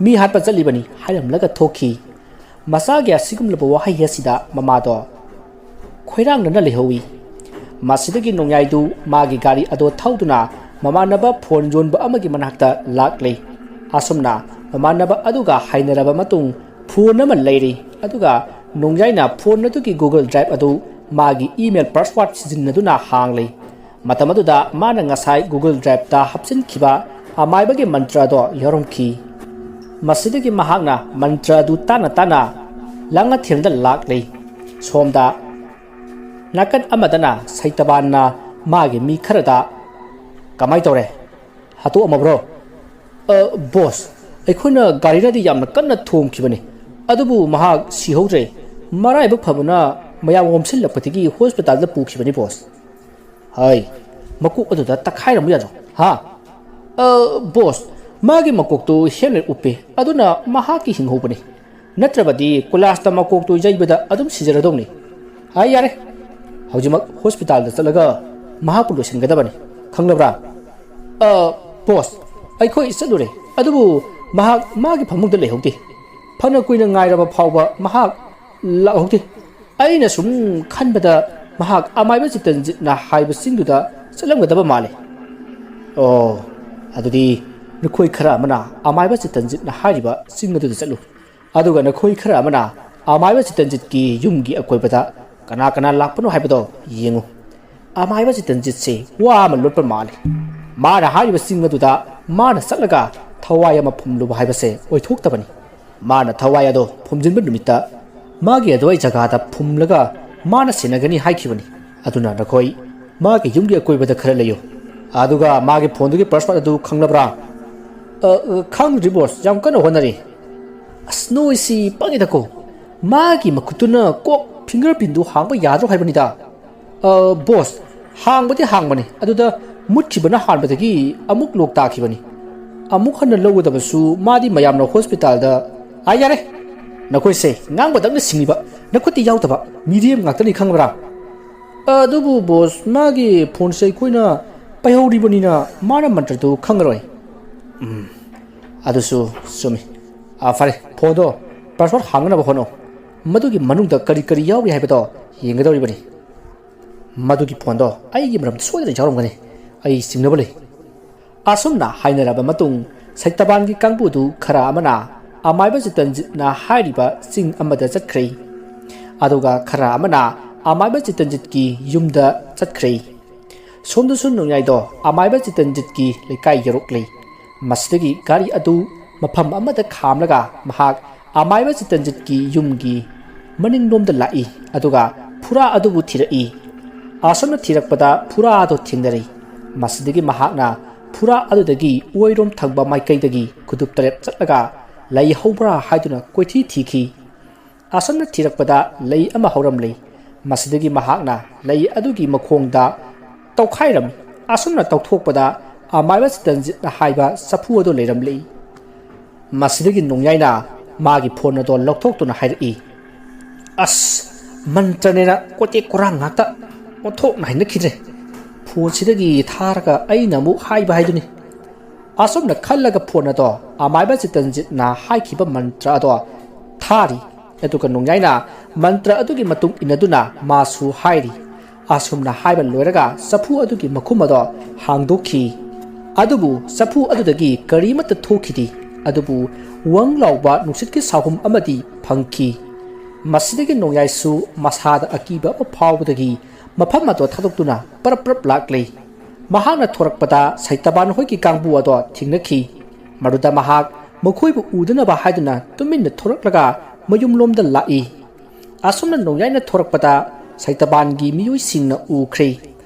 ꯃꯤ ꯍꯥꯠꯄ ꯆꯠꯂꯤꯕꯅꯤ ꯍꯥꯏꯔꯝꯂꯒ ꯊꯣꯛꯈꯤ ꯃꯆꯥꯒꯤ ꯑꯁꯤꯒꯨꯝꯂꯕ ꯋꯥꯍꯩ ꯑꯁꯤꯗ ꯃꯃꯥꯗꯣ ꯈꯣꯏꯔꯥꯡꯅꯅ ꯂꯩꯍꯧꯏ ꯃꯁꯤꯗꯒꯤ ꯅꯣꯡꯌꯥꯏꯗꯨ ꯃꯥꯒꯤ ꯒꯥꯔꯤ ꯑꯗꯣ ꯊꯧꯗꯨꯅ ꯃꯃꯥꯟꯅꯕ ꯐꯣꯟ ꯌꯣꯟꯕ ꯑꯃꯒꯤ ꯃꯅꯥꯛꯇ ꯂꯥꯛꯂꯦ ꯑꯁꯨꯝꯅ ꯃꯃꯥꯟꯅꯕ ꯑꯗꯨꯒ ꯍꯥꯏꯅꯔꯕ ꯃꯇꯨꯡ ꯐꯣꯟ ꯑꯃ ꯂꯩꯔꯤ ꯑꯗꯨꯒ ꯅꯣꯡꯌꯥꯏꯅ ꯐꯣꯟ ꯑꯗꯨꯒꯤ ꯒꯨꯒꯜ ꯗ꯭ꯔꯥꯏꯚ ꯑꯗꯨ ꯃꯥꯒꯤ ꯏꯃꯦꯜ ꯄꯥꯁꯋꯥꯔꯗ ꯁꯤꯖꯤꯟꯅꯗꯨꯅ ꯍꯥꯡꯂꯦ ꯃꯇꯝ ꯑꯗꯨꯗ ꯃꯥꯅ ꯉꯁꯥꯏ ꯒꯨꯒꯜ ꯗ꯭ꯔꯥꯏꯚꯇ ꯍꯥꯞꯆꯤꯟꯈꯤꯕ ꯑꯃꯥꯏꯕꯒꯤ ꯃꯟꯇ꯭ꯔ ꯑꯗꯣ ꯌꯥꯎꯔꯝꯈꯤ ꯃꯁꯤꯗꯒꯤ ꯃꯍꯥꯛꯅ ꯃꯟꯇ꯭ꯔ ꯑꯗꯨ ꯇꯥꯅ ꯇꯥꯅ ꯂꯥꯡꯉꯊꯦꯜꯗ ꯂꯥꯛꯂꯦ ꯁꯣꯝꯗ ꯅꯥꯀꯟ ꯑꯃꯗꯅ ꯁꯩꯇꯕꯥꯟꯅ ꯃꯥꯒꯤ ꯃꯤ ꯈꯔꯗ ꯀꯃꯥꯏꯅ ꯇꯧꯔꯦ ꯍꯥꯠꯇꯣꯛꯑꯝꯃꯕ꯭ꯔꯣ ꯕꯣꯁ ꯑꯩꯈꯣꯏꯅ ꯒꯥꯔꯤꯅꯗꯤ ꯌꯥꯝꯅ ꯀꯟꯅ ꯊꯣꯝꯈꯤꯕꯅꯤ ꯑꯗꯨꯕꯨ ꯃꯍꯥꯛ ꯁꯤꯍꯧꯗ꯭ꯔꯦ ꯃꯔꯥꯏꯕꯛ ꯐꯕꯅ ꯃꯌꯥꯝ ꯑꯣꯝꯁꯤꯜꯂꯛꯄꯗꯒꯤ ꯍꯣꯁꯄꯤꯇꯥꯜꯗ ꯄꯨꯈꯤꯕꯅꯤ ꯕꯣꯁ ꯍꯥꯏ ꯃꯀꯣꯛ ꯑꯗꯨꯗ ꯇꯛꯈꯥꯏꯔꯝꯕ ꯌꯥꯗ꯭ꯔꯣ ꯍꯥ ꯕꯣꯁ ꯃꯥꯒꯤ ꯃꯀꯣꯛꯇꯨ ꯍꯦꯜꯃꯦꯠ ꯎꯞꯄꯦ ꯑꯗꯨꯅ ꯃꯍꯥꯛꯀꯤ ꯍꯤꯡꯍꯧꯕꯅꯤ ꯅꯠꯇ꯭ꯔꯕꯗꯤ ꯀꯣꯏꯂꯥꯁꯇ ꯃꯀꯣꯛꯇꯨ ꯌꯩꯕꯗ ꯑꯗꯨꯝ ꯁꯤꯖꯔꯗꯧꯅꯤ ꯌꯥꯔꯦ ꯍꯧꯖꯤꯛꯃꯛ ꯍꯣꯁꯄꯤꯇꯥꯜꯗ ꯆꯠꯂꯒ ꯃꯍꯥꯛꯄꯨ ꯂꯣꯏꯁꯤꯟꯒꯗꯕꯅꯤ ꯈꯪꯂꯕ꯭ꯔꯥ ꯕꯣꯁ ꯑꯩꯈꯣꯏ ꯆꯠꯂꯨꯔꯦ ꯑꯗꯨꯕꯨ ꯃꯍꯥꯛ ꯃꯥꯒꯤ ꯐꯃꯨꯡꯗ ꯂꯩꯍꯧꯗꯦ ꯐꯅ ꯀꯨꯏꯅ ꯉꯥꯏꯔꯕ ꯐꯥꯎꯕ ꯃꯍꯥꯛ ꯂꯥꯛꯍꯧꯗꯦ ꯑꯩꯅ ꯁꯨꯝ ꯈꯟꯕꯗ ꯃꯍꯥꯛ ꯑꯃꯥꯏꯕ ꯆꯤꯇꯟꯖꯤꯠꯅ ꯍꯥꯏꯕꯁꯤꯡꯗꯨꯗ ꯆꯠꯂꯝꯒꯗꯕ ꯃꯥꯜꯂꯦ ꯑꯣ ꯑꯗꯨꯗꯤ ꯅꯈꯣꯏ ꯈꯔ ꯑꯃꯅ ꯑꯃꯥꯏꯕ ꯆꯤꯇꯟꯖꯤꯠꯅ ꯍꯥꯏꯔꯤꯕ ꯆꯤꯡ ꯑꯗꯨꯗ ꯆꯠꯂꯨ ꯑꯗꯨꯒ ꯅꯈꯣꯏ ꯈꯔ ꯑꯃꯅ ꯑꯃꯥꯏꯕ ꯆꯤꯇꯟꯖꯤꯠꯀꯤ ꯌꯨꯝꯒꯤ ꯑꯀꯣꯏꯕꯗ ꯀꯅꯥ ꯀꯅꯥ ꯂꯥꯛꯄꯅꯣ ꯍꯥꯏꯕꯗꯣ ꯌꯦꯡꯉꯨ ꯑꯃꯥꯏꯕ ꯆꯤꯇꯟꯖꯤꯠꯁꯦ ꯋꯥ ꯑꯃ ꯂꯣꯠꯄ ꯃꯥꯜꯂꯤ ꯃꯥꯅ ꯍꯥꯏꯔꯤꯕ ꯆꯤꯡ ꯑꯗꯨꯗ ꯃꯥꯅ ꯆꯠꯂꯒ ꯊꯋꯥꯏ ꯑꯃ ꯐꯨꯝꯂꯨꯕ ꯍꯥꯏꯕꯁꯦ ꯑꯣꯏꯊꯣꯛꯇꯕꯅꯤ ꯃꯥꯅ ꯊꯋꯥꯏ ꯑꯗꯣ ꯐꯨꯝꯖꯤꯟꯕ ꯅꯨꯃꯤꯠꯇ ꯃꯥꯒꯤ ꯑꯗꯨꯋꯥꯏ ꯖꯒꯥꯗ ꯐꯨꯝꯂꯒ ꯃꯥꯅ ꯁꯦꯟꯅꯒꯅꯤ ꯍꯥꯏꯈꯤꯕꯅꯤ ꯑꯗꯨꯅ ꯅꯈꯣꯏ ꯃꯥꯒꯤ ꯌꯨꯝꯒꯤ ꯑꯀꯣꯏꯕꯗ ꯈꯔ ꯂꯩꯌꯨ ꯑꯗꯨꯒ ꯃꯥꯒꯤ ꯐꯣꯟꯗꯨꯒꯤ ꯄꯥꯁꯋꯥꯔꯗ ꯑꯗꯨ ꯈꯪꯂꯕ꯭ꯔꯥ ꯈꯪꯗ꯭ꯔꯤ ꯕꯣꯁ ꯌꯥꯝ ꯀꯟꯅ ꯍꯣꯠꯅꯔꯤ ꯑꯁ ꯅꯣꯏꯁꯤ ꯄꯪꯉꯤꯗꯀꯣ ꯃꯥꯒꯤ ꯃꯈꯨꯠꯇꯨꯅ ꯀꯣꯛ ꯐꯤꯡꯒꯔ ꯄ꯭ꯔꯤꯟꯗꯨ ꯍꯥꯡꯕ ꯌꯥꯗ꯭ꯔꯣ ꯍꯥꯏꯕꯅꯤꯗ ꯕꯣꯁ ꯍꯥꯡꯕꯗꯤ ꯍꯥꯡꯕꯅꯤ ꯑꯗꯨꯗ ꯃꯨꯠꯈꯤꯕꯅ ꯍꯥꯟꯕꯗꯒꯤ ꯑꯃꯨꯛ ꯂꯣꯛ ꯇꯥꯈꯤꯕꯅꯤ ꯑꯃꯨꯛ ꯍꯟꯅ ꯂꯧꯒꯗꯕꯁꯨ ꯃꯥꯗꯤ ꯃꯌꯥꯝꯅ ꯍꯣꯁꯄꯤꯇꯥꯜꯗ ꯌꯥꯔꯦ ꯅꯈꯣꯏꯁꯦ ꯉꯥꯡꯕꯗꯪꯅ ꯁꯤꯡꯂꯤꯕ ꯅꯈꯨꯠꯇꯤ ꯌꯥꯎꯗꯕ ꯃꯤꯔꯦꯝ ꯉꯥꯛꯇꯅꯤ ꯈꯪꯕ꯭ꯔꯥ ꯑꯗꯨꯕꯨ ꯕꯣꯁ ꯃꯥꯒꯤ ꯐꯣꯟꯁꯦ ꯑꯩꯈꯣꯏꯅ ꯄꯥꯏꯍꯧꯔꯤꯕꯅꯤꯅ ꯃꯥꯅ ꯃꯟꯇ꯭ꯔꯗꯨ ꯈꯪꯉꯔꯣꯏ ꯑꯗꯨꯁꯨ ꯆꯨꯝꯃꯤ ꯐꯔꯦ ꯐꯣꯟꯗꯣ ꯄꯥꯁꯋꯥꯔꯗ ꯍꯥꯡꯅꯕ ꯍꯣꯠꯅꯧ ꯃꯗꯨꯒꯤ ꯃꯅꯨꯡꯗ ꯀꯔꯤ ꯀꯔꯤ ꯌꯥꯎꯔꯤ ꯍꯥꯏꯕꯗꯣ ꯌꯦꯡꯒꯗꯧꯔꯤꯕꯅꯤ ꯃꯗꯨꯒꯤ ꯐꯣꯟꯗꯣ ꯑꯩꯒꯤ ꯃꯔꯝꯗ ꯁꯣꯏꯗꯅ ꯌꯥꯎꯔꯝꯒꯅꯤ ꯑꯩ ꯆꯤꯡꯅꯕ ꯂꯩ ꯑꯁꯨꯝꯅ ꯍꯥꯏꯅꯔꯕ ꯃꯇꯨꯡ ꯁꯩꯇꯕꯥꯟꯒꯤ ꯀꯥꯡꯕꯨꯗꯨ ꯈꯔ ꯑꯃꯅ ꯑꯃꯥꯏꯕ ꯆꯤꯇꯟꯖꯤꯠꯅ ꯍꯥꯏꯔꯤꯕ ꯆꯤꯡ ꯑꯃꯗ ꯆꯠꯈ꯭ꯔꯦ ꯑꯗꯨꯒ ꯈꯔ ꯑꯃꯅ ꯑꯃꯥꯏꯕ ꯆꯤꯇꯟꯖꯤꯠꯀꯤ ꯌꯨꯝꯗ ꯆꯠꯈ꯭ꯔꯦ ꯁꯣꯝꯗꯁꯨ ꯅꯣꯡꯌꯥꯏꯗꯣ ꯑꯃꯥꯏꯕ ꯆꯤꯇꯟꯖꯤꯠꯀꯤ ꯂꯩꯀꯥꯏ ꯌꯧꯔꯛꯂꯦ ꯃꯁꯤꯗꯒꯤ ꯒꯥꯔꯤ ꯑꯗꯨ ꯃꯐꯝ ꯑꯃꯗ ꯈꯥꯝꯂꯒ ꯃꯍꯥꯛ ꯑꯃꯥꯏꯕ ꯆꯤꯇꯟꯖꯤꯠꯀꯤ ꯌꯨꯝꯒꯤ ꯃꯅꯤꯡꯂꯣꯝꯗ ꯂꯥꯛꯏ ꯑꯗꯨꯒ ꯐꯨꯔꯥ ꯑꯗꯨꯕꯨ ꯊꯤꯔꯛꯏ ꯑꯁꯨꯝꯅ ꯊꯤꯔꯛꯄꯗ ꯐꯨꯔꯥ ꯑꯗꯨ ꯊꯦꯡꯅꯔꯦ ꯃꯁꯤꯗꯒꯤ ꯃꯍꯥꯛꯅ ꯐꯨꯔꯥ ꯑꯗꯨꯗꯒꯤ ꯑꯣꯏꯔꯣꯝ ꯊꯪꯕ ꯃꯥꯏꯀꯩꯗꯒꯤ ꯈꯨꯗꯨꯞ ꯇꯔꯦꯠ ꯆꯠꯂꯒ ꯂꯩ ꯍꯧꯕ꯭ꯔꯥ ꯍꯥꯏꯗꯨꯅ ꯀꯣꯏꯊꯤ ꯊꯤꯈꯤ ꯑꯁꯨꯝꯅ ꯊꯤꯔꯛꯄꯗ ꯂꯩ ꯑꯃ ꯍꯧꯔꯝꯂꯦ ꯃꯁꯤꯗꯒꯤ ꯃꯍꯥꯛꯅ ꯂꯩ ꯑꯗꯨꯒꯤ ꯃꯈꯣꯡꯗ ꯇꯧꯈꯥꯏꯔꯝꯃꯤ ꯑꯁꯨꯝꯅ ꯇꯧꯊꯣꯛꯄꯗ ꯑꯃꯥꯏꯕ ꯆꯤꯇꯟꯖꯤꯠꯅ ꯍꯥꯏꯕ ꯆꯐꯨ ꯑꯗꯨ ꯂꯩꯔꯝꯂꯦ ꯃꯁꯤꯗꯒꯤ ꯅꯣꯡꯌꯥꯏꯅ ꯃꯥꯒꯤ ꯐꯣꯟ ꯑꯗꯨ ꯂꯧꯊꯣꯛꯇꯨꯅ ꯍꯥꯏꯔꯛꯏ ꯑꯁ ꯃꯟꯇ꯭ꯔꯅꯦꯅ ꯀꯣꯇꯦꯛ ꯀꯣꯔꯥꯡ ꯉꯥꯛꯇ ꯑꯣꯟꯊꯣꯛꯅ ꯍꯩꯅꯈꯤꯗ꯭ꯔꯦ ꯐꯣꯟꯁꯤꯗꯒꯤ ꯊꯥꯔꯒ ꯑꯩꯅ ꯑꯃꯨꯛ ꯍꯥꯏꯕ ꯍꯥꯏꯗꯨꯅꯤ ꯑꯁꯨꯝꯅ ꯈꯜꯂꯒ ꯐꯣꯟ ꯑꯗꯣ ꯑꯃꯥꯏꯕ ꯆꯤꯇꯟꯖꯤꯠꯅ ꯍꯥꯏꯈꯤꯕ ꯃꯟꯇ꯭ꯔ ꯑꯗꯣ ꯊꯥꯔꯤ ꯑꯗꯨꯒ ꯅꯣꯡꯌꯥꯏꯅ ꯃꯟꯇ꯭ꯔ ꯑꯗꯨꯒꯤ ꯃꯇꯨꯡ ꯏꯟꯅꯗꯨꯅ ꯃꯥꯁꯨ ꯍꯥꯏꯔꯤ ꯑꯁꯨꯝꯅ ꯍꯥꯏꯕ ꯂꯣꯏꯔꯒ ꯆꯐꯨ ꯑꯗꯨꯒꯤ ꯃꯈꯨꯝ ꯑꯗꯣ ꯍꯥꯡꯗꯣꯛꯈꯤ ꯑꯗꯨꯕꯨ ꯆꯐꯨ ꯑꯗꯨꯗꯒꯤ ꯀꯔꯤꯃꯠꯇ ꯊꯣꯛꯈꯤꯗꯦ ꯑꯗꯨꯕꯨ ꯋꯪ ꯂꯥꯎꯕ ꯅꯨꯡꯁꯤꯠꯀꯤ ꯁꯥꯍꯨꯝ ꯑꯃꯗꯤ ꯐꯪꯈꯤ ꯃꯁꯤꯗꯒꯤ ꯅꯣꯡꯌꯥꯏꯁꯨ ꯃꯁꯥꯗ ꯑꯀꯤꯕ ꯑꯃ ꯐꯥꯎꯕꯗꯒꯤ ꯃꯐꯝ ꯑꯗꯣ ꯊꯥꯗꯣꯛꯇꯨꯅ ꯄꯔꯞ ꯄꯔꯞ ꯂꯥꯛꯂꯦ ꯃꯍꯥꯛꯅ ꯊꯣꯔꯛꯄꯗ ꯁꯩꯇꯕꯥꯟ ꯍꯣꯏꯒꯤ ꯀꯥꯡꯕꯨ ꯑꯗꯣ ꯊꯦꯡꯅꯈꯤ ꯃꯗꯨꯗ ꯃꯍꯥꯛ ꯃꯈꯣꯏꯕꯨ ꯎꯗꯅꯕ ꯍꯥꯏꯗꯨꯅ ꯇꯨꯃꯤꯟꯅ ꯊꯣꯔꯛꯂꯒ ꯃꯌꯨꯝꯂꯣꯝꯗ ꯂꯥꯛꯏ ꯑꯁꯨꯝꯅ ꯅꯣꯡꯌꯥꯏꯅ ꯊꯣꯔꯛꯄꯗ ꯁꯩꯇꯕꯥꯟꯒꯤ ꯃꯤꯑꯣꯏꯁꯤꯡꯅ ꯎꯈ꯭ꯔꯦ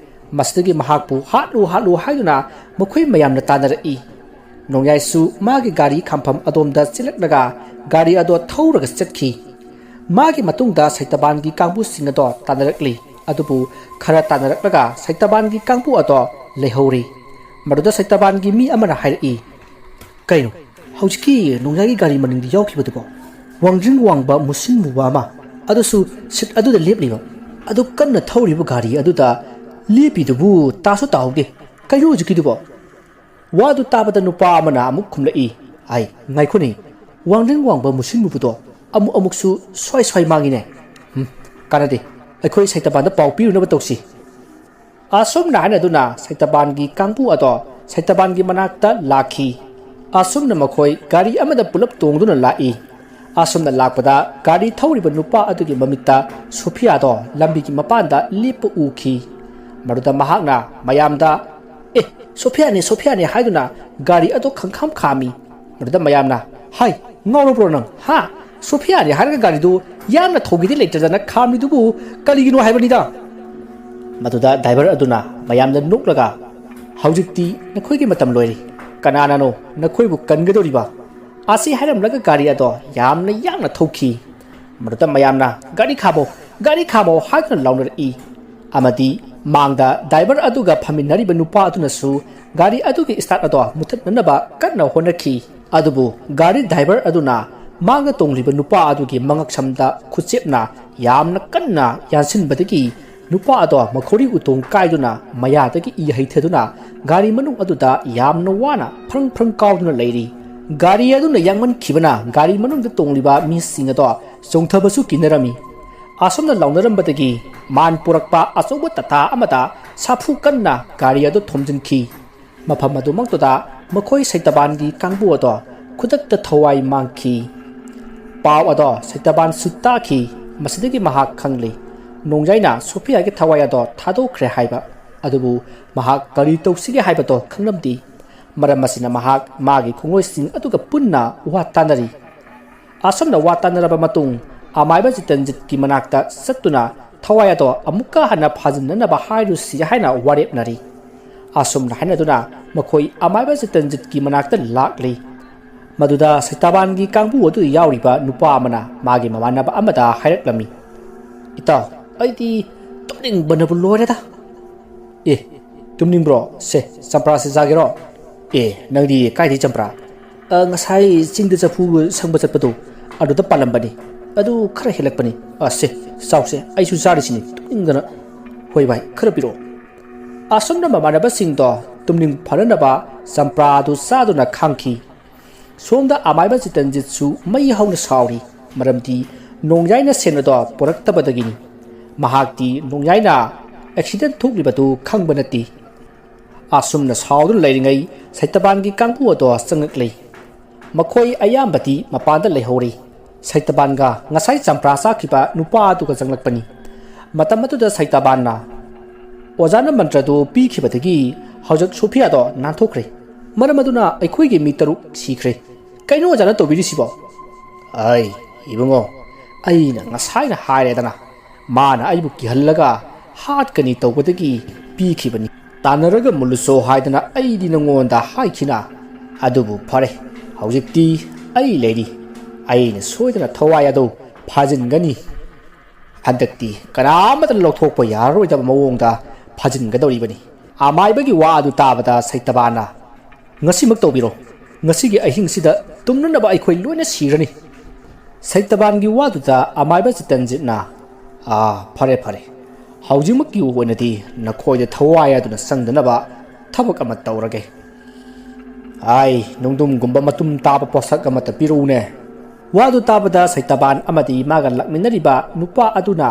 ꯃꯁꯤꯗꯒꯤ ꯃꯍꯥꯛꯄꯨ ꯍꯥꯠꯂꯨ ꯍꯥꯠꯂꯨ ꯍꯥꯏꯗꯨꯅ ꯃꯈꯣꯏ ꯃꯌꯥꯝꯅ ꯇꯥꯟꯅꯔꯛꯏ ꯅꯣꯡꯌꯥꯏꯁꯨ ꯃꯥꯒꯤ ꯒꯥꯔꯤ ꯈꯥꯝꯐꯝ ꯑꯗꯣꯝꯗ ꯆꯦꯜꯂꯛꯂꯒ ꯒꯥꯔꯤ ꯑꯗꯣ ꯊꯧꯔꯒ ꯆꯠꯈꯤ ꯃꯥꯒꯤ ꯃꯇꯨꯡꯗ ꯁꯩꯇꯕꯥꯟꯒꯤ ꯀꯥꯡꯕꯨꯁꯤꯡ ꯑꯗꯣ ꯇꯥꯟꯅꯔꯛꯂꯤ ꯑꯗꯨꯕꯨ ꯈꯔ ꯇꯥꯟꯅꯔꯛꯂꯒ ꯁꯩꯇꯕꯥꯟꯒꯤ ꯀꯥꯡꯕꯨ ꯑꯗꯣ ꯂꯩꯍꯧꯔꯤ ꯃꯗꯨꯗ ꯁꯩꯇꯕꯥꯟꯒꯤ ꯃꯤ ꯑꯃꯅ ꯍꯥꯏꯔꯛꯏ ꯀꯩꯅꯣ ꯍꯧꯖꯤꯛꯀꯤ ꯅꯣꯡꯌꯥꯏꯒꯤ ꯒꯥꯔꯤ ꯃꯅꯤꯡꯗ ꯌꯥꯎꯈꯤꯕꯗꯨꯕꯣ ꯋꯥꯡꯖꯤꯡ ꯋꯥꯡꯕ ꯃꯨꯁꯤꯟ ꯃꯨꯕ ꯑꯃ ꯑꯗꯨꯁꯨ ꯁꯤꯠ ꯑꯗꯨꯗ ꯂꯦꯞꯂꯤꯕ ꯑꯗꯨ ꯀꯟꯅ ꯊꯧꯔꯤꯕ ꯒꯥꯔꯤ ꯑꯗꯨꯗ ꯂꯦꯞꯄꯤꯗꯨꯕꯨ ꯇꯥꯁꯨ ꯇꯥꯍꯧꯗꯦ ꯀꯩꯅꯣ ꯍꯧꯖꯤꯛꯀꯤꯗꯨꯕꯣ ꯋꯥꯗꯨ ꯇꯥꯕꯗ ꯅꯨꯄꯥ ꯑꯃꯅ ꯑꯃꯨꯛ ꯈꯨꯝꯂꯛꯏ ꯉꯥꯏꯈꯣꯅꯦ ꯋꯥꯡꯖꯤꯡ ꯋꯥꯡꯕ ꯃꯨꯁꯤꯟ ꯃꯨꯕꯗꯣ ꯑꯃꯨꯛꯁꯨ ꯁ꯭ꯋꯥꯏ ꯃꯥꯡꯉꯤꯅꯦ ꯀꯥꯟꯅꯗꯦ ꯑꯩꯈꯣꯏ ꯁꯩꯇꯕꯥꯟꯗ ꯄꯥꯎ ꯄꯤꯔꯨꯅꯕ ꯇꯧꯁꯤ ꯑꯁꯨꯝꯅ ꯍꯥꯏꯅꯗꯨꯅ ꯁꯩꯇꯕꯥꯟꯒꯤ ꯀꯥꯡꯕꯨ ꯑꯗꯣ ꯁꯩꯇꯕꯥꯟꯒꯤ ꯃꯅꯥꯛꯇ ꯂꯥꯛꯈꯤ ꯑꯁꯨꯝꯅ ꯃꯈꯣꯏ ꯒꯥꯔꯤ ꯑꯃꯗ ꯄꯨꯂꯞ ꯇꯣꯡꯗꯨꯅ ꯂꯥꯛꯏ ꯑꯁꯨꯝꯅ ꯂꯥꯛꯄꯗ ꯒꯥꯔꯤ ꯊꯧꯔꯤꯕ ꯅꯨꯄꯥ ꯑꯗꯨꯒꯤ ꯃꯃꯤꯠꯇ ꯁꯣꯐꯤꯌꯥꯗꯣ ꯂꯝꯕꯤꯒꯤ ꯃꯄꯥꯟꯗ ꯂꯦꯞꯄ ꯎꯈꯤ ꯃꯗꯨꯗ ꯃꯍꯥꯛꯅ ꯃꯌꯥꯝꯗ ꯁꯣꯐꯤꯌꯥꯅꯦ ꯍꯥꯏꯗꯨꯅ ꯒꯥꯔꯤ ꯑꯗꯨ ꯈꯪꯈꯥꯝ ꯈꯥꯝꯃꯤ ꯃꯗꯨꯗ ꯃꯌꯥꯝꯅ ꯍꯥꯏ ꯉꯥꯎꯔꯕ꯭ꯔꯣ ꯅꯪ ꯁꯣꯐꯤꯌꯥꯅꯦ ꯍꯥꯏꯔꯒ ꯒꯥꯔꯤꯗꯨ ꯌꯥꯝꯅ ꯊꯧꯕꯤꯗꯤ ꯂꯩꯇꯗꯅ ꯈꯥꯝꯂꯤꯗꯨꯕꯨ ꯀꯔꯤꯒꯤꯅꯣ ꯍꯥꯏꯕꯅꯤꯗ ꯃꯗꯨꯗ ꯗ꯭ꯔꯥꯏꯚꯔ ꯑꯗꯨꯅ ꯃꯌꯥꯝꯗ ꯅꯣꯛꯂꯒ ꯍꯧꯖꯤꯛꯇꯤ ꯅꯈꯣꯏꯒꯤ ꯃꯇꯝ ꯂꯣꯏꯔꯦ ꯀꯅꯥꯅꯅꯣ ꯅꯈꯣꯏꯕꯨ ꯀꯟꯒꯗꯧꯔꯤꯕ ꯑꯁꯤ ꯍꯥꯏꯔꯝꯂꯒ ꯒꯥꯔꯤ ꯑꯗꯣ ꯌꯥꯝꯅ ꯌꯥꯡꯅ ꯊꯧꯈꯤ ꯃꯗꯨꯗ ꯃꯌꯥꯝꯅ ꯒꯥꯔꯤ ꯈꯥꯝꯃꯣ ꯍꯥꯏꯗꯨꯅ ꯂꯥꯎꯅꯔꯛꯏ ꯑꯃꯗꯤ ꯃꯥꯡꯗ ꯗ꯭ꯔꯥꯏꯚꯔ ꯑꯗꯨꯒ ꯐꯝꯃꯤꯟꯅꯔꯤꯕ ꯅꯨꯄꯥ ꯑꯗꯨꯅꯁꯨ ꯒꯥꯔꯤ ꯑꯗꯨꯒꯤ ꯁ꯭ꯇꯥꯔꯠ ꯑꯗꯣ ꯃꯨꯊꯠꯅꯅꯕ ꯀꯟꯅ ꯍꯣꯠꯅꯈꯤ ꯑꯗꯨꯕꯨ ꯒꯥꯔꯤ ꯗ꯭ꯔꯥꯏꯚꯔ ꯑꯗꯨꯅ ꯃꯥꯡꯗ ꯇꯣꯡꯂꯤꯕ ꯅꯨꯄꯥ ꯑꯗꯨꯒꯤ ꯃꯉꯛꯁꯝꯗ ꯈꯨꯠꯆꯦꯞꯅ ꯌꯥꯝꯅ ꯀꯟꯅ ꯌꯥꯟꯁꯤꯟꯕꯗꯒꯤ ꯅꯨꯄꯥ ꯑꯗꯣ ꯃꯈꯣꯔꯤ ꯎꯇꯣꯡ ꯀꯥꯏꯗꯨꯅ ꯃꯌꯥꯗꯒꯤ ꯏ ꯍꯩꯊꯗꯨꯅ ꯒꯥꯔꯤ ꯃꯅꯨꯡ ꯑꯗꯨꯗ ꯌꯥꯝꯅ ꯋꯥꯅ ꯐ꯭ꯔꯪ ꯀꯥꯎꯗꯨꯅ ꯂꯩꯔꯤ ꯒꯥꯔꯤ ꯑꯗꯨꯅ ꯌꯥꯡꯃꯟꯈꯤꯕꯅ ꯒꯥꯔꯤ ꯃꯅꯨꯡꯗ ꯇꯣꯡꯂꯤꯕ ꯃꯤꯁꯤꯡ ꯑꯗꯣ ꯆꯣꯡꯊꯕꯁꯨ ꯀꯤꯅꯔꯝꯃꯤ ꯑꯁꯨꯝꯅ ꯂꯥꯎꯅꯔꯝꯕꯗꯒꯤ ꯃꯥꯟ ꯄꯨꯔꯛꯄ ꯑꯆꯧꯕ ꯇꯇꯥ ꯑꯃꯗ ꯁꯥꯐꯨ ꯀꯟꯅ ꯒꯥꯔꯤ ꯑꯗꯨ ꯊꯣꯝꯖꯤꯟꯈꯤ ꯃꯐꯝ ꯑꯗꯨꯃꯛꯇꯨꯗ ꯃꯈꯣꯏ ꯁꯩꯇꯕꯥꯟꯒꯤ ꯀꯥꯡꯕꯨ ꯑꯗꯣ ꯈꯨꯗꯛꯇ ꯊꯋꯥꯏ ꯃꯥꯡꯈꯤ꯫ ꯄꯥꯎ ꯑꯗꯣ ꯁꯩꯇꯕꯥꯟꯁꯨ ꯇꯥꯈꯤ꯫ ꯃꯁꯤꯗꯒꯤ ꯃꯍꯥꯛ ꯈꯪꯂꯤ ꯅꯣꯡꯖꯥꯏꯅ ꯁꯣꯐꯤꯌꯥꯒꯤ ꯊꯋꯥꯏ ꯑꯗꯣ ꯊꯥꯗꯣꯛꯈ꯭ꯔꯦ ꯍꯥꯏꯕ, ꯑꯗꯨꯕꯨ ꯃꯍꯥꯛ ꯀꯔꯤ ꯇꯧꯁꯤꯒꯦ ꯍꯥꯏꯕꯗꯣ ꯈꯪꯂꯝꯗꯦ꯫ ꯃꯔꯝ ꯑꯁꯤꯅ ꯃꯍꯥꯛ ꯃꯥꯒꯤ ꯈꯣꯡꯂꯣꯏꯁꯤꯡ ꯑꯗꯨꯒ ꯄꯨꯟꯅ ꯋꯥ ꯇꯥꯟꯅꯔꯤ꯫ ꯑꯁꯨꯝꯅ ꯋꯥ ꯇꯥꯟꯅꯔꯕ ꯃꯇꯨꯡ ꯑꯃꯥꯏꯕ ꯖꯤꯇꯟꯖꯤꯠꯀꯤ ꯃꯅꯥꯛꯇ ꯆꯠꯇꯨꯅ ꯊꯋꯥꯏ ꯑꯗꯣ ꯑꯃꯨꯛꯀ ꯍꯟꯅ ꯐꯥꯖꯤꯟꯅꯅꯕ ꯍꯥꯏꯔꯨꯁꯤ ꯍꯥꯏꯅ ꯋꯥꯔꯦꯞꯅꯔꯤ꯫ ꯑꯁꯨꯝꯅ ꯍꯥꯏꯅꯗꯨꯅ ꯃꯈꯣꯏ ꯑꯃꯥꯏꯕ ꯖꯤꯇꯟꯖꯤꯠꯀꯤ ꯃꯅꯥꯛꯇ ꯂꯥꯛꯂꯤ꯫ ꯃꯗꯨꯗ ꯁꯩꯇꯕꯥꯟꯒꯤ ꯀꯥꯡꯕꯨ ꯑꯗꯨ ꯌꯥꯎꯔꯤꯕ ꯅꯨꯄꯥ ꯑꯃꯅ ꯃꯥꯒꯤ ꯃꯃꯥꯟꯅꯕ ꯑꯃꯗ ꯍꯥꯏꯔꯛꯂꯝꯃꯤ, "ꯏꯇꯥꯎ, ꯑꯩꯗꯤ ꯇꯨꯝꯅꯤꯡꯕꯅꯕꯨ ꯂꯣꯏꯔꯦꯗ." "ꯑꯦ, ꯇꯨꯝꯅꯤꯡꯕ꯭ꯔꯣ? ꯁꯦ, ꯆꯝꯄ꯭ꯔꯥꯁꯦ ꯆꯥꯒꯦꯔꯣ?" "ꯑꯦ, ꯅꯪꯗꯤ ꯀꯥꯏꯗꯩ ꯆꯝꯄ꯭ꯔꯥ?" "ꯉꯁꯥꯏ ꯆꯤꯡꯗ ꯆꯐꯨ ꯁꯪꯕ ꯆꯠꯄꯗꯣ ꯑꯗꯨꯗ ꯄꯥꯜꯂꯝꯕꯅꯤ, ꯑꯗꯨ ꯈꯔ ꯍꯦꯜꯂꯛꯄꯅꯤ꯫ ꯁꯦ, ꯆꯥꯎꯁꯦ, ꯑꯩꯁꯨ ꯆꯥꯔꯤꯁꯤꯅꯤ ꯇꯨꯝꯅꯤꯡꯗꯅ." "ꯍꯣꯏ ꯚꯥꯏ, ꯈꯔ ꯄꯤꯔꯛꯑꯣ." ꯑꯁꯨꯝꯅ ꯃꯃꯥꯟꯅꯕꯁꯤꯡꯗꯣ ꯇꯨꯝꯅꯤꯡ ꯐꯅꯅꯕ ꯆꯝꯄ꯭ꯔꯥ ꯑꯗꯨ ꯆꯥꯗꯨꯅ ꯈꯥꯡꯈꯤ꯫ ꯁꯣꯝꯗ ꯑꯃꯥꯏꯕ ꯖꯤꯇꯟꯖꯤꯠꯁꯨ ꯃꯩ ꯍꯧꯅ ꯁꯥꯎꯔꯤ, ꯃꯔꯝꯗꯤ ꯅꯣꯡꯌꯥꯏꯅ ꯁꯦꯟ ꯑꯗꯣ ꯄꯨꯔꯛꯇꯕꯗꯒꯤꯅꯤ꯫ ꯃꯍꯥꯛꯇꯤ ꯅꯣꯡꯌꯥꯏꯅ ꯑꯦꯛꯁꯤꯗꯦꯟ ꯊꯣꯛꯂꯤꯕꯗꯨ ꯈꯪꯕ ꯅꯠꯇꯦ꯫ ꯑꯁꯨꯝꯅ ꯁꯥꯎꯗꯨꯅ ꯂꯩꯔꯤꯉꯩ ꯁꯩꯇꯕꯥꯟꯒꯤ ꯀꯥꯡꯕꯨ ꯑꯗꯣ ꯆꯪꯂꯛꯂꯤ꯫ ꯃꯈꯣꯏ ꯑꯌꯥꯝꯕꯗꯤ ꯃꯄꯥꯟꯗ ꯂꯩꯍꯧꯔꯤ꯫ ꯁꯩꯇꯕꯥꯟꯒ ꯉꯁꯥꯏ ꯆꯝꯄ꯭ꯔꯥ ꯆꯥꯈꯤꯕ ꯅꯨꯄꯥ ꯑꯗꯨꯒ ꯆꯪꯂꯛꯄꯅꯤ꯫ ꯃꯇꯝ ꯑꯗꯨꯗ ꯁꯩꯇꯕꯥꯟꯅ ꯑꯣꯖꯥꯅ ꯃꯟꯇ꯭ꯔꯗꯨ ꯄꯤꯈꯤꯕꯗꯒꯤ ꯍꯧꯖꯤꯛ ꯁꯣꯐꯤꯌꯥꯗꯣ ꯅꯥꯟꯊꯣꯛꯈ꯭ꯔꯦ꯫ ꯃꯔꯝ ꯑꯗꯨꯅ ꯑꯩꯈꯣꯏꯒꯤ ꯃꯤ 6 ꯁꯤꯈ꯭ꯔꯦ꯫ ꯀꯩꯅꯣ ꯑꯣꯖꯥꯅ ꯇꯧꯕꯤꯔꯤꯁꯤꯕꯣ?" "ꯑꯩ ꯏꯕꯨꯡꯉꯣ, ꯑꯩꯅ ꯉꯁꯥꯏꯅ ꯍꯥꯏꯔꯦꯗꯅ, ꯃꯥꯅ ꯑꯩꯕꯨ ꯀꯤꯍꯜꯂꯒ ꯍꯥꯠꯀꯅꯤ ꯇꯧꯕꯗꯒꯤ ꯄꯤꯈꯤꯕꯅꯤ꯫ ꯇꯥꯟꯅꯔꯒ ꯃꯨꯜꯂꯨꯆꯣ ꯍꯥꯏꯗꯅ ꯑꯩꯗꯤ ꯅꯉꯣꯟꯗ ꯍꯥꯏꯈꯤꯅ꯫ ꯑꯗꯨꯕꯨ ꯐꯔꯦ, ꯍꯧꯖꯤꯛꯇꯤ ꯑꯩ ꯂꯩꯔꯤ꯫ ꯑꯩꯅ ꯁꯣꯏꯗꯅ ꯊꯋꯥꯏ ꯑꯗꯨ ꯐꯥꯖꯤꯟꯒꯅꯤ꯫ ꯍꯟꯗꯛꯇꯤ ꯀꯅꯥꯃꯠꯇꯅ ꯂꯧꯊꯣꯛꯄ ꯌꯥꯔꯔꯣꯏꯗꯕ ꯃꯑꯣꯡꯗ ꯐꯥꯖꯤꯟꯒꯗꯧꯔꯤꯕꯅꯤ." ꯑꯃꯥꯏꯕꯒꯤ ꯋꯥ ꯑꯗꯨ ꯇꯥꯕꯗ ꯁꯩꯇꯕꯥꯟꯅ, "ꯉꯁꯤꯃꯛ ꯇꯧꯕꯤꯔꯣ, ꯉꯁꯤꯒꯤ ꯑꯍꯤꯡꯁꯤꯗ ꯇꯨꯝꯅꯅꯕ ꯑꯩꯈꯣই ꯂꯣꯏꯅ ꯁꯤꯔꯅꯤ." ꯁꯩꯇꯕꯥꯟꯒꯤ ꯋꯥꯗꯨꯗ ꯑꯃꯥꯏꯕ ꯖꯤꯇꯟꯖꯤꯠꯅ, ꯐꯔꯦ ꯐꯔꯦ, ꯍꯧꯖꯤꯛꯃꯛꯀꯤ ꯑꯣꯏꯅꯗꯤ ꯅꯈꯣꯏꯗ ꯊꯋꯥꯏ ꯑꯗꯨꯅ ꯆꯪꯗꯅꯕ ꯊꯕꯛ ꯑꯃ ꯇꯧꯔꯒꯦ꯫ ꯅꯨꯡꯗꯨꯝꯒꯨꯝꯕ ꯃꯇꯨꯝ ꯇꯥꯕ ꯄꯣꯠꯁꯛ ꯑꯃꯠꯇ ꯄꯤꯔꯛꯎꯅꯦ." ꯋꯥꯗꯨ ꯇꯥꯕꯗ ꯁꯩꯇꯕꯥꯟ ꯑꯃꯗꯤ ꯃꯥꯒ ꯂꯥꯛꯃꯤꯟꯅꯔꯤꯕ ꯅꯨꯄꯥ ꯑꯗꯨꯅ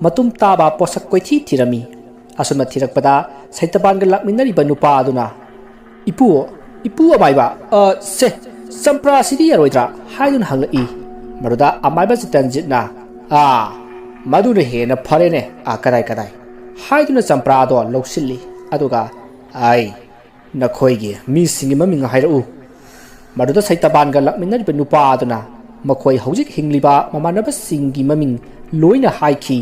ꯃꯇꯨꯝ ꯇꯥꯕ ꯄꯣꯠꯁꯛ ꯀꯣꯏꯊꯤ ꯊꯤꯔꯝꯃꯤ꯫ ꯑꯁꯨꯝꯅ ꯊꯤꯔꯛꯄꯗ ꯁꯩꯇꯕꯥꯟꯒ ꯂꯥꯛꯃꯤꯟꯅꯔꯤꯕ ꯅꯨꯄꯥ ꯑꯗꯨꯅ, "ꯏꯄꯨ ꯑꯃꯥꯏꯕ, ꯁꯦ, ꯆꯝꯄ꯭ꯔꯥꯁꯤꯗꯤ ꯌꯥꯔꯣꯏꯗ꯭ꯔꯥ?" ꯍꯥꯏꯗꯨꯅ ꯍꯪꯂꯛꯏ꯫ ꯃꯗꯨꯗ ꯑꯃꯥꯏꯕ ꯖꯤꯇꯟꯖꯤꯠꯅ, "ꯃꯗꯨꯅ ꯍꯦꯟꯅ ꯐꯔꯦꯅꯦ, ꯀꯗꯥꯏ ꯍꯥꯏꯗꯨꯅ ꯆꯝꯄ꯭ꯔꯥ ꯑꯗꯣ ꯂꯧꯁꯤꯜꯂꯤ꯫ ꯑꯗꯨꯒ, "ꯅꯈꯣꯏꯒꯤ ꯃꯤꯁꯤꯡꯒꯤ ꯃꯃꯤꯡ ꯍꯥꯏꯔꯛꯎ." ꯃꯗꯨꯗ ꯁꯩꯇꯕꯥꯟꯒ ꯂꯥꯛꯃꯤꯟꯅꯔꯤꯕ ꯅꯨꯄꯥ ꯑꯗꯨꯅ ꯃꯈꯣꯏ ꯍꯧꯖꯤꯛ ꯍꯤꯡꯂꯤꯕ ꯃꯃꯥꯟꯅꯕꯁꯤꯡꯒꯤ ꯃꯃꯤꯡ ꯂꯣꯏꯅ ꯍꯥꯏꯈꯤ꯫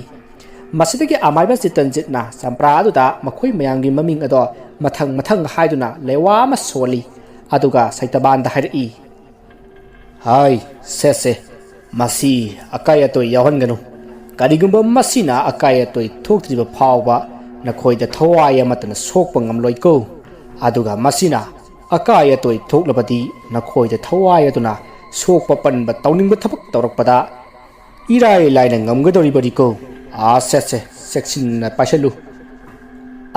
ꯃꯁꯤꯗꯒꯤ ꯑꯃꯥꯏꯕ ꯖꯤꯇꯟꯖꯤꯠꯅ ꯆꯝꯄ꯭ꯔꯥ ꯑꯗꯨꯗ ꯃꯈꯣꯏ ꯃꯌꯥꯝꯒꯤ ꯃꯃꯤꯡ ꯑꯗꯣ ꯃꯊꯪ ꯍꯥꯏꯗꯨꯅ ꯂꯩꯋꯥ ꯑꯃ ꯁꯣꯜꯂꯤ꯫ ꯑꯗꯨꯒ ꯁꯩꯇꯕꯥꯟꯗ ꯍꯥꯏꯔꯛꯏ, "ꯁꯦ, ꯃꯁꯤ ꯑꯀꯥꯏ ꯑꯇꯣꯏ ꯌꯥꯎꯍꯟꯒꯅꯨ꯫ ꯀꯔꯤꯒꯨꯝꯕ ꯃꯁꯤꯅ ꯑꯀꯥꯏ ꯑꯇꯣꯏ ꯊꯣꯛꯇ꯭ꯔꯤꯕ ꯐꯥꯎꯕ ꯅꯈꯣꯏꯗ ꯊꯋꯥꯏ ꯑꯃꯠꯇꯅ ꯁꯣꯛꯄ ꯉꯝꯂꯣꯏꯀꯣ꯫ ꯑꯗꯨꯒ ꯃꯁꯤꯅ ꯑꯀꯥꯏ ꯑꯇꯣꯏ ꯊꯣꯛꯂꯕꯗꯤ ꯅꯈꯣꯏꯗ ꯊꯋꯥꯏ ꯑꯗꯨꯅ ꯁꯣꯛꯄ ꯄꯟꯕ ꯇꯧꯅꯤꯡꯕ ꯊꯕꯛ ꯇꯧꯔꯛꯄꯗ ꯏꯔꯥꯏ ꯂꯥꯏꯅ ꯉꯝꯒꯗꯧꯔꯤꯕꯅꯤꯀꯣ꯫ ꯁꯦ, ꯆꯦꯛꯁꯤꯟꯅ ꯄꯥꯏꯁꯜꯂꯨ."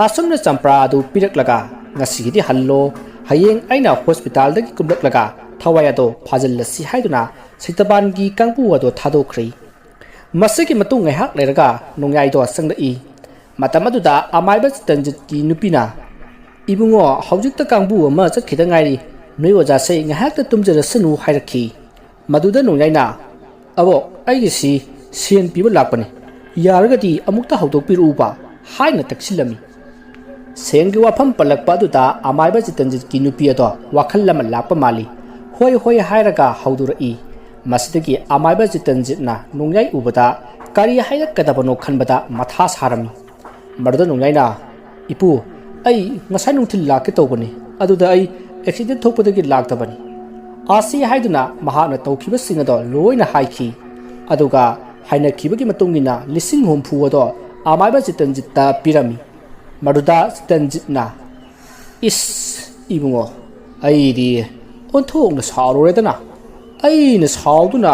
ꯑꯁꯨꯝꯅ ꯆꯝꯄ꯭ꯔꯥ ꯑꯗꯨ ꯄꯤꯔꯛꯂꯒ, "ꯉꯁꯤꯒꯤꯗꯤ ꯍꯜꯂꯣ, ꯍꯌꯦꯡ ꯑꯩꯅ ꯍꯣꯁꯄꯤꯇꯥꯜꯗꯒꯤ ꯀꯨꯝꯂꯛꯂꯒ ꯊꯋꯥꯏ ꯑꯗꯣ ꯐꯥꯖꯤꯜꯂꯁꯤ" ꯍꯥꯏꯗꯨꯅ ꯁꯩꯇꯕꯥꯟꯒꯤ ꯀꯥꯡꯕꯨ ꯑꯗꯣ ꯊꯥꯗꯣꯛꯈ꯭ꯔꯤ꯫ ꯃꯁꯤꯒꯤ ꯃꯇꯨꯡ ꯉꯥꯏꯍꯥꯛ ꯂꯩꯔꯒ ꯅꯣꯡꯌꯥꯏꯗꯣ ꯆꯪꯂꯛꯏ꯫ ꯃꯇꯝ ꯑꯗꯨꯗ ꯑꯃꯥꯏꯕ ꯖꯤꯇꯟꯖꯤꯠꯀꯤ ꯅꯨꯄꯤꯅ, "ꯏꯕꯨꯡꯉꯣ, ꯍꯧꯖꯤꯛꯇ ꯀꯥꯡꯕꯨ ꯑꯃ ꯆꯠꯈꯤꯗ ꯉꯥꯏꯔꯤ, ꯅꯣꯏ ꯑꯣꯖꯥꯁꯦ ꯉꯥꯏꯍꯥꯛꯇ ꯇꯨꯝꯖꯔꯁꯅꯨ" ꯍꯥꯏꯔꯛꯈꯤ꯫ ꯃꯗꯨꯗ ꯅꯣꯡꯌꯥꯏꯅ, "ꯑꯕꯣꯛ, ꯑꯩꯒꯤꯁꯤ ꯁꯦꯟ ꯄꯤꯕ ꯂꯥꯛꯄꯅꯤ, ꯌꯥꯔꯒꯗꯤ ꯑꯃꯨꯛꯇ ꯍꯧꯗꯣꯛꯄꯤꯔꯛꯎꯕ" ꯍꯥꯏꯅ ꯇꯛꯁꯤꯜꯂꯝꯃꯤ꯫ ꯁꯦꯟꯒꯤ ꯋꯥꯐꯝ ꯄꯜꯂꯛꯄ ꯑꯗꯨꯗ ꯑꯃꯥꯏꯕ ꯖꯤꯇꯟꯖꯤꯠꯀꯤ ꯅꯨꯄꯤ ꯑꯗꯣ ꯋꯥꯈꯜ ꯑꯃ ꯂꯥꯛꯄ ꯃꯥꯜꯂꯤ꯫ ꯍꯣꯏ ꯍꯥꯏꯔꯒ ꯍꯧꯗꯣꯔꯛꯏ꯫ ꯃꯁꯤꯗꯒꯤ ꯑꯃꯥꯏꯕ ꯖꯤꯇꯟꯖꯤꯠꯅ ꯅꯣꯡꯌꯥꯏ ꯎꯕꯗ ꯀꯔꯤ ꯍꯥꯏꯔꯛꯀꯗꯕꯅꯣ ꯈꯟꯕꯗ ꯃꯊꯥ ꯁꯥꯔꯝꯃꯤ꯫ ꯃꯗꯨꯗ ꯅꯣꯡꯌꯥꯏꯅ, "ꯏꯄꯨ, ꯑꯩ ꯉꯁꯥꯏ ꯅꯨꯡꯊꯤꯜ ꯂꯥꯛꯀꯦ ꯇꯧꯕꯅꯤ, ꯑꯗꯨꯗ ꯑꯩ ꯑꯦꯛꯁꯤꯗꯦꯟ ꯊꯣꯛꯄꯗꯒꯤ ꯂꯥꯛꯇꯕꯅꯤ." ꯑꯁꯤ ꯍꯥꯏꯗꯨꯅ ꯃꯍꯥꯛꯅ ꯇꯧꯈꯤꯕꯁꯤꯡ ꯑꯗꯣ ꯂꯣꯏꯅ ꯍꯥꯏꯈꯤ꯫ ꯑꯗꯨꯒ ꯍꯥꯏꯅꯈꯤꯕꯒꯤ ꯃꯇꯨꯡꯏꯟꯅ 50,000 ꯑꯗꯣ ꯑꯃꯥꯏꯕ ꯖꯤꯇꯟꯖꯤꯠꯇ ꯄꯤꯔꯝꯃꯤ꯫ ꯃꯗꯨꯗ ꯖꯤꯇꯟꯖꯤꯠꯅ, "ꯏꯕꯨꯡꯉꯣ, ꯑꯩꯗꯤ ꯑꯣꯟꯊꯣꯛꯅ ꯁꯥꯎꯔꯨꯔꯦꯗꯅ꯫ ꯑꯩꯅ ꯁꯥꯎꯗꯨꯅ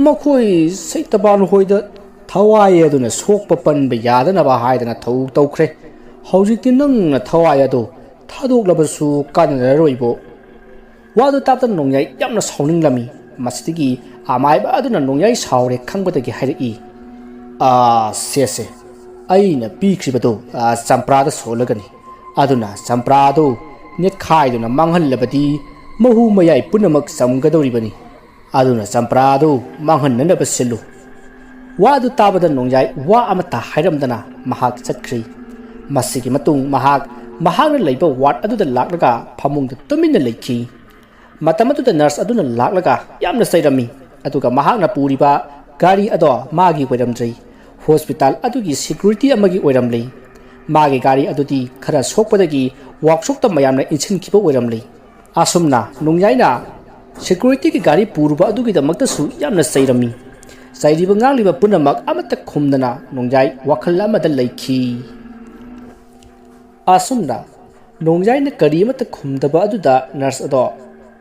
ꯃꯈꯣꯏ ꯁꯩꯇꯕꯥꯟ ꯍꯣꯏꯗ ꯊꯋꯥꯏ ꯑꯗꯨꯅ ꯁꯣꯛꯄ ꯄꯟꯕ ꯌꯥꯗꯅꯕ ꯍꯥꯏꯗꯅ ꯊꯧ ꯇꯧꯈ꯭ꯔꯦ꯫ ꯍꯧꯖꯤꯛꯇꯤ ꯅꯪꯅ ꯊꯋꯥꯏ ꯑꯗꯨ ꯊꯥꯗꯣꯛꯂꯕꯁꯨ ꯀꯥꯟꯅꯔꯔꯣꯏꯕꯣ." ꯋꯥꯗꯨ ꯇꯥꯕꯗ ꯅꯣꯡꯌꯥꯏ ꯌꯥꯝꯅ ꯁꯥꯎꯅꯤꯡꯂꯝꯃꯤ꯫ ꯃꯁꯤꯗꯒꯤ ꯑꯃꯥꯏꯕ ꯑꯗꯨꯅ ꯅꯣꯡꯌꯥꯏ ꯁꯥꯎꯔꯦ ꯈꯪꯕꯗꯒꯤ ꯍꯥꯏꯔꯛꯏ, "ꯁꯦ, ꯑꯩꯅ ꯄꯤꯈ꯭ꯔꯤꯕꯗꯨ ꯆꯝꯄ꯭ꯔꯥꯗ ꯁꯣꯜꯂꯒꯅꯤ꯫ ꯑꯗꯨꯅ ꯆꯝꯄ꯭ꯔꯥ ꯑꯗꯨ ꯅꯦꯠꯈꯥꯏꯗꯨꯅ ꯃꯥꯡꯍꯜꯂꯕꯗꯤ ꯃꯍꯨ ꯃꯌꯥꯏ ꯄꯨꯝꯅꯃꯛ ꯆꯝꯒꯗꯧꯔꯤꯕꯅꯤ ꯑꯗꯨꯅ ꯆꯝꯄ꯭ꯔꯥ ꯑꯗꯨ ꯃꯥꯡꯍꯟꯅꯅꯕ ꯁꯤꯜꯂꯨ ꯋꯥ ꯑꯗꯨ ꯇꯥꯕꯗ ꯅꯣꯡꯌꯥꯏ ꯋꯥ ꯑꯃꯠꯇ ꯍꯥꯏꯔꯝꯗꯅ ꯃꯍꯥꯛ ꯆꯠꯈ꯭ꯔꯤ ꯃꯁꯤꯒꯤ ꯃꯇꯨꯡ ꯃꯍꯥꯛꯅ ꯂꯩꯕ ꯋꯥꯔꯗ ꯑꯗꯨꯗ ꯂꯥꯛꯂꯒ ꯐꯃꯨꯡꯗ ꯇꯨꯃꯤꯟꯅ ꯂꯩꯈꯤ ꯃꯇꯝ ꯑꯗꯨꯗ ꯅꯔꯁ ꯑꯗꯨꯅ ꯂꯥꯛꯂꯒ ꯌꯥꯝꯅ ꯆꯩꯔꯝꯃꯤ ꯑꯗꯨꯒ ꯃꯍꯥꯛꯅ ꯄꯨꯔꯤꯕ ꯒꯥꯔꯤ ꯑꯗꯣ ꯃꯥꯒꯤ ꯑꯣꯏꯔꯝꯗ꯭ꯔꯦ ꯍꯣꯁꯄꯤꯇꯥꯜ ꯑꯗꯨꯒꯤ ꯁꯦꯀ꯭ꯌꯨꯔꯤꯇꯤ ꯑꯃꯒꯤ ꯑꯣꯏꯔꯝꯂꯦ ꯃꯥꯒꯤ ꯒꯥꯔꯤ ꯑꯗꯨꯗꯤ ꯈꯔ ꯁꯣꯛꯄꯗꯒꯤ ꯋꯥꯛꯁꯣꯞꯇ ꯃꯌꯥꯝꯅ ꯏꯟꯁꯤꯟꯈꯤꯕ ꯑꯣꯏꯔꯝꯂꯦ ꯑꯁꯨꯝꯅ ꯅꯣꯡꯌꯥꯏꯅ ꯁꯦꯀ꯭ꯌꯨꯔꯤꯇꯤꯒꯤ ꯒꯥꯔꯤ ꯄꯨꯔꯨꯕ ꯑꯗꯨꯒꯤꯗꯃꯛꯇꯁꯨ ꯌꯥꯝꯅ ꯆꯩꯔꯝꯃꯤ ꯆꯩꯔꯤꯕ ꯉꯥꯡꯂꯤꯕ ꯄꯨꯝꯅꯃꯛ ꯑꯃꯠꯇ ꯈꯨꯝꯗꯅ ꯅꯣꯡꯌꯥꯏ ꯋꯥꯈꯜ ꯑꯃꯗ ꯂꯩꯈꯤ ꯑꯁꯨꯝꯅ ꯅꯣꯡꯌꯥꯏꯅ ꯀꯔꯤ ꯑꯃꯠꯇ ꯈꯨꯝꯗꯕ ꯑꯗꯨꯗ ꯅꯔꯁ ꯑꯗꯣ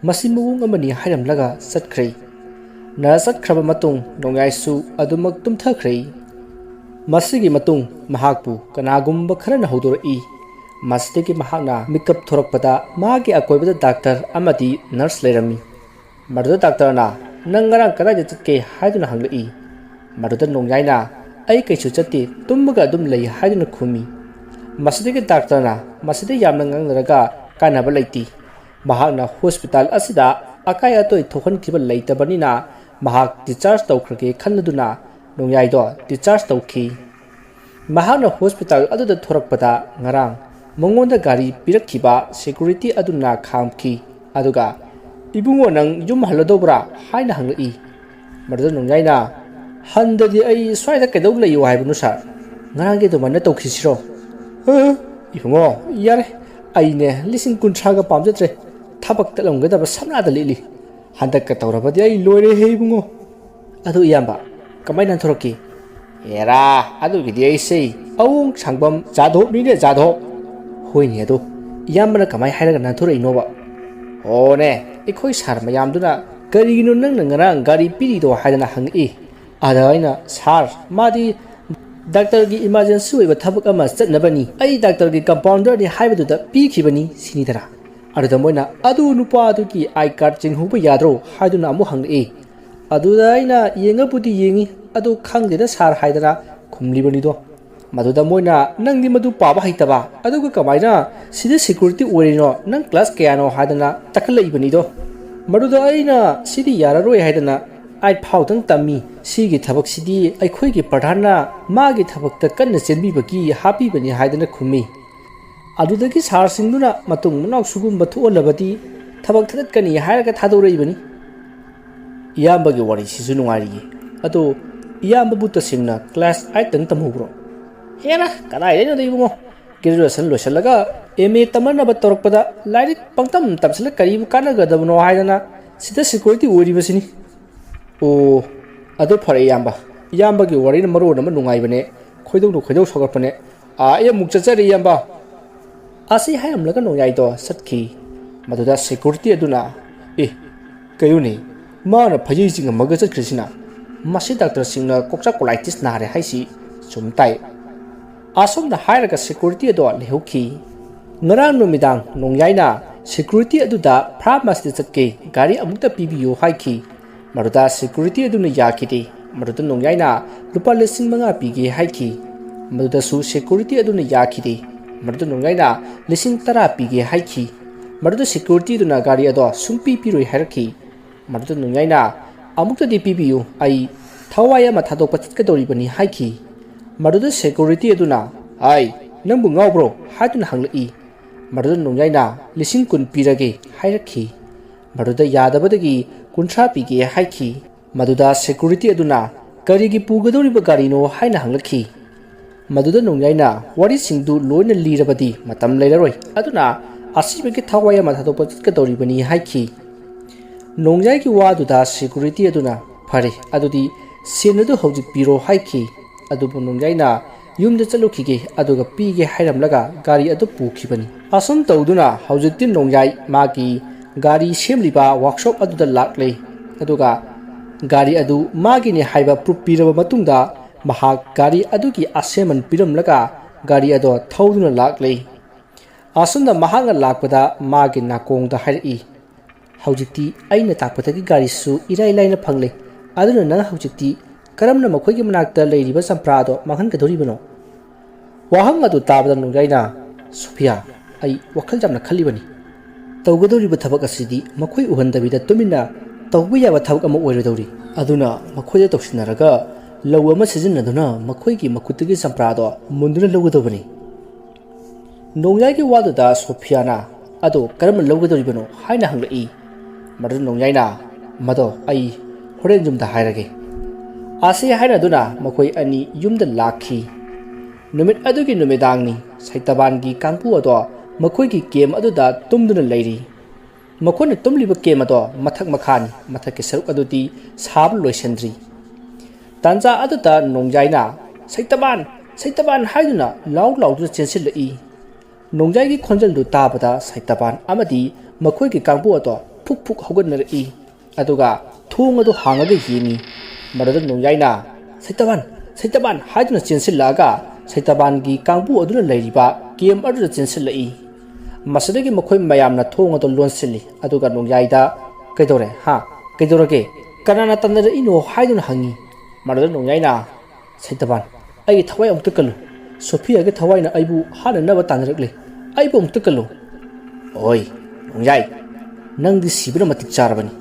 ꯃꯁꯤ ꯃꯑꯣꯡ ꯑꯃꯅꯤ ꯍꯥꯏꯔꯝꯂꯒ ꯆꯠꯈ꯭ꯔꯦ ꯅꯔꯁ ꯆꯠꯈ꯭ꯔꯕ ꯃꯇꯨꯡ ꯅꯣꯡꯌꯥꯏꯁꯨ ꯑꯗꯨꯃꯛ ꯇꯨꯝꯊꯈ꯭ꯔꯦ ꯃꯁꯤꯒꯤ ꯃꯇꯨꯡ ꯃꯍꯥꯛꯄꯨ ꯀꯅꯥꯒꯨꯝꯕ ꯈꯔꯅ ꯍꯧꯗꯣꯔꯛꯏ ꯃꯁꯤꯗꯒꯤ ꯃꯍꯥꯛꯅ ꯃꯤꯀꯞ ꯊꯣꯔꯛꯄꯗ ꯃꯥꯒꯤ ꯑꯀꯣꯏꯕꯗ ꯗꯥꯛꯇꯔ ꯑꯃꯗꯤ ꯅꯔꯁ ꯂꯩꯔꯝꯃꯤ ꯃꯗꯨꯗ ꯗꯥꯛꯇꯔꯅ ꯅꯪ ꯉꯔꯥꯡ ꯀꯗꯥꯏꯗ ꯆꯠꯀꯦ ꯍꯥꯏꯗꯨꯅ ꯍꯪꯂꯛꯏ ꯃꯗꯨꯗ ꯅꯣꯡꯌꯥꯏꯅ ꯑꯩ ꯀꯩꯁꯨ ꯆꯠꯇꯦ ꯇꯨꯝꯃꯒ ꯑꯗꯨꯝ ꯂꯩ ꯍꯥꯏꯗꯨꯅ ꯈꯨꯝꯃꯤ ꯃꯁꯤꯗꯒꯤ ꯗꯥꯛꯇꯔꯅ ꯃꯁꯤꯗ ꯌꯥꯝꯅ ꯉꯥꯡꯅꯔꯒ ꯀꯥꯟꯅꯕ ꯂꯩꯇꯦ ꯃꯍꯥꯛꯅ ꯍꯣꯁꯄꯤꯇꯥꯜ ꯑꯁꯤꯗ ꯑꯀꯥꯏ ꯑꯇꯣꯏ ꯊꯣꯛꯍꯟꯈꯤꯕ ꯂꯩꯇꯕꯅꯤꯅ ꯃꯍꯥꯛ ꯗꯤꯁꯆꯥꯔꯖ ꯇꯧꯈ꯭ꯔꯒꯦ ꯈꯟꯂꯗꯨꯅ ꯅꯣꯡꯌꯥꯏꯗꯣ ꯗꯤꯁꯆꯥꯔꯖ ꯇꯧꯈꯤ ꯃꯍꯥꯛꯅ ꯍꯣꯁꯄꯤꯇꯥꯜ ꯑꯗꯨꯗ ꯊꯣꯔꯛꯄꯗ ꯉꯔꯥꯡ ꯃꯉꯣꯟꯗ ꯒꯥꯔꯤ ꯄꯤꯔꯛꯈꯤꯕ ꯁꯦꯀ꯭ꯌꯨꯔꯤꯇꯤ ꯑꯗꯨꯅ ꯈꯥꯝꯈꯤ ꯑꯗꯨꯒ ꯏꯕꯨꯡꯉꯣ ꯅꯪ ꯌꯨꯝ ꯍꯜꯂꯗꯧꯕ꯭ꯔꯥ ꯍꯥꯏꯅ ꯍꯪꯂꯛꯏ ꯃꯗꯨꯗ ꯅꯣꯡꯌꯥꯏꯅ ꯍꯟꯗꯗꯤ ꯑꯩ ꯁ꯭ꯋꯥꯏꯗ ꯀꯩꯗꯧ ꯂꯩꯌꯨ ꯍꯥꯏꯕꯅꯣ ꯁꯥꯔ ꯉꯔꯥꯡꯒꯤ ꯑꯗꯨꯃꯥꯏꯅ ꯇꯧꯈꯤꯁꯤꯔꯣ ꯏꯕꯨꯡꯉꯣ ꯌꯥꯔꯦ ꯑꯩꯅꯦ 30,000ꯒ ꯄꯥꯝꯖꯗ꯭ꯔꯦ ꯊꯕꯛ ꯇꯠꯂꯝꯒꯗꯕ ꯁꯝꯅꯥꯗ ꯂꯤꯠꯂꯤ ꯍꯟꯗꯛꯀ ꯇꯧꯔꯕꯗꯤ ꯑꯩ ꯂꯣꯏꯔꯦꯍꯦ ꯏꯕꯨꯡꯉꯣ ꯑꯗꯨ ꯏꯌꯥꯝꯕ ꯀꯃꯥꯏꯅ ꯅꯥꯟꯊꯣꯔꯛꯀꯦ ꯑꯦꯔꯥ ꯑꯗꯨꯒꯤꯗꯤ ꯑꯩꯁꯦ ꯑꯋꯣꯡ ꯁꯥꯡꯕꯝ ꯖꯥꯗꯣꯕꯅꯤꯅꯦ ꯖꯥꯗꯣꯕ ꯍꯣꯏꯅꯦ ꯑꯗꯣ ꯏꯌꯥꯝꯕꯅ ꯀꯃꯥꯏꯅ ꯍꯥꯏꯔꯒ ꯅꯥꯟꯊꯣꯔꯛꯏꯅꯣꯕ ꯑꯣꯅꯦ ꯑꯩꯈꯣꯏ ꯁꯥꯔ ꯃꯌꯥꯝꯗꯨꯅ ꯀꯔꯤꯒꯤꯅꯣ ꯅꯪꯅ ꯉꯔꯥꯡ ꯒꯥꯔꯤ ꯄꯤꯔꯤꯗꯣ ꯍꯥꯏꯗꯅ ꯍꯪꯉꯛꯏ ꯑꯗ ꯑꯩꯅ ꯁꯥꯔ ꯃꯥꯗꯤ ꯗꯥꯛꯇꯔꯒꯤ ꯏꯃꯥꯔꯖꯦꯟꯁꯤ ꯑꯣꯏꯕ ꯊꯕꯛ ꯑꯃ ꯆꯠꯅꯕꯅꯤ ꯑꯩ ꯗꯥꯛꯇꯔꯒꯤ ꯀꯝꯄꯥꯎꯟꯗꯔꯅꯤ ꯍꯥꯏꯕꯗꯨꯗ ꯄꯤꯈꯤꯕꯅꯤ ꯁꯤꯅꯤꯗꯅ ꯑꯗꯨꯗ ꯃꯣꯏꯅ ꯑꯗꯨ ꯅꯨꯄꯥ ꯑꯗꯨꯒꯤ ꯑꯥꯏ ꯀꯥꯔꯗ ꯆꯤꯡꯍꯧꯕ ꯌꯥꯗ꯭ꯔꯣ ꯍꯥꯏꯗꯨꯅ ꯑꯃꯨꯛ ꯍꯪꯂꯛꯏ ꯑꯗꯨꯗ ꯑꯩꯅ ꯌꯦꯡꯉꯕꯨꯗꯤ ꯌꯦꯡꯉꯤ ꯑꯗꯨ ꯈꯪꯗꯦꯗ ꯁꯥꯔ ꯍꯥꯏꯗꯅ ꯈꯨꯝꯂꯤꯕꯅꯤꯗꯣ ꯃꯗꯨꯗ ꯃꯣꯏꯅ ꯅꯪꯗꯤ ꯃꯗꯨ ꯄꯥꯕ ꯍꯩꯇꯕ ꯑꯗꯨꯒ ꯀꯃꯥꯏꯅ ꯁꯤꯗ ꯁꯦꯀ꯭ꯌꯨꯔꯤꯇꯤ ꯑꯣꯏꯔꯤꯅꯣ ꯅꯪ ꯀ꯭ꯂꯥꯁ ꯀꯌꯥꯅꯣ ꯍꯥꯏꯗꯅ ꯇꯛꯈꯠꯂꯛꯏꯕꯅꯤꯗꯣ ꯃꯗꯨꯗ ꯑꯩꯅ ꯁꯤꯗꯤ ꯌꯥꯔꯔꯣꯏ ꯍꯥꯏꯗꯅ 8 ꯐꯥꯎꯗꯪ ꯇꯝꯃꯤ ꯁꯤꯒꯤ ꯊꯕꯛꯁꯤꯗꯤ ꯑꯩꯈꯣꯏꯒꯤ ꯄ꯭ꯔꯙꯥꯟꯅ ꯃꯥꯒꯤ ꯊꯕꯛꯇ ꯀꯟꯅ ꯆꯦꯟꯕꯤꯕꯒꯤ ꯍꯥꯞꯄꯤꯕꯅꯤ ꯍꯥꯏꯗꯅ ꯈꯨꯝꯃꯤ ꯑꯗꯨꯗꯒꯤ ꯁꯥꯔꯁꯤꯡꯗꯨꯅ ꯃꯇꯨꯡ ꯃꯅꯥꯎ ꯁꯨꯒꯨꯝꯕ ꯊꯣꯛꯍꯜꯂꯕꯗꯤ ꯊꯕꯛ ꯊꯥꯗꯠꯀꯅꯤ ꯍꯥꯏꯔꯒ ꯊꯥꯗꯣꯔꯛꯏꯕꯅꯤ ꯏꯌꯥꯝꯕꯒꯤ ꯋꯥꯔꯤꯁꯤꯁꯨ ꯅꯨꯡꯉꯥꯏꯔꯤꯌꯦ ꯑꯗꯣ ꯏꯌꯥꯝꯕꯕꯨ ꯇꯁꯦꯡꯅ ꯀ꯭ꯂꯥꯁ 8ꯇꯪ ꯇꯝꯍꯧꯕ꯭ꯔꯣ ꯍꯦꯔꯥ ꯀꯗꯥꯏꯗꯩꯅꯣꯗ ꯏꯕꯨꯡꯉꯣ ꯒ꯭ꯔꯦꯖꯨꯑꯦꯁꯟ ꯂꯣꯏꯁꯤꯜꯂꯒ MA ꯇꯝꯅꯕ ꯇꯧꯔꯛꯄꯗ ꯂꯥꯏꯔꯤꯛ ꯄꯪꯇꯝ ꯇꯝꯁꯤꯜꯂ ꯀꯔꯤꯕꯨ ꯀꯥꯟꯅꯒꯗꯕꯅꯣ ꯍꯥꯏꯗꯅ ꯁꯤꯗ ꯁꯦꯀ꯭ꯌꯨꯔꯤꯇꯤ ꯑꯣꯏꯔꯤꯕꯁꯤꯅꯤ ꯑꯣ ꯑꯗꯨ ꯐꯔꯦ ꯏꯌꯥꯝꯕꯒꯤ ꯋꯥꯔꯤꯅ ꯃꯔꯣꯟ ꯑꯃ ꯅꯨꯡꯉꯥꯏꯕꯅꯦ ꯈꯣꯏꯗꯧ ꯁꯧꯒꯠꯄꯅꯦ ꯑꯩ ꯑꯃꯨꯛ ꯆꯠꯆꯔꯤ ꯏꯌꯥꯝꯕ ꯑꯁꯤ ꯍꯥꯏꯔꯝꯂꯒ ꯅꯣꯡꯌꯥꯏꯗꯣ ꯆꯠꯈꯤ ꯃꯗꯨꯗ ꯁꯦꯀ꯭ꯌꯨꯔꯤꯇꯤ ꯑꯗꯨꯅ ꯀꯩꯅꯣꯅꯦ ꯃꯥꯅ ꯐꯩꯖꯩ ꯆꯤꯡꯉꯝꯃꯒ ꯆꯠꯈ꯭ꯔꯤꯁꯤꯅ ꯃꯁꯤ ꯗꯥꯛꯇꯔꯁꯤꯡꯅ ꯀꯣꯛꯆꯥꯛ ꯀꯣꯂꯥꯏꯇꯤꯁ ꯅꯥꯔꯦ ꯍꯥꯏꯁꯤ ꯆꯨꯝ ꯇꯥꯏ ꯑꯁꯨꯝꯅ ꯍꯥꯏꯔꯒ ꯁꯦꯀ꯭ꯌꯨꯔꯤꯇꯤ ꯑꯗꯣ ꯂꯩꯍꯧꯈꯤ ꯉꯔꯥꯡ ꯅꯨꯃꯤꯗꯥꯡ ꯅꯣꯡꯌꯥꯏꯅ ꯁꯦꯀ꯭ꯌꯨꯔꯤꯇꯤ ꯑꯗꯨꯗ ꯐꯥꯔꯃꯥꯁꯤꯗ ꯆꯠꯀꯦ ꯒꯥꯔꯤ ꯑꯃꯨꯛꯇ ꯄꯤꯕꯤꯌꯨ ꯍꯥꯏꯈꯤ ꯃꯗꯨꯗ ꯁꯦꯀ꯭ꯌꯨꯔꯤꯇꯤ ꯑꯗꯨꯅ ꯌꯥꯈꯤꯗꯦꯃꯗꯨꯗ ꯅꯣꯡꯌꯥꯏꯅ ꯂꯨꯄꯥ 5,000 ꯄꯤꯒꯦ ꯍꯥꯏꯈꯤ ꯃꯗꯨꯗꯁꯨ ꯁꯦꯀ꯭ꯌꯨꯔꯤꯇꯤ ꯑꯗꯨꯅ ꯌꯥꯈꯤꯗꯦ मरुद नोंगाइना 10,10 पीगे हाइखी मरुद सिक्योरिटी दुना गाड़ी अदो सुंपी पीरोई हारखी मरुद नोंगाइना अमुक्तदि पीबियु आई थवाय अमा थादोकपा चटकदौरिबनी हाइखी मरुद सिक्योरिटी अदुना आई नंबु ngaubro हाइतुना हंगलई मरुद नोंगाइना 10,10 पीरगे हाइरखी मरुद यादबदगी 30 पीगे हाइखी मरुदा सिक्योरिटी अदुना करिगी पुगदौरिबा गाड़ीनो हाइना हंगलखी मदुदा नोंगाइना वारी सिंधु लोइना लीरबदी मतम लेररोय अदुना असिबगे थवाय अमा थादोकपा चटकदौरिबनी हाइखी नोंगाइगी वादुदा सिक्योरिटी अदुना फरे अदुदी सेनदु हौजिक पीरो हाइखी अदुबु नोंगाइना युमदा चलुखिगे अदुगा पीगे हाइरमलगा गाड़ी अदु पुखिबनी असम तौदुना हौजिकति नोंगाइ मागी गाड़ी सेमलिबा वर्कशॉप अदुदा लाक्ले अदुगा गाड़ी अदु मागिने हाइबा प्रूफ पीरबा मतुंगदा महाक गाड़ी अदुगी असेमन पिरमलगा गाड़ी अदो थौदुना लाक्ले असुंदा महांगा लाकपदा मागे नाकोंगदा हाइरई हौजिकति आइना ताकपदगी गाड़ी सु इराइ लाइना फंगले अदुना नंग हौजिकति करमना मखोइगी मनाक्ता लेरिबा संप्रादो मांहनगदोरिबनो वाहंग अदु ताबदा नोंगाइना सोफिया आई वखल जामना खल्लिबनी ꯇꯧꯒꯗꯧꯔꯤꯕ ꯊꯕꯛ ꯑꯁꯤꯗꯤ ꯃꯈꯣꯏ ꯎꯍꯟꯗꯕꯤꯗ ꯇꯨꯃꯤꯟꯅ ꯇꯧꯕ ꯌꯥꯕ ꯊꯕꯛ ꯑꯃ ꯑꯣꯏꯔꯗꯧꯔꯤ ꯑꯗꯨꯅ ꯃꯈꯣꯏꯗ ꯇꯧꯁꯤꯟꯅꯔꯒ ꯂꯧ ꯑꯃ ꯁꯤꯖꯤꯟꯅꯗꯨꯅ ꯃꯈꯣꯏꯒꯤ ꯃꯈꯨꯠꯇꯒꯤ ꯆꯝꯄ꯭ꯔꯥꯗꯣ ꯃꯨꯟꯗꯨꯅ ꯂꯧꯒꯗꯧꯕꯅꯤ ꯅꯣꯡꯌꯥꯏꯒꯤ ꯋꯥꯗꯨꯗ ꯁꯣꯐꯤꯌꯥꯅ ꯑꯗꯣ ꯀꯔꯝꯅ ꯂꯧꯒꯗꯧꯔꯤꯕꯅꯣ ꯍꯥꯏꯅ ꯍꯪꯂꯛꯏ ꯃꯗꯨꯗ ꯅꯣꯡꯌꯥꯏꯅ ꯃꯗꯣ ꯑꯩ ꯍꯣꯔꯦꯟ ꯌꯨꯝꯗ ꯍꯥꯏꯔꯒꯦ ꯑꯁꯤ ꯍꯥꯏꯅꯗꯨꯅ ꯃꯈꯣꯏ ꯑꯅꯤ ꯌꯨꯝꯗ ꯂꯥꯛꯈꯤ ꯅꯨꯃꯤꯠ ꯑꯗꯨꯒꯤ ꯅꯨꯃꯤꯗꯥꯡꯅꯤ ꯁꯩꯇꯕꯥꯟꯒꯤ ꯀꯥꯡꯕꯨ ꯑꯗꯣ ꯃꯈꯣꯏꯒꯤ ꯀꯦꯝ ꯑꯗꯨꯗ ꯇꯨꯝꯗꯨꯅ ꯂꯩꯔꯤ ꯃꯈꯣꯏꯅ ꯇꯨꯝꯂꯤꯕ ꯀꯦꯝ ꯑꯗꯣ ꯃꯊꯛ ꯃꯈꯥꯅꯤ ꯃꯊꯛꯀꯤ ꯁꯔꯨꯛ ꯑꯗꯨꯗꯤ ꯁꯥꯕ ꯂꯣꯏꯁꯤꯟꯗ꯭ꯔꯤ ꯇꯥꯟꯖꯥ ꯑꯗꯨꯗ ꯅꯣꯡꯖꯥꯏꯅ ꯁꯩꯇꯕꯥꯟ ꯍꯥꯏꯗꯨꯅ ꯂꯥꯎꯗꯨꯅ ꯆꯦꯟꯁꯤꯜꯂꯛꯏ ꯅꯣꯡꯖꯥꯏꯒꯤ ꯈꯣꯟꯖꯦꯜꯗꯨ ꯇꯥꯕꯗ ꯁꯩꯇꯕꯥꯟ ꯑꯃꯗꯤ ꯃꯈꯣꯏꯒꯤ ꯀꯥꯡꯕꯨ ꯑꯗꯣ ꯐꯨꯛ ꯐꯨꯛ ꯍꯧꯒꯠꯅꯔꯛꯏ ꯑꯗꯨꯒ ꯊꯣꯡ ꯑꯗꯨ ꯍꯥꯡꯉꯒ ꯌꯦꯡꯉꯤ ꯃꯗꯨꯗ ꯅꯣꯡꯌꯥꯏꯅ ꯁꯩꯇꯕꯥꯟ ꯍꯥꯏꯗꯨꯅ ꯆꯦꯟꯁꯤꯜꯂꯛꯑꯒ ꯁꯩꯇꯕꯥꯟꯒꯤ ꯀꯥꯡꯕꯨ ꯑꯗꯨꯅ ꯂꯩꯔꯤꯕ ꯀꯦꯝ ꯑꯗꯨꯗ ꯆꯦꯟꯁꯤꯜꯂꯛꯏ ꯃꯁꯤꯗꯒꯤ ꯃꯈꯣꯏ ꯃꯌꯥꯝꯅ ꯊꯣꯡ ꯑꯗꯨ ꯂꯣꯟꯁꯤꯜꯂꯤ ꯑꯗꯨꯒ ꯅꯣꯡꯌꯥꯏꯗ ꯀꯩꯗꯧꯔꯒꯦ ꯀꯅꯥꯅ ꯇꯝꯅꯔꯛꯏꯅꯣ ꯍꯥꯏꯗꯨꯅ ꯍꯪꯉꯤ ꯃꯗꯨꯗ ꯅꯣꯡꯌꯥꯏꯅ ꯁꯩꯇꯕꯥꯟ ꯑꯩꯒꯤ ꯊꯋꯥꯏ ꯑꯃꯨꯛꯇ ꯀꯜꯂꯨ ꯁꯣꯐꯤꯌꯥꯒꯤ ꯊꯋꯥꯏꯅ ꯑꯩꯕꯨ ꯍꯥꯠꯅꯅꯕ ꯇꯥꯟꯅꯔꯛꯂꯦ ꯑꯩꯕꯨ ꯑꯃꯨꯛꯇ ꯀꯜꯂꯨ ꯍꯣꯏ ꯅꯣꯡꯌꯥꯏ ꯅꯪꯗꯤ ꯁꯤꯕꯅ ꯃꯇꯤꯛ ꯆꯥꯔꯕꯅꯤ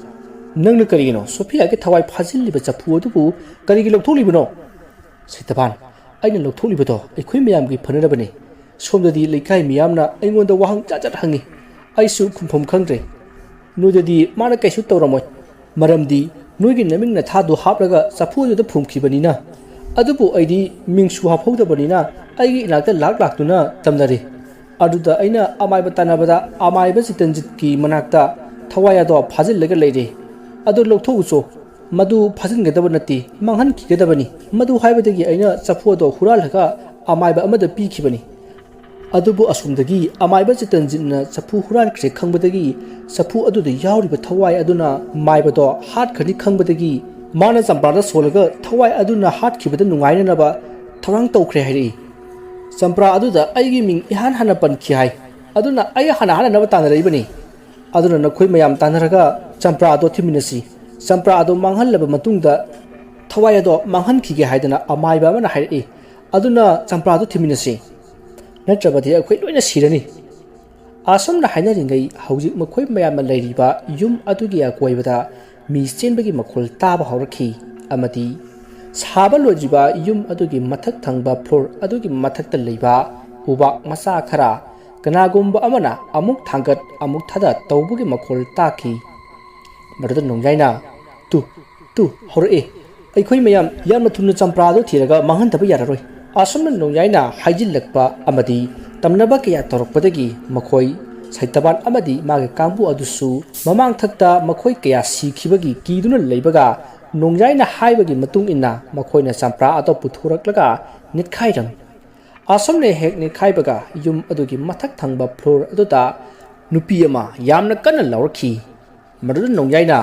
ꯅꯪꯅ ꯀꯔꯤꯒꯤꯅꯣ ꯁꯣꯐꯤꯌꯥꯒꯤ ꯊꯋꯥꯏ ꯐꯥꯖꯤꯜꯂꯤꯕ ꯆꯐꯨ ꯑꯗꯨꯕꯨ ꯀꯔꯤꯒꯤ ꯂꯧꯊꯣꯛꯂꯤꯕꯅꯣ ꯁꯩꯇꯕꯥꯟ ꯑꯩꯅ ꯂꯧꯊꯣꯛꯂꯤꯕꯗꯣ ꯑꯩꯈꯣꯏ ꯃꯌꯥꯝꯒꯤ ꯐꯅꯅꯕꯅꯤ ꯁꯣꯝꯗꯗꯤ ꯂꯩꯀꯥꯏ ꯃꯤꯌꯥꯝꯅ ꯑꯩꯉꯣꯟꯗ ꯋꯥꯍꯪ ꯖꯥꯠ ꯍꯪꯉꯤ ꯑꯩꯁꯨ ꯈꯨꯝꯐꯝ ꯈꯪꯗ꯭ꯔꯦ ꯅꯣꯏꯗꯗꯤ ꯃꯥꯅ ꯀꯩꯁꯨ ꯇꯧꯔꯝꯃꯣꯏ ꯃꯔꯝꯗꯤ ꯅꯣꯏꯒꯤ ꯅꯃꯤꯡ ꯅꯊꯥꯗꯨ ꯍꯥꯞꯂꯒ ꯆꯐꯨ ꯑꯗꯨꯗ ꯐꯨꯝꯈꯤꯕꯅꯤꯅ ꯑꯗꯨꯕꯨ ꯑꯩꯗꯤ ꯃꯤꯡꯁꯨ ꯍꯥꯞꯍꯧꯗꯕꯅꯤꯅ ꯑꯩꯒꯤ ꯏꯅꯥꯛꯇ ꯂꯥꯛꯇꯨꯅ ꯇꯝꯅꯔꯦ ꯑꯗꯨꯗ ꯑꯩꯅ ꯑꯃꯥꯏꯕ ꯇꯥꯟꯅꯕꯗ ꯑꯃꯥꯏꯕ ꯆꯤꯇꯟꯖꯤꯠꯀꯤ ꯃꯅꯥꯛꯇ ꯊꯋꯥꯏ ꯑꯗꯣ ꯐꯥꯖꯤꯜꯂꯒ ꯂꯩꯔꯦ ꯑꯗꯨ ꯂꯧꯊꯣꯛꯎꯆꯣ ꯃꯗꯨ ꯐꯥꯖꯤꯟꯒꯗꯕ ꯅꯠꯇꯦ ꯃꯥꯡꯍꯟꯈꯤꯒꯗꯕꯅꯤ ꯃꯗꯨ ꯍꯥꯏꯕꯗꯒꯤ ꯑꯩꯅ ꯆꯐꯨ ꯑꯗꯣ ꯍꯨꯔꯥꯜꯂꯒ ꯑꯃꯥꯏꯕ ꯑꯃꯗ ꯄꯤꯈꯤꯕꯅꯤ ꯑꯗꯨꯕꯨ ꯑꯁꯣꯝꯗꯒꯤ ꯑꯃꯥꯏꯕ ꯆꯤꯇꯟꯖꯤꯠꯅ ꯆꯐꯨ ꯍꯨꯔꯥꯟꯈ꯭ꯔꯦ ꯈꯪꯕꯗꯒꯤ ꯆꯐꯨ ꯑꯗꯨꯗ ꯌꯥꯎꯔꯤꯕ ꯊꯋꯥꯏ ꯑꯗꯨꯅ ꯃꯥꯏꯕꯗꯣ ꯍꯥꯠꯈ꯭ꯔꯅꯤ ꯈꯪꯕꯗꯒꯤ ꯃꯥꯅ ꯆꯝꯄ꯭ꯔꯥꯗ ꯁꯣꯜꯂꯒ ꯊꯋꯥꯏ ꯑꯗꯨꯅ ꯍꯥꯠꯈꯤꯕꯗ ꯅꯨꯡꯉꯥꯏꯅꯅꯕ ꯊꯧꯔꯥꯡ ꯇꯧꯈ꯭ꯔꯦ ꯍꯥꯏꯔꯛꯏ ꯆꯝꯄ꯭ꯔꯥ ꯑꯗꯨꯗ ꯑꯩꯒꯤ ꯃꯤꯡ ꯏꯍꯥꯟ ꯍꯥꯟꯅ ꯄꯟꯈꯤ ꯍꯥꯏ ꯑꯗꯨꯅ ꯑꯩ ꯍꯥꯟꯅꯅꯕ ꯇꯥꯟꯅꯔꯛꯏꯕꯅꯤ ꯑꯗꯨꯅ ꯅꯈꯣꯏ ꯃꯌꯥꯝ ꯇꯥꯟꯅꯔꯒ ꯆꯝꯄ꯭ꯔꯥ ꯑꯗꯣ ꯊꯤꯃꯤꯟꯅꯁꯤ ꯆꯝꯄ꯭ꯔꯥ ꯑꯗꯣ ꯃꯥꯡꯍꯜꯂꯕ ꯃꯇꯨꯡꯗ ꯊꯋꯥꯏ ꯑꯗꯣ ꯃꯥꯡꯍꯟꯈꯤꯒꯦ ꯍꯥꯏꯗꯅ ꯑꯃꯥꯏꯕ ꯑꯃꯅ ꯍꯥꯏꯔꯛꯏ ꯑꯗꯨꯅ ꯆꯝꯄ꯭ꯔꯥ ꯑꯗꯣ ꯊꯤꯃꯤꯟꯅꯁꯤ ꯅꯠꯇ꯭ꯔꯕꯗꯤ ꯑꯩꯈꯣꯏ ꯂꯣꯏꯅ ꯁꯤꯔꯅꯤ ꯑꯁꯨꯝꯅ ꯍꯥꯏꯅꯔꯤꯉꯩ ꯍꯧꯖꯤꯛ ꯃꯈꯣꯏ ꯃꯌꯥꯝꯅ ꯂꯩꯔꯤꯕ ꯌꯨꯝ ꯑꯗꯨꯒꯤ ꯑꯀꯣꯏꯕꯗ ꯃꯤ ꯆꯦꯟꯕꯒꯤ ꯃꯈꯣꯜ ꯇꯥꯕ ꯍꯧꯔꯛꯈꯤ ꯑꯃꯗꯤ ꯁꯥꯕ ꯂꯣꯏꯗ꯭ꯔꯤꯕ ꯌꯨꯝ ꯑꯗꯨꯒꯤ ꯃꯊꯛ ꯊꯪꯕ ꯐ꯭ꯂꯣꯔ ꯑꯗꯨꯒꯤ ꯃꯊꯛꯇ ꯂꯩꯕ ꯎꯕꯥꯛ ꯃꯆꯥ ꯈꯔ ꯀꯅꯥꯒꯨꯝꯕ ꯑꯃꯅ ꯑꯃꯨꯛ ꯊꯥꯡꯒꯠ ꯑꯃꯨꯛ ꯊꯥꯗ ꯇꯧꯕꯒꯤ ꯃꯈꯣꯜ ꯇꯥꯈꯤ ꯃꯗꯨꯗ ꯅꯣꯡꯌꯥꯏꯅ ꯇꯨ ꯍꯧꯔꯛꯑꯦ ꯑꯩꯈꯣꯏ ꯃꯌꯥꯝ ꯌꯥꯝꯅ ꯊꯨꯅ ꯆꯝꯄ꯭ꯔꯥ ꯑꯗꯨ ꯊꯤꯔꯒ ꯃꯥꯡꯍꯟꯗꯕ ꯌꯥꯔꯔꯣꯏ ꯑꯁꯨꯝꯅ ꯅꯣꯡꯌꯥꯏꯅ ꯍꯥꯏꯖꯤꯜꯂꯛꯄ ꯑꯃꯗꯤ ꯇꯝꯅꯕ ꯀꯌꯥ ꯇꯧꯔꯛꯄꯗꯒꯤ ꯃꯈꯣꯏ ꯁꯩꯇꯕꯥꯟ ꯑꯃꯗꯤ ꯃꯥꯒꯤ ꯀꯥꯡꯕꯨ ꯑꯗꯨꯁꯨ ꯃꯃꯥꯡꯊꯛꯇ ꯃꯈꯣꯏ ꯀꯌꯥ ꯁꯤꯈꯤꯕꯒꯤ ꯀꯤꯗꯨꯅ ꯂꯩꯕꯒ ꯅꯣꯡꯌꯥꯏꯅ ꯍꯥꯏꯕꯒꯤ ꯃꯇꯨꯡ ꯏꯟꯅ ꯃꯈꯣꯏꯅ ꯆꯝꯄ꯭ꯔꯥ ꯑꯗꯨ ꯄꯨꯊꯣꯔꯛꯂꯒ ꯅꯤꯠꯈꯥꯏꯔꯝꯃꯤ ꯑꯁꯨꯝꯅ ꯍꯦꯛ ꯅꯤꯠꯈꯥꯏꯕꯒ ꯌꯨꯝ ꯑꯗꯨꯒꯤ ꯃꯊꯛ ꯊꯪꯕ ꯐ꯭ꯂꯣꯔ ꯑꯗꯨꯗ ꯅꯨꯄꯤ ꯑꯃ ꯌꯥꯝꯅ ꯀꯟꯅ ꯂꯥꯎꯔꯛꯈꯤ ꯃꯗꯨꯗ ꯅꯣꯡꯌꯥꯏꯅ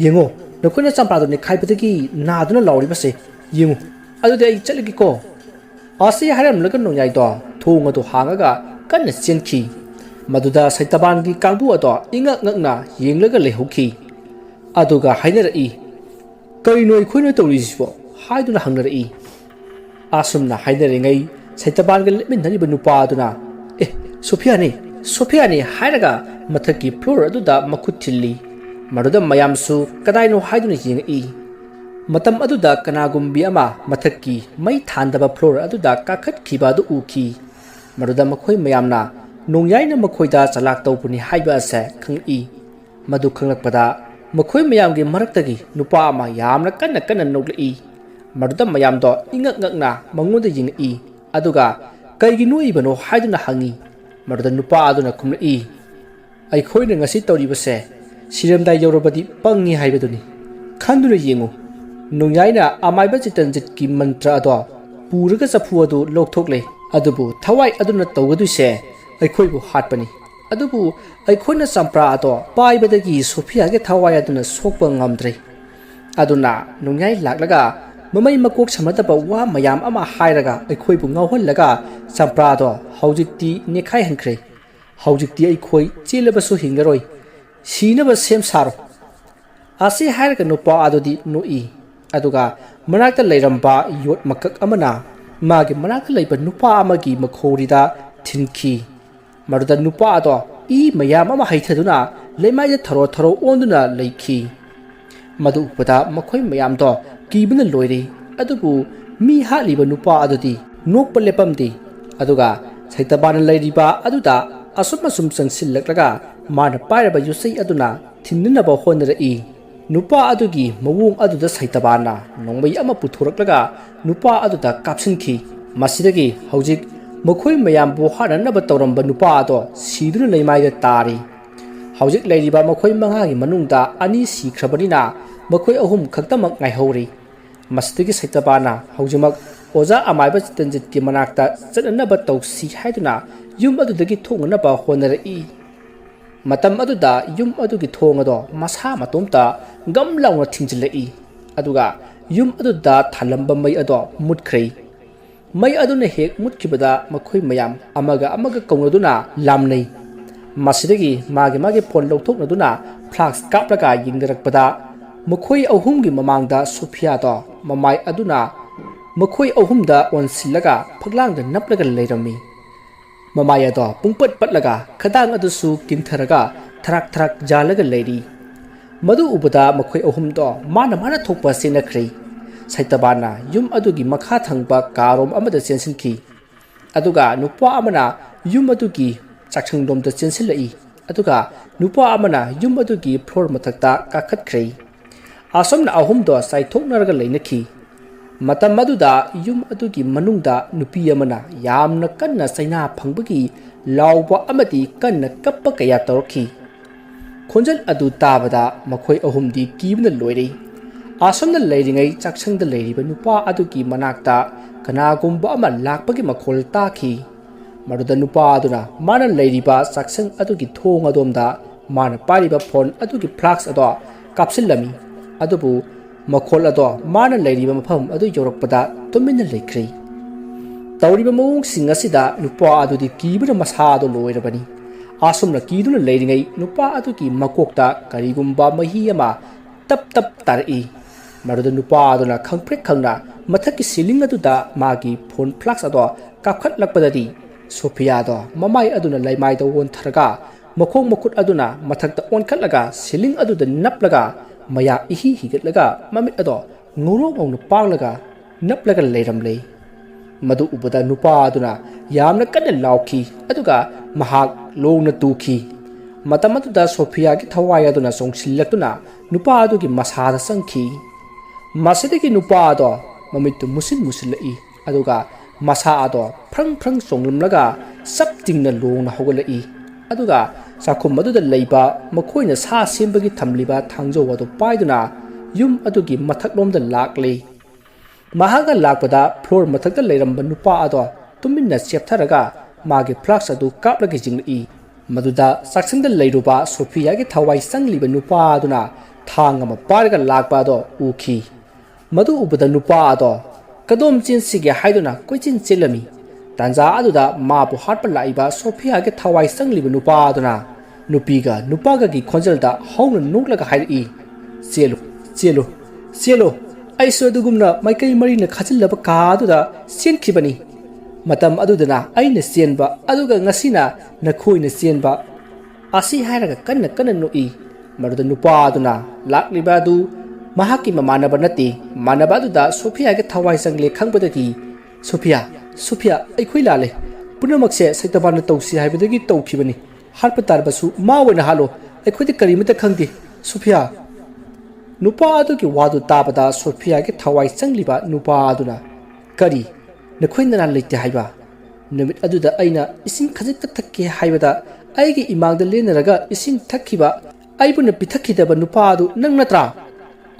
ꯌꯦꯡꯉꯣ ꯅꯈꯣꯏꯅ ꯆꯝꯄ꯭ꯔꯥꯗꯨ ꯅꯤꯠꯈꯥꯏꯕꯗꯒꯤ ꯅꯥꯗꯨꯅ ꯂꯥꯎꯔꯤꯕꯁꯦ ꯌꯦꯡꯉꯨ ꯑꯗꯨꯗꯤ ꯑꯩ ꯆꯠꯂꯒꯦꯀꯣ ꯑꯁꯤ ꯍꯥꯏꯔꯝꯂꯒ ꯅꯣꯡꯌꯥꯏꯗꯣ ꯊꯣꯡ ꯑꯗꯨ ꯍꯥꯡꯉꯒ ꯀꯟꯅ ꯆꯦꯟꯈꯤ ꯃꯗꯨꯗ ꯁꯩꯇꯕꯥꯟꯒꯤ ꯀꯥꯡꯕꯨ ꯑꯗꯣ ꯏꯉꯛ ꯉꯛꯅ ꯌꯦꯡꯂꯒ ꯂꯩꯍꯧꯈꯤ ꯑꯗꯨꯒ ꯍꯥꯏꯅꯔꯛꯏ ꯀꯔꯤꯅꯣ ꯑꯩꯈꯣꯏꯅ ꯇꯧꯔꯤꯁꯤꯕꯣ ꯍꯥꯏꯗꯨꯅ ꯍꯪꯅꯔꯛꯏ ꯑꯁꯨꯝꯅ ꯍꯥꯏꯅꯔꯤꯉꯩ ꯁꯩꯇꯕꯥꯟꯒ ꯂꯦꯞꯃꯤꯟꯅꯔꯤꯕ ꯅꯨꯄꯥ ꯑꯗꯨꯅ ꯁꯣꯐꯤꯌꯥꯅꯤ ꯍꯥꯏꯔꯒ ꯃꯊꯛꯀꯤ ꯐ꯭ꯂꯣꯔ ꯑꯗꯨꯗ ꯃꯈꯨꯠ ꯊꯤꯜꯂꯤ ꯃꯗꯨꯗ ꯃꯌꯥꯝꯁꯨ ꯀꯗꯥꯏꯅꯣ ꯍꯥꯏꯗꯨꯅ ꯌꯦꯡꯉꯛꯏ ꯃꯇꯝ ꯑꯗꯨꯗ ꯀꯅꯥꯒꯨꯝꯕꯤ ꯑꯃ ꯃꯊꯛꯀꯤ ꯃꯩ ꯊꯥꯟꯗꯕ ꯐ꯭ꯂꯣꯔ ꯑꯗꯨꯗ ꯀꯥꯈꯠꯈꯤꯕ ꯑꯗꯨ ꯎꯈꯤ ꯃꯗꯨꯗ ꯃꯈꯣꯏ ꯃꯌꯥꯝꯅ ꯅꯣꯡꯌꯥꯏꯅ ꯃꯈꯣꯏꯗ ꯆꯂꯥꯛ ꯇꯧꯕꯅꯤ ꯍꯥꯏꯕ ꯑꯁꯦ ꯈꯪꯂꯛꯏ ꯃꯗꯨ ꯈꯪꯂꯛꯄꯗ ꯃꯈꯣꯏ ꯃꯌꯥꯝꯒꯤ ꯃꯔꯛꯇꯒꯤ ꯅꯨꯄꯥ ꯑꯃ ꯌꯥꯝꯅ ꯀꯟꯅ ꯅꯣꯛꯂꯛꯏ ꯃꯗꯨꯗ ꯃꯌꯥꯝꯗꯣ ꯏꯉꯛ ꯉꯛꯅ ꯃꯉꯣꯟꯗ ꯌꯦꯡꯉꯛꯏ ꯑꯗꯨꯒ ꯀꯩꯒꯤ ꯅꯣꯛꯏꯕꯅꯣ ꯍꯥꯏꯗꯨꯅ ꯍꯪꯉꯤ ꯃꯗꯨꯗ ꯅꯨꯄꯥ ꯑꯗꯨꯅ ꯈꯨꯝꯂꯛꯏ ꯑꯩꯈꯣꯏꯅ ꯉꯁꯤ ꯇꯧꯔꯤꯕꯁꯦ ꯁꯤꯔꯝꯗꯥꯏ ꯌꯧꯔꯕꯗꯤ ꯄꯪꯉꯤ ꯍꯥꯏꯕꯗꯨꯅꯤ ꯈꯟꯗꯨꯅ ꯌꯦꯡꯉꯨ ꯅꯣꯡꯌꯥꯏꯅ ꯑꯃꯥꯏꯕ ꯆꯤꯇꯟꯖꯤꯠꯀꯤ ꯃꯟꯇ꯭ꯔ ꯑꯗꯣ ꯄꯨꯔꯒ ꯆꯐꯨ ꯑꯗꯨ ꯂꯧꯊꯣꯛꯂꯦ ꯑꯗꯨꯕꯨ ꯊꯋꯥꯏ ꯑꯗꯨꯅ ꯇꯧꯒꯗꯣꯏꯁꯦ ꯑꯩꯈꯣꯏꯕꯨ ꯍꯥꯠꯄꯅꯤ ꯑꯗꯨꯕꯨ ꯑꯩꯈꯣꯏꯅ ꯆꯝꯄ꯭ꯔꯥ ꯑꯗꯣ ꯄꯥꯏꯕꯗꯒꯤ ꯁꯣꯐꯤꯌꯥꯒꯤ ꯊꯋꯥꯏ ꯑꯗꯨꯅ ꯁꯣꯛꯄ ꯉꯝꯗ꯭ꯔꯦ ꯑꯗꯨꯅ ꯅꯣꯡꯌꯥꯏ ꯂꯥꯛꯂꯒ ꯃꯃꯩ ꯃꯀꯣꯛ ꯁꯝꯅꯗꯕ ꯋꯥ ꯃꯌꯥꯝ ꯑꯃ ꯍꯥꯏꯔꯒ ꯑꯩꯈꯣꯏꯕꯨ ꯉꯥꯎꯍꯜꯂꯒ ꯆꯝꯄ꯭ꯔꯥꯗꯣ ꯍꯧꯖꯤꯛꯇꯤ ꯅꯦꯠꯈꯥꯏꯍꯟꯈ꯭ꯔꯦ ꯍꯧꯖꯤꯛꯇꯤ ꯑꯩꯈꯣꯏ ꯆꯦꯜꯂꯕꯁꯨ ꯍꯤꯡꯂꯔꯣꯏ ꯁꯤꯅꯕ ꯁꯦꯝ ꯁꯥꯔꯣ ꯑꯁꯤ ꯍꯥꯏꯔꯒ ꯅꯨꯄꯥ ꯑꯗꯨꯗꯤ ꯅꯣꯛꯏ ꯑꯗꯨꯒ ꯃꯅꯥꯛꯇ ꯂꯩꯔꯝꯕ ꯌꯣꯠ ꯃꯀꯛ ꯑꯃꯅ ꯃꯥꯒꯤ ꯃꯅꯥꯛꯇ ꯂꯩꯕ ꯅꯨꯄꯥ ꯑꯃꯒꯤ ꯃꯈꯧꯔꯤꯗ ꯊꯤꯟꯈꯤ ꯃꯗꯨꯗ ꯅꯨꯄꯥ ꯑꯗꯣ ꯏ ꯃꯌꯥꯝ ꯑꯃ ꯍꯩꯊꯗꯨꯅ ꯂꯩꯃꯥꯏꯗ ꯊꯔꯣ ꯑꯣꯟꯗꯨꯅ ꯂꯩꯈꯤ ꯃꯗꯨ ꯎꯕꯗ ꯃꯈꯣꯏ ꯃꯌꯥꯝꯗꯣ ꯀꯤꯕꯅ ꯂꯣꯏꯔꯦ ꯑꯗꯨꯕꯨ ꯃꯤ ꯍꯥꯠꯂꯤꯕ ꯅꯨꯄꯥ ꯑꯗꯨꯗꯤ ꯅꯣꯛꯄ ꯂꯦꯞꯄꯝꯗꯦ ꯑꯗꯨꯒ ꯁꯩꯇꯕꯥꯟꯅ ꯂꯩꯔꯤꯕ ꯑꯗꯨꯗ ꯑꯁꯨꯝ ꯆꯪꯁꯤꯜꯂꯛꯂꯒ ꯃꯥꯅ ꯄꯥꯏꯔꯕ ꯌꯨꯆꯩ ꯑꯗꯨꯅ ꯊꯤꯟꯅꯅꯕ ꯍꯣꯠꯅꯔꯛꯏ ꯅꯨꯄꯥ ꯑꯗꯨꯒꯤ ꯃꯑꯣꯡ ꯑꯗꯨꯗ ꯁꯩꯇꯕꯥꯟꯅ ꯅꯣꯡꯃꯩ ꯑꯃ ꯄꯨꯊꯣꯔꯛꯂꯒ ꯅꯨꯄꯥ ꯑꯗꯨꯗ ꯀꯥꯞꯁꯤꯟꯈꯤ ꯃꯁꯤꯗꯒꯤ ꯍꯧꯖꯤꯛ ꯃꯈꯣꯏ ꯃꯌꯥꯝꯕꯨ ꯍꯥꯠꯅꯅꯕ ꯇꯧꯔꯝꯕ ꯅꯨꯄꯥ ꯑꯗꯣ ꯁꯤꯗꯨꯅ ꯂꯩꯃꯥꯏꯗ ꯇꯥꯔꯤ ꯍꯧꯖꯤꯛ ꯂꯩꯔꯤꯕ ꯃꯈꯣꯏ ꯃꯉꯥꯒꯤ ꯃꯅꯨꯡꯗ ꯑꯅꯤ ꯁꯤꯈ꯭ꯔꯕꯅꯤꯅ ꯃꯈꯣꯏ ꯑꯍꯨꯝ ꯈꯛꯇꯃꯛ ꯉꯥꯏꯍꯧꯔꯤ ꯃꯁꯤꯗꯒꯤ ꯁꯩꯇꯕꯥꯟꯅ ꯍꯧꯖꯤꯛꯃꯛ ꯑꯣꯖꯥ ꯑꯃꯥꯏꯕ ꯆꯤꯇꯟꯖꯤꯠꯀꯤ ꯃꯅꯥꯛꯇ ꯆꯠꯅꯅꯕ ꯇꯧꯁꯤ ꯍꯥꯏꯗꯨꯅ ꯌꯨꯝ ꯑꯗꯨꯗꯒꯤ ꯊꯣꯛꯅꯅꯕ ꯍꯣꯠꯅꯔꯛꯏ ꯃꯇꯝ ꯑꯗꯨꯗ ꯌꯨꯝ ꯑꯗꯨꯒꯤ ꯊꯣꯡ ꯑꯗꯣ ꯃꯁꯥ ꯃꯇꯣꯝꯇ ꯒꯝ ꯂꯥꯎꯅ ꯊꯤꯡꯖꯤꯜꯂꯛꯏ ꯑꯗꯨꯒ ꯌꯨꯝ ꯑꯗꯨꯗ ꯊꯥꯜꯂꯝꯕ ꯃꯩ ꯑꯗꯣ ꯃꯨꯠꯈ꯭ꯔꯦ ꯃꯩ ꯑꯗꯨꯅ ꯍꯦꯛ ꯃꯨꯠꯈꯤꯕꯗ ꯃꯈꯣꯏ ꯃꯌꯥꯝ ꯑꯃꯒ ꯀꯧꯅꯗꯨꯅ ꯂꯥꯝꯅꯩ ꯃꯁꯤꯗꯒꯤ ꯃꯥꯒꯤ ꯐꯣꯟ ꯂꯧꯊꯣꯛꯅꯗꯨꯅ ꯐ꯭ꯂꯥꯛꯁ ꯀꯥꯞꯂꯒ ꯌꯦꯡꯅꯔꯛꯄꯗ ꯃꯈꯣꯏ ꯑꯍꯨꯝꯒꯤ ꯃꯃꯥꯡꯗ ꯁꯣꯐꯤꯌꯥꯗꯣ ꯃꯃꯥꯏ ꯑꯗꯨꯅ ꯃꯈꯣꯏ ꯑꯍꯨꯝꯗ ꯑꯣꯟꯁꯤꯜꯂꯒ ꯐꯛꯂꯥꯡꯗ ꯅꯞꯂꯒ ꯂꯩꯔꯝꯃꯤ ꯃꯃꯥꯏ ꯑꯗꯣ ꯄꯨꯡꯄꯠ ꯄꯠꯂꯒ ꯈꯗꯥꯡ ꯑꯗꯨꯁꯨ ꯀꯤꯟꯊꯔꯒ ꯊꯔꯥꯛ ꯖꯥꯜꯂꯒ ꯂꯩꯔꯤ ꯃꯗꯨ ꯎꯕꯗ ꯃꯈꯣꯏ ꯑꯍꯨꯝꯗꯣ ꯃꯥꯅ ꯊꯣꯛꯄ ꯆꯦꯟꯅꯈ꯭ꯔꯦ ꯁꯩꯇꯕꯥꯟꯅ ꯌꯨꯝ ꯑꯗꯨꯒꯤ ꯃꯈꯥ ꯊꯪꯕ ꯀꯥꯔꯣꯝ ꯑꯃꯗ ꯆꯦꯟꯁꯤꯟꯈꯤ ꯑꯗꯨꯒ ꯅꯨꯄꯥ ꯑꯃꯅ ꯌꯨꯝ ꯑꯗꯨꯒꯤ ꯆꯥꯛꯁꯪꯂꯣꯝꯗ ꯆꯦꯟꯁꯤꯜꯂꯛꯏ ꯑꯗꯨꯒ ꯅꯨꯄꯥ ꯑꯃꯅ ꯌꯨꯝ ꯑꯗꯨꯒꯤ ꯐ꯭ꯂꯣꯔ ꯃꯊꯛꯇ ꯀꯥꯈꯠꯈ꯭ꯔꯦ ꯑꯁꯣꯝꯅ ꯑꯍꯨꯝꯗꯣ ꯆꯥꯏꯊꯣꯛꯅꯔꯒ ꯂꯩꯅꯈꯤ ꯃꯇꯝ ꯑꯗꯨꯗ ꯌꯨꯝ ꯑꯗꯨꯒꯤ ꯃꯅꯨꯡꯗ ꯅꯨꯄꯤ ꯑꯃꯅ ꯌꯥꯝꯅ ꯀꯟꯅ ꯆꯩꯅꯥ ꯐꯪꯕꯒꯤ ꯂꯥꯎꯕ ꯑꯃꯗꯤ ꯀꯟꯅ ꯀꯞꯄ ꯀꯌꯥ ꯇꯧꯔꯛꯈꯤ ꯈꯣꯟꯖꯦꯜ ꯑꯗꯨ ꯇꯥꯕꯗ ꯃꯈꯣꯏ ꯑꯍꯨꯝꯗꯤ ꯀꯤꯕꯅ ꯂꯣꯏꯔꯦ ꯑꯁꯣꯝꯅ ꯂꯩꯔꯤꯉꯩ ꯆꯥꯛꯁꯪꯗ ꯂꯩꯔꯤꯕ ꯅꯨꯄꯥ ꯑꯗꯨꯒꯤ ꯃꯅꯥꯛꯇ ꯀꯅꯥꯒꯨꯝꯕ ꯑꯃ ꯂꯥꯛꯄꯒꯤ ꯃꯈꯣꯜ ꯇꯥꯈꯤ ꯃꯗꯨꯗ ꯅꯨꯄꯥ ꯑꯗꯨꯅ ꯃꯥꯅ ꯂꯩꯔꯤꯕ ꯆꯥꯛꯁꯪ ꯑꯗꯨꯒꯤ ꯊꯣꯡ ꯑꯗꯣꯝꯗ ꯃꯥꯅ ꯄꯥꯏꯔꯤꯕ ꯐꯣꯟ ꯑꯗꯨꯒꯤ ꯐ꯭ꯂꯥꯛꯁ ꯑꯗꯣ ꯀꯥꯞꯁꯤꯜꯂꯝꯃꯤ ꯑꯗꯨꯕꯨ ꯃꯈꯣꯜ ꯑꯗꯣ ꯃꯥꯅ ꯂꯩꯔꯤꯕ ꯃꯐꯝ ꯑꯗꯨ ꯌꯧꯔꯛꯄꯗ ꯇꯨꯃꯤꯟꯅ ꯂꯩꯈ꯭ꯔꯦ ꯇꯧꯔꯤꯕ ꯃꯑꯣꯡꯁꯤꯡ ꯑꯁꯤꯗ ꯅꯨꯄꯥ ꯑꯗꯨꯗꯤ ꯀꯤꯕꯅ ꯃꯁꯥꯗꯣ ꯂꯣꯏꯔꯕꯅꯤ ꯑꯁꯨꯝꯅ ꯀꯤꯗꯨꯅ ꯂꯩꯔꯤꯉꯩ ꯅꯨꯄꯥ ꯑꯗꯨꯒꯤ ꯃꯀꯣꯛꯇ ꯀꯔꯤꯒꯨꯝꯕ ꯃꯍꯤ ꯑꯃ ꯇꯞ ꯇꯥꯔꯛꯏ ꯃꯗꯨꯗ ꯅꯨꯄꯥ ꯑꯗꯨꯅ ꯈꯪꯄ꯭ꯔꯦꯛ ꯈꯪꯅ ꯃꯊꯛꯀꯤ ꯁꯤꯂꯤꯡ ꯑꯗꯨꯗ ꯃꯥꯒꯤ ꯐꯣꯟ ꯐ꯭ꯂꯥꯛꯁ ꯑꯗꯣ ꯀꯥꯞꯈꯠꯂꯛꯄꯗꯗꯤ ꯁꯣꯐꯤꯌꯥꯗꯣ ꯃꯃꯥꯏ ꯑꯗꯨꯅ ꯂꯩꯃꯥꯏꯗ ꯑꯣꯟꯊꯔꯒ ꯃꯈꯣꯡ ꯃꯈꯨꯠ ꯑꯗꯨꯅ ꯃꯊꯛꯇ ꯑꯣꯟꯈꯠꯂꯒ ꯁꯤꯂꯤꯡ ꯑꯗꯨꯗ ꯅꯞꯂꯒ ꯃꯌꯥ ꯏꯍꯤ ꯍꯤꯒꯠꯂꯒ ꯃꯃꯤꯠ ꯑꯗꯣ ꯉꯧꯔꯣꯛ ꯉꯧꯅ ꯄꯥꯡꯂꯒ ꯅꯞꯂꯒ ꯂꯩꯔꯝꯂꯦ ꯃꯗꯨ ꯎꯕꯗ ꯅꯨꯄꯥ ꯑꯗꯨꯅ ꯌꯥꯝꯅ ꯀꯟꯅ ꯂꯥꯎꯈꯤ ꯑꯗꯨꯒ ꯃꯍꯥꯛ ꯂꯣꯡꯅ ꯇꯨꯈꯤ ꯃꯇꯝ ꯑꯗꯨꯗ ꯁꯣꯐꯤꯌꯥꯒꯤ ꯊꯋꯥꯏ ꯑꯗꯨꯅ ꯆꯣꯡꯁꯤꯜꯂꯛꯇꯨꯅ ꯅꯨꯄꯥ ꯑꯗꯨꯒꯤ ꯃꯁꯥꯗ ꯆꯪꯈꯤ ꯃꯁꯤꯗꯒꯤ ꯅꯨꯄꯥ ꯑꯗꯣ ꯃꯃꯤꯠꯇꯨ ꯃꯨꯁꯤꯜꯂꯛꯏ ꯑꯗꯨꯒ ꯃꯁꯥ ꯑꯗꯣ ꯐ꯭ꯔꯪ ꯆꯣꯡꯂꯝꯂꯒ ꯆꯞ ꯇꯤꯡꯅ ꯂꯣꯡꯅ ꯍꯧꯒꯠꯂꯛꯏ ꯑꯗꯨꯒ ꯆꯥꯛꯈꯨꯝ ꯑꯗꯨꯗ ꯂꯩꯕ ꯃꯈꯣꯏꯅ ꯁꯥ ꯁꯦꯝꯕꯒꯤ ꯊꯝꯂꯤꯕ ꯊꯥꯡꯖꯧ ꯑꯗꯨ पायदुना युम अदुगी मथकलोमदा लाक्ले महागा लाकपदा फ्लोर मथकदा लेरंबा नुपा अदो तुमिन्ना चेप्थरगा मागे फ्लाक्स अदु कापलगे जिंगई मदुदा साक्संगदा लेरुबा सोफियागे थवाई संगलिबा नुपा अदुना थांग अमा पारगा लाकपा अदो उखी मदु उबदा नुपा अदो कदोम चिनसिगे हाइदुना कोइचिन चेलमी तांजा अदुदा माबु हाटपा लाइबा सोफियागे थवाई संगलिबा नुपा अदुना नुपीगा नुपागा की खोंजलदा हौना नुकलगा हाइरई चेलो चेलो चेलो ऐसो अदुगुमना माइकई मरीना खाजिल्लबा कादुदा चेनखिबनी मतम अदुदना अइना चेनबा अदुगा ngasina नखोइना चेनबा आसी हाइरगा कन्ना कन्ना नुई मरुदा नुपा अदुना लाक्लिबा अदु महाकी ममानबा नति मानबा अदुदा सोफियागे थवाई संगले खंगबदगी सोफिया सोफिया अइखोइ लाले पुनमक्से सैतबान तौसी हाइबदगी तौखिबनी हारप तारबसु मावना हालो अइखोइदि करिमता खंगदि सोफिया नुपा अदुगी वादु ताबदा सोफियागे थवाई संगलिबा नुपा अदुना करी नखोइनना लेते हाइबा नमित अदुदा अइना इसिंग खजिक थक्के हाइबदा अइगे इमांगदा लेनरगा इसिंग थक्खिबा अइबुना पिथक्खिदबा नुपा अदु नंग नत्रा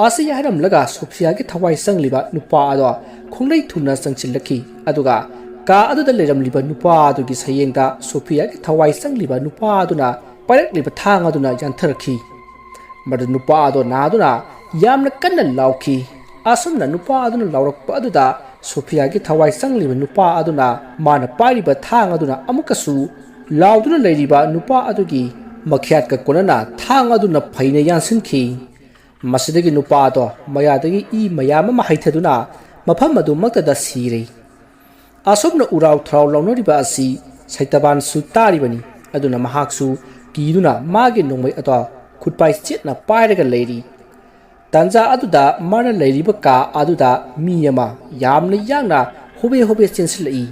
आसे यारमलगा सोफियागे थवाई संगलिबा नुपा अदो खोंगलै थुना संगसिलखि अदुगा का अदुदा लेरमलिबा नुपा अदुगी सयेंगदा सोफियागे थवाई संगलिबा नुपा अदुना पायरकलिबा थांग अदुना यांथरखि मदु नुपा अदो नादुना यामना कन्ना लाउखि असुमना नुपा अदुना लाउरकपा अदुदा सोफियागे थवाई संगलिबा नुपा अदुना माना पाइरिबा थांग अदुना अमुकसु लाउदुना लेरिबा नुपा अदुगी मख्यातका कोनना थांग अदुना फैना यानसिनखि मसिदगी नुपा अदो मयादगी इ मयाम मा हाइथदुना मफम अदु मक्तदा सिरे असुमना उराव थराव लाउनरिबा असि सैतबान सु तारिबनी अदुना महाक्सु ꯀꯤꯗꯨꯅ ꯃꯥꯒꯤ ꯅꯣꯡꯃꯩ ꯑꯗꯣ ꯈꯨꯠꯄꯥꯏ ꯆꯦꯠꯅ ꯄꯥꯏꯔꯒ ꯂꯩꯔꯤ ꯇꯥꯟꯖꯥ ꯑꯗꯨꯗ ꯃꯥꯅ ꯂꯩꯔꯤꯕ ꯀꯥ ꯑꯗꯨꯗ ꯃꯤ ꯑꯃ ꯌꯥꯝꯅ ꯌꯥꯡꯅ ꯍꯣꯕꯦ ꯍꯣꯕꯦ ꯆꯦꯟꯁꯤꯜꯂꯛꯏ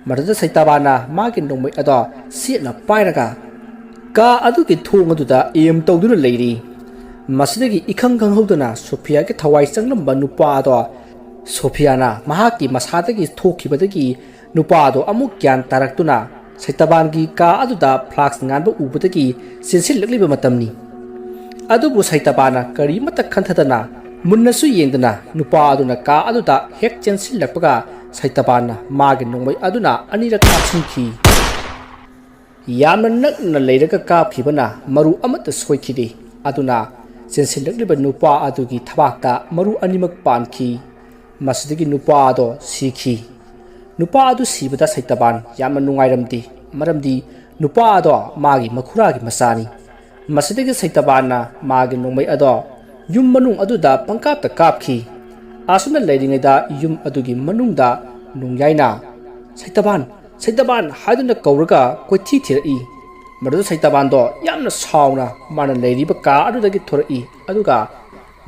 ꯃꯗꯨꯗ ꯁꯩꯇꯥꯕꯥꯟꯅ ꯃꯥꯒꯤ ꯅꯣꯡꯃꯩ ꯑꯗꯣ ꯆꯦꯠꯅ ꯄꯥꯏꯔꯒ ꯀꯥ ꯑꯗꯨꯒꯤ ꯊꯣꯡ ꯑꯗꯨꯗ ꯑꯦꯝ ꯇꯧꯗꯨꯅ ꯂꯩꯔꯤ ꯃꯁꯤꯗꯒꯤ ꯏꯈꯪ ꯈꯪꯍꯧꯗꯅ ꯁꯣꯐꯤꯌꯥꯒꯤ ꯊꯋꯥꯏ ꯆꯪꯂꯝꯕ ꯅꯨꯄꯥ ꯑꯗꯣ ꯁꯣꯐꯤꯌꯥꯅ ꯃꯍꯥꯛꯀꯤ ꯃꯁꯥꯗꯒꯤ ꯊꯣꯛꯈꯤꯕꯗꯒꯤ ꯅꯨꯄꯥ ꯑꯗꯣ ꯑꯃꯨꯛ ꯒ꯭ꯌꯥꯟ ꯇꯥꯔꯛꯇꯨꯅ ꯁꯩꯇꯥꯕꯥꯟꯒꯤ ꯀꯥ ꯑꯗꯨꯗ ꯐ꯭ꯂꯥꯛꯁ ꯉꯥꯟꯕ ꯎꯕꯗꯒꯤ ꯆꯦꯟꯁꯤꯜꯂꯛꯂꯤꯕ ꯃꯇꯝꯅꯤ ꯑꯗꯨꯕꯨ ꯁꯩꯇꯥꯕꯥꯟꯅ ꯀꯔꯤꯃꯠꯇ ꯈꯟꯊꯗꯅ ꯃꯨꯟꯅꯁꯨ ꯌꯦꯡꯗꯅ ꯅꯨꯄꯥ ꯑꯗꯨꯅ ꯀꯥ ꯑꯗꯨꯗ ꯍꯦꯛ ꯆꯦꯟꯁꯤꯜꯂꯛꯄꯒ ꯁꯩꯇꯥꯕꯥꯟꯅ ꯃꯥꯒꯤ ꯅꯣꯡꯃꯩ ꯑꯗꯨꯅ ꯑꯅꯤꯔꯛ ꯀꯥꯞꯁꯤꯟꯈꯤ ꯌꯥꯝꯅ ꯅꯛꯅ ꯂꯩꯔꯒ ꯀꯥꯞꯈꯤꯕꯅ ꯃꯔꯨ ꯑꯃꯠꯇ ꯁꯣꯏꯈꯤꯗꯦ ꯑꯗꯨꯅ ꯆꯦꯟꯁꯤꯜꯂꯛꯂꯤꯕ ꯅꯨꯄꯥ ꯑꯗꯨꯒꯤ ꯊꯕꯥꯛꯇ ꯃꯔꯨ ꯑꯅꯤꯃꯛ ꯄꯥꯟꯈꯤ ꯃꯁꯤꯗꯒꯤ ꯅꯨꯄꯥ ꯑꯗꯣ ꯁꯤꯈꯤ नुपा अदु सिबदा सैतबान यामना नुंगाइरमदि मरमदि नुपा अदो मागी मखुरागी मसानी मसिदगी सैतबानना मागी नोंमै अदो युम मनुंग अदुदा पंकापता कापखि आसुना लैरिङैदा युम अदुगी मनुंगदा नुंयाइना सैतबान सैतबान हादुना कौरगा कोइथि थिरई मदु सैतबानदो यामना साउना माना लैरिबा का अदुदगी थोरई अदुगा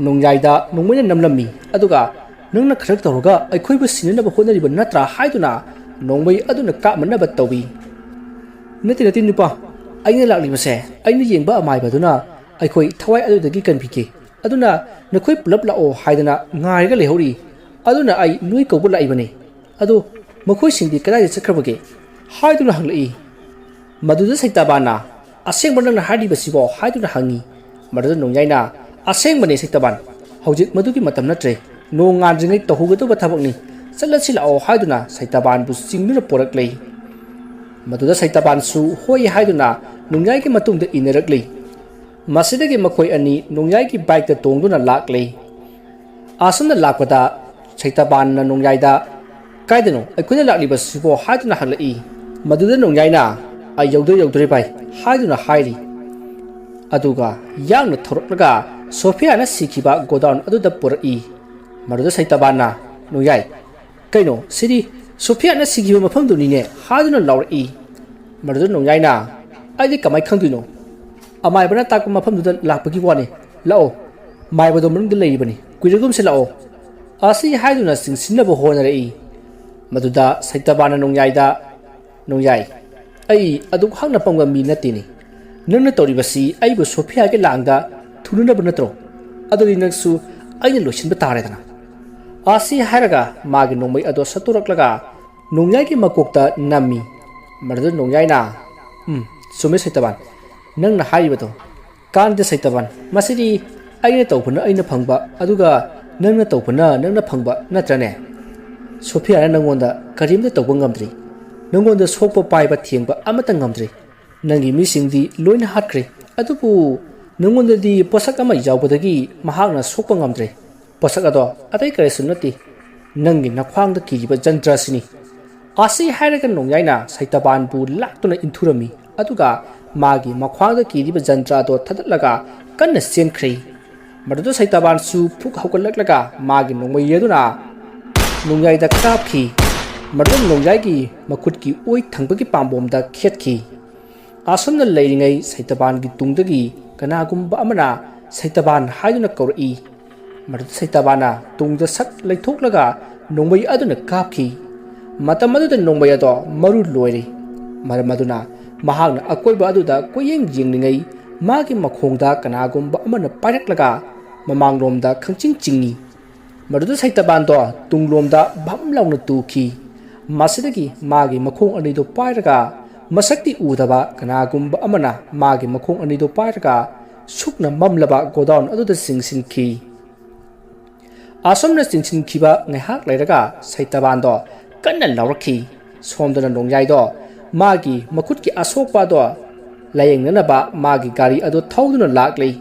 नुंयाइदा नुंमैना नमलम्मी अदुगा नंगना खरक तौरगा अखोइबु सिननबा होनरिबा नत्रा हाइदुना नोंमै अदुना कामनबा तौबी नति नति नुपा अइना लाक्लिबसे अइना येंबा अमाइबदुना अखोइ थवाइ अदुदगी कनफिके अदुना नखोइ पुलप लाओ हाइदना ngairga lehori aduna ai nui kौबु लाइबने अदु मखोइ सिंगि कदाइ चखरबगे हाइदुना हंगलई मदुदा सैताबाना असेंग नंगना हादिबसिबो हाइदुना हंगी मदुदा नोंयाइना असेंग बने सैताबान हौजिक मदुगी मतम नत्रे नों ngadringai tohugadu bathabakni chalasi lao haiduna saitaban bu singduna poraklei maduda saitaban su hoi haiduna nungyai ki matungda inerakli masidagi makhoi ani nungyai ki bike ta tongduna laklei asana lakpada saitaban na nungyai da kaidano aikuna lakli basibo haiduna halai maduda nungyai na ai yaudo bai haiduna hairi aduga yangna thoroklaga Sophia na sikiba godown aduda porai Maroda सैताबाना नुयाई कइनो सिरी Sophia ना सिगिबा मफमदुनिने हादुना लाउरई मरुदा नुयाइना आइदि कमाइ खंदुनो अमाइबना ताक मफमदुदा लापगी वाने लाओ माइबदो मनुंग लेइबनी कुइरगुम से लाओ आसी हादुना सिंसिनबो होनरई मदुदा सैताबाना नुयाइदा नुयाई आई अदु खंगना पंगा मी नतिनी नंगना तोरिबसी आइबो सोफिया के लांगदा थुनुनबो नत्रो अदुरि नक्सु आइना लोसिनबा तारेदना आसी हारगा मागी नोंमै अदो सतुरक्लगा नोंयाइगी मकोकता नमी मरदु नोंयाइना सुमे सैतबान नंगना हाइबदो कानदे सैतबान मसिदी आइना तौफना आइना फंगबा अदुगा नंगना तौफना नंगना फंगबा नत्रने सोफिया नंगोंदा करीमदे तौबा ngamdri नंगोंदा सोकपा पाइबा थियंबा अमता ngamdri नंगी मिसिंगदी लोइना हाटख्रे अदुबु नंगोंददी पोसक अमा यावबदगी महागना सोकपा ngamdri पोसक अदो अतै करेसु नति नंगी नख्वांग द किजिबा जंत्रासिनी आसी हायरगा नोंयाइना सैताबान बु लाक्तुना इंथुरमी अदुगा मागी मख्वांग द किजिबा जंत्रा दो थदलगा कन्ना सेनख्रै मदुदो सैताबान सु फुक हौगलकलगा मागी नोंमै यदुना नोंयाइदा कापखि मदुदो नोंयाइगी मखुटकी ओइ थंबगी पाम्बोमदा खेतखि आसुमना लैरिङै सैताबानगी तुंगदगी कनागुम्बा अमना सैताबान हायदुना कौरई मदुदा सैताबाना तुंगदा सक लैथोक्लगा नोंमै अदुना कापखि मतम अदुदा नोंमै अदो मरु लोइरे मरमदुना महागना अकोइबा अदुदा कोयेंग जिंगनिङै मागी मखोंगदा कनागुम्बा अमना पाइरक्लगा ममांगलोमदा खंचिंग चिंगी मदुदा सैताबानदो तुंगलोमदा भमलाउना तुखि मसिदगी मागी मखोंग अनिदो पाइरगा मसक्ति उदबा कनागुम्बा अमना मागी मखोंग अनिदो पाइरगा सुकना ममलबा godown अदुदा सिंसिनखि आसमना चिंचिनखिबा ngaihak lairaga saitabando kanna lauraki somdana nongyaido magi makutki asokpa do layengna ba magi gari ado thauduna laklei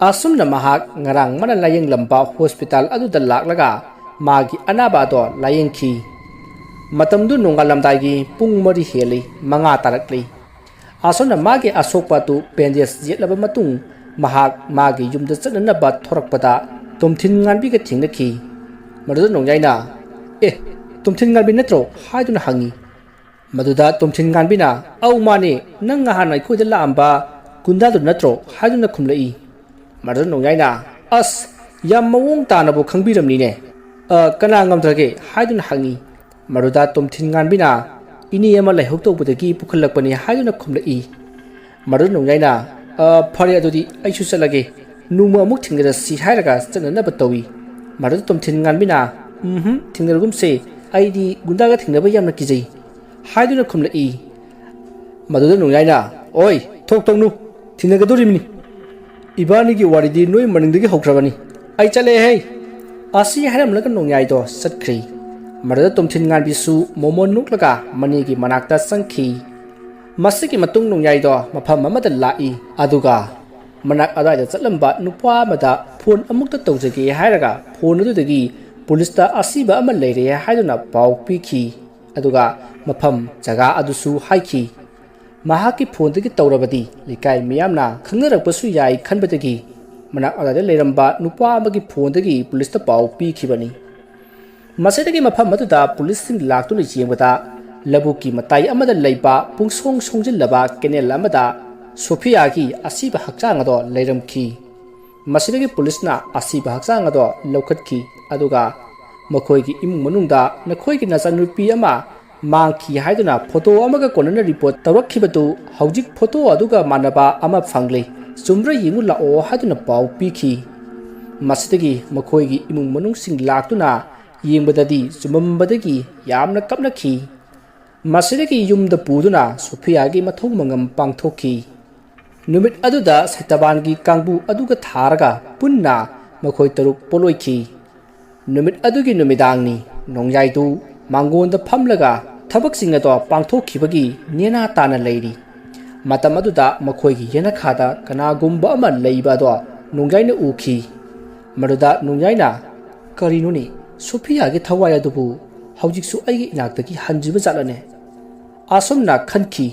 asumna mahak ngarang mana layeng lamba hospital adu da laklaga magi anaba do layengki matamdu nongalamdagi pung mari heli manga taraklei asumna magi asokpa tu pendes jetlaba matung mahak magi yumda channa ba thorakpada तुमथिन nganbi ka thingna मदुदा नोंयाइना ए तुमथिन nganbi natro haiduna hangi मदुदा तुमथिन nganbi na au mane नंग हाना खोइदा लांबा ꯒꯨꯟꯗꯥꯗꯨ ꯅꯠꯇ꯭ꯔꯣ ꯍꯥꯏꯗꯨꯅ ꯈꯨꯝꯂꯛꯏ ꯃꯗꯨꯗ ꯅꯣꯡꯌꯥꯏꯅ ꯑꯁ ꯌꯥꯝ ꯃꯑꯣꯡ ꯇꯥꯅꯕꯨ ꯈꯪꯕꯤꯔꯝꯅꯤꯅꯦ ꯀꯅꯥ ꯉꯝꯗ꯭ꯔꯒꯦ ꯍꯥꯏꯗꯨꯅ ꯍꯪꯉꯤ ꯃꯗꯨꯗ ꯇꯣꯝꯊꯤꯟ ꯉꯥꯟꯕꯤꯅ ꯏꯅꯦ ꯑꯃ ꯂꯥꯏꯍꯧ ꯇꯧꯕꯗꯒꯤ ꯄꯨꯈꯠꯂꯛꯄꯅꯤ ꯍꯥꯏꯗꯨꯅ ꯈꯨꯝꯂꯛꯏ ꯃꯗꯨꯗ ꯅꯣꯡꯌꯥꯏꯅ ꯐꯔꯦ ꯑꯗꯨꯗꯤ ꯑꯩꯁꯨ ꯆꯠꯂꯒꯦ ꯅꯣꯡꯃ ꯑꯃꯨꯛ ꯊꯦꯡꯅꯔꯁꯤ ꯍꯥꯏꯔꯒ ꯆꯠꯅꯅꯕ ꯇꯧꯏ ꯃꯗꯨꯗ ꯇꯣꯝꯊꯤꯟ ꯉꯥꯟꯕꯤꯅ ꯊꯦꯡꯅꯔꯒꯨꯝꯁꯦ ꯑꯩꯗꯤ ꯒꯨꯟꯗꯥꯒ ꯊꯦꯡꯅꯕ ꯌꯥꯝꯅ ꯀꯤꯖꯩ ꯍꯥꯏꯗꯨꯅ ꯈꯨꯝꯂꯛꯏ ꯃꯗꯨꯗ ꯅꯣꯡꯌꯥꯏꯅ ꯑꯣꯏ ꯊꯣꯛꯇꯧꯅꯨ ꯊꯦꯡꯅꯒꯗꯣꯔꯤꯕꯅꯤ ꯏꯕꯥꯅꯤꯒꯤ ꯋꯥꯔꯤꯗꯤ ꯅꯣꯏ ꯃꯅꯤꯡꯗꯒꯤ ꯍꯧꯈ꯭ꯔꯕꯅꯤ ꯑꯩ ꯆꯠꯂꯦꯍꯦ ꯑꯁꯤ ꯍꯥꯏꯔꯝꯂꯒ ꯅꯣꯡꯌꯥꯏꯗꯣ ꯆꯠꯈ꯭ꯔꯤ ꯃꯗꯨꯗ ꯇꯣꯝꯊꯤꯟ ꯉꯥꯟꯕꯤꯁꯨ ꯃꯣꯃꯣꯟ ꯅꯣꯛꯂꯒ ꯃꯅꯤꯒꯤ ꯃꯅꯥꯛꯇ ꯆꯪꯈꯤ ꯃꯁꯤꯒꯤ ꯃꯇꯨꯡ ꯅꯣꯡꯌꯥꯏꯗꯣ ꯃꯐꯝ ꯑꯃꯗ ꯂꯥꯛꯏ ꯑꯗꯨꯒ ꯃꯅꯥꯛ ꯑꯗꯨꯋꯥꯏꯗ ꯆꯠꯂꯝꯕ ꯅꯨꯄꯥ ꯑꯃꯗ ꯐꯣꯟ ꯑꯃꯨꯛꯇ ꯇꯧꯖꯒꯦ ꯍꯥꯏꯔꯒ ꯐꯣꯟ ꯑꯗꯨꯗꯒꯤ ꯄꯨꯂꯤꯁꯇ ꯑꯁꯤꯕ ꯑꯃ ꯂꯩꯔꯦ ꯍꯥꯏꯗꯨꯅ ꯄꯥꯎ ꯄꯤꯈꯤ ꯑꯗꯨꯒ ꯃꯐꯝ ꯖꯒꯥ ꯑꯗꯨꯁꯨ ꯍꯥꯏꯈꯤ ꯃꯍꯥꯛꯀꯤ ꯐꯣꯟꯗꯒꯤ ꯇꯧꯔꯕꯗꯤ ꯂꯩꯀꯥꯏ ꯃꯤꯌꯥꯝꯅ ꯈꯪꯅꯔꯛꯄꯁꯨ ꯌꯥꯏ ꯈꯟꯕꯗꯒꯤ ꯃꯅꯥꯛ ꯑꯗꯨꯋꯥꯏꯗ ꯂꯩꯔꯝꯕ ꯅꯨꯄꯥ ꯑꯃꯒꯤ ꯐꯣꯟꯗꯒꯤ ꯄꯨꯂꯤꯁꯇ ꯄꯥꯎ ꯄꯤꯈꯤꯕꯅꯤ ꯃꯁꯤꯗꯒꯤ ꯃꯐꯝ ꯑꯗꯨꯗ ꯄꯨꯂꯤꯁꯁꯤꯡ ꯂꯥꯛꯇꯨꯅ ꯌꯦꯡꯕꯗ ꯂꯧꯕꯨꯛꯀꯤ ꯃꯇꯥꯏ ꯑꯃꯗ ꯂꯩꯕ ꯄꯨꯡꯁꯣꯡ ꯁꯣꯡꯖꯤꯜꯂꯕ ꯀꯦꯅꯦꯜ ꯑꯃꯗ ꯁꯣꯐꯤꯌꯥꯒꯤ ꯑꯁꯤꯕ ꯍꯛꯆꯥꯡ ꯑꯗꯣ ꯂꯩꯔꯝꯈꯤ ꯃꯁꯤꯗꯒꯤ ꯄꯨꯂꯤꯁꯅ ꯑꯁꯤꯕ ꯍꯛꯆꯥꯡ ꯑꯗꯣ ꯂꯧꯈꯠꯈꯤ ꯑꯗꯨꯒ ꯃꯈꯣꯏꯒꯤ ꯏꯃꯨꯡ ꯃꯅꯨꯡꯗ ꯅꯈꯣꯏꯒꯤ ꯅꯆꯥꯅꯨꯄꯤ ꯑꯃ ꯃꯥꯡꯈꯤ ꯍꯥꯏꯗꯨꯅ ꯐꯣꯇꯣ ꯑꯃꯒ ꯀꯣꯟꯅꯅ ꯔꯤꯄꯣꯔꯠ ꯇꯧꯔꯛꯈꯤꯕꯗꯨ ꯍꯧꯖꯤꯛ ꯐꯣꯇꯣ ꯑꯗꯨꯒ ꯃꯥꯟꯅꯕ ꯑꯃ ꯐꯪꯂꯦ ꯆꯨꯝꯕ꯭ꯔꯥ ꯌꯦꯡꯉꯨ ꯂꯥꯛꯑꯣ ꯍꯥꯏꯗꯨꯅ ꯄꯥꯎ ꯄꯤꯈꯤ ꯃꯁꯤꯗꯒꯤ ꯃꯈꯣꯏꯒꯤ ꯏꯃꯨꯡ ꯃꯅꯨꯡꯁꯤꯡ ꯂꯥꯛꯇꯨꯅ ꯌꯦꯡꯕꯗꯗꯤ ꯆꯨꯝꯃꯝꯕꯗꯒꯤ ꯌꯥꯝꯅ ꯀꯞꯅꯈꯤ ꯃꯁꯤꯗꯒꯤ ꯌꯨꯝꯗ ꯄꯨꯗꯨꯅ ꯁꯣꯐꯤꯌꯥꯒꯤ ꯃꯊꯧ ꯃꯉꯝ ꯄꯥꯡꯊꯣꯛꯈꯤ ꯅꯨꯃꯤꯠ ꯑꯗꯨꯗ ꯁꯩꯇꯕꯥꯟꯒꯤ ꯀꯥꯡꯕꯨ ꯑꯗꯨꯒ ꯊꯥꯔꯒ ꯄꯨꯟꯅ ꯃꯈꯣꯏ ꯇꯔꯨꯛ ꯄꯣꯠꯂꯣꯏꯈꯤ ꯅꯨꯃꯤꯠ ꯑꯗꯨꯒꯤ ꯅꯨꯃꯤꯗꯥꯡꯅꯤ ꯅꯣꯡꯌꯥꯏꯗꯨ ꯃꯥꯡꯒꯣꯟꯗ ꯐꯝꯂꯒ ꯊꯕꯛꯁꯤꯡ ꯑꯗꯣ ꯄꯥꯡꯊꯣꯛꯈꯤꯕꯒꯤ ꯅꯦꯅꯥ ꯇꯥꯅ ꯂꯩꯔꯤ ꯃꯇꯝ ꯑꯗꯨꯗ ꯃꯈꯣꯏꯒꯤ ꯌꯦꯅꯈꯥꯗ ꯀꯅꯥꯒꯨꯝꯕ ꯑꯃ ꯂꯩꯕ ꯑꯗꯣ ꯅꯣꯡꯌꯥꯏꯅ ꯎꯈꯤ ꯃꯗꯨꯗ ꯅꯣꯡꯌꯥꯏꯅ ꯀꯔꯤꯅꯣꯅꯦ ꯁꯣꯐꯤꯌꯥꯒꯤ ꯊꯋꯥꯏ ꯑꯗꯨꯕꯨ ꯍꯧꯖꯤꯛꯁꯨ ꯑꯩꯒꯤ ꯏꯅꯥꯛꯇꯒꯤ ꯍꯟꯖꯤꯕ ꯖꯥꯠꯂꯅꯦ ꯑꯁꯨꯝꯅ ꯈꯟꯈꯤ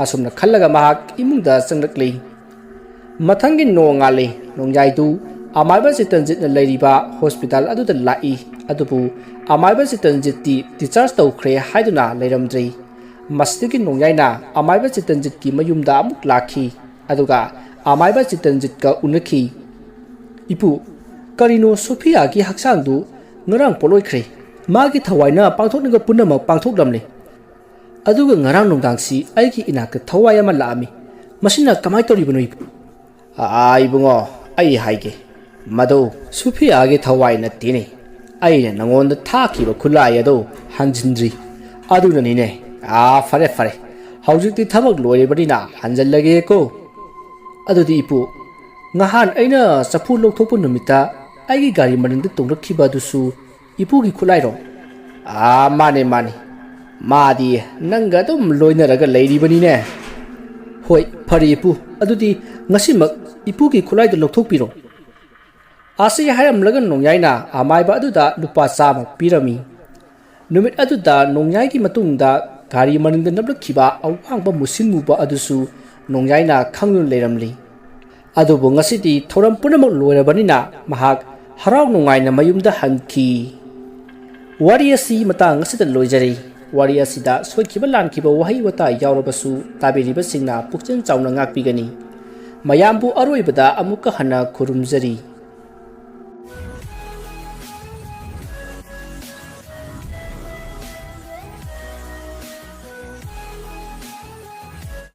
ꯑꯁꯨꯝꯅ ꯈꯜꯂꯒ ꯃꯍꯥꯛ ꯏꯃꯨꯡꯗ ꯆꯪꯂꯛꯂꯤ ꯃꯊꯪꯒꯤ ꯅꯣꯡꯉꯥꯜꯂꯤ ꯅꯣꯡꯌꯥꯏꯗꯨ ꯑꯃꯥꯏꯕ ꯆꯤꯇꯟꯖꯤꯠꯅ ꯂꯩꯔꯤꯕ ꯍꯣꯁꯄꯤꯇꯥꯜ ꯑꯗꯨꯗ ꯂꯥꯛꯏ ꯑꯗꯨꯕꯨ ꯑꯃꯥꯏꯕ ꯆꯤꯇꯟꯖꯤꯠꯇꯤ ꯗꯤꯁꯆꯥꯔꯖ ꯇꯧꯈ꯭ꯔꯦ ꯍꯥꯏꯗꯨꯅ ꯂꯩꯔꯝꯗ꯭ꯔꯤ ꯃꯁꯤꯗꯒꯤ ꯅꯣꯡꯌꯥꯏꯅ ꯑꯃꯥꯏꯕ ꯆꯤꯇꯟꯖꯤꯠꯀꯤ ꯃꯌꯨꯝꯗ ꯑꯃꯨꯛ ꯂꯥꯛꯈꯤ ꯑꯗꯨꯒ ꯑꯃꯥꯏꯕ ꯆꯤꯇꯟꯖꯤꯠꯀ ꯎꯅꯈꯤ ꯏꯄꯨ ꯀꯔꯤꯅꯣ ꯁꯣꯐꯤꯌꯥꯒꯤ ꯍꯛꯆꯥꯡꯗꯨ ꯉꯔꯥꯡ ꯄꯣꯠꯂꯣꯏꯈ꯭ꯔꯦ ꯃꯥꯒꯤ ꯊꯋꯥꯏꯅ ꯄꯥꯡꯊꯣꯛꯅꯤꯡꯕ ꯄꯨꯝꯅꯃꯛ ꯄꯥꯡꯊꯣꯛꯂꯝꯂꯦ ꯑꯗꯨꯒ ꯉꯔꯥꯡ ꯅꯨꯡꯗꯥꯡꯁꯤ ꯑꯩꯒꯤ ꯏꯅꯥꯛꯇ ꯊꯋꯥꯏ ꯑꯃ ꯂꯥꯛꯑꯝꯃꯤ ꯃꯁꯤꯅ ꯀꯃꯥꯏꯅ ꯇꯧꯔꯤꯕꯅꯣ ꯏꯄꯨ ꯏꯕꯨꯡꯉꯣ ꯑꯩ ꯍꯥꯏꯒꯦ ꯃꯗꯨ ꯁꯣꯐꯤꯌꯥꯒꯤ ꯊꯋꯥꯏ ꯅꯠꯇꯦꯅꯦ ꯑꯩꯅ ꯅꯉꯣꯟꯗ ꯊꯥꯈꯤꯕ ꯈꯨꯠꯂꯥꯏ ꯑꯗꯨ ꯍꯟꯖꯤꯟꯗ꯭ꯔꯤ ꯑꯗꯨꯅꯅꯤꯅꯦ ꯐꯔꯦ ꯐꯔꯦ ꯍꯧꯖꯤꯛꯇꯤ ꯊꯕꯛ ꯂꯣꯏꯔꯕꯅꯤꯅ ꯍꯟꯖꯜꯂꯒꯦꯀꯣ ꯑꯗꯨꯗꯤ ꯏꯄꯨ ꯉꯍꯥꯟ ꯑꯩꯅ ꯆꯐꯨ ꯂꯧꯊꯣꯛꯄ ꯅꯨꯃꯤꯠꯇ ꯑꯩꯒꯤ ꯒꯥꯔꯤ ꯃꯅꯤꯡꯗ ꯇꯣꯡꯂꯛꯈꯤꯕ ꯑꯗꯨꯁꯨ ꯏꯄꯨꯒꯤ ꯈꯨꯠꯂꯥꯏꯔꯣ ꯃꯥꯅꯦ ꯃꯥꯅꯦ ꯃꯥꯗꯤ ꯅꯪꯒ ꯑꯗꯨꯝ ꯂꯣꯏꯅꯔꯒ ꯂꯩꯔꯤꯕꯅꯤꯅꯦ ꯍꯣꯏ ꯐꯔꯦ ꯏꯄꯨ ꯑꯗꯨꯗꯤ ꯉꯁꯤꯃꯛ ꯏꯄꯨꯒꯤ ꯈꯨꯠꯂꯥꯏꯗꯨ ꯂꯧꯊꯣꯛꯄꯤꯔꯣ ꯑꯁꯤ ꯍꯥꯏꯔꯝꯂꯒ ꯅꯣꯡꯌꯥꯏꯅ ꯑꯃꯥꯏꯕ ꯑꯗꯨꯗ ꯂꯨꯄꯥ 100 ꯄꯤꯔꯝꯃꯤ ꯅꯨꯃꯤꯠ ꯑꯗꯨꯗ ꯅꯣꯡꯌꯥꯏꯒꯤ ꯃꯇꯨꯡꯗ ꯒꯥꯔꯤ ꯃꯅꯤꯡꯗ ꯅꯞꯂꯛꯈꯤꯕ ꯑꯋꯥꯡꯕ ꯃꯨꯁꯤꯟ ꯃꯨꯕ ꯑꯗꯨꯁꯨ ꯅꯣꯡꯌꯥꯏꯅ ꯈꯪꯗꯨꯅ ꯂꯩꯔꯝꯂꯤ ꯑꯗꯨꯕꯨ ꯉꯁꯤꯗꯤ ꯊꯧꯔꯝ ꯄꯨꯝꯅꯃꯛ ꯂꯣꯏꯔꯕꯅꯤꯅ ꯃꯍꯥꯛ ꯍꯔꯥꯎ ꯅꯨꯡꯉꯥꯏꯅ ꯃꯌꯨꯝꯗ ꯍꯟꯈꯤ ꯋꯥꯔꯤ ꯑꯁꯤ ꯃꯇꯥꯡ ꯑꯁꯤꯗ ꯂꯣꯏꯖꯔꯤ ꯋꯥꯔꯤ ꯑꯁꯤꯗ ꯁꯣꯏꯈꯤꯕ ꯂꯥꯟꯈꯤꯕ ꯋꯥꯍꯩ ꯋꯥꯇꯥ ꯌꯥꯎꯔꯕꯁꯨ ꯇꯥꯕꯤꯔꯤꯕꯁꯤꯡꯅ ꯄꯨꯛꯆꯦꯜ ꯆꯥꯎꯅ ꯉꯥꯛꯄꯤꯒꯅꯤ ꯃꯌꯥꯝꯕꯨ ꯑꯔꯣꯏꯕꯗ ꯑꯃꯨꯛꯀ ꯍꯟꯅ ꯈꯨꯔꯨꯝꯖꯔꯤ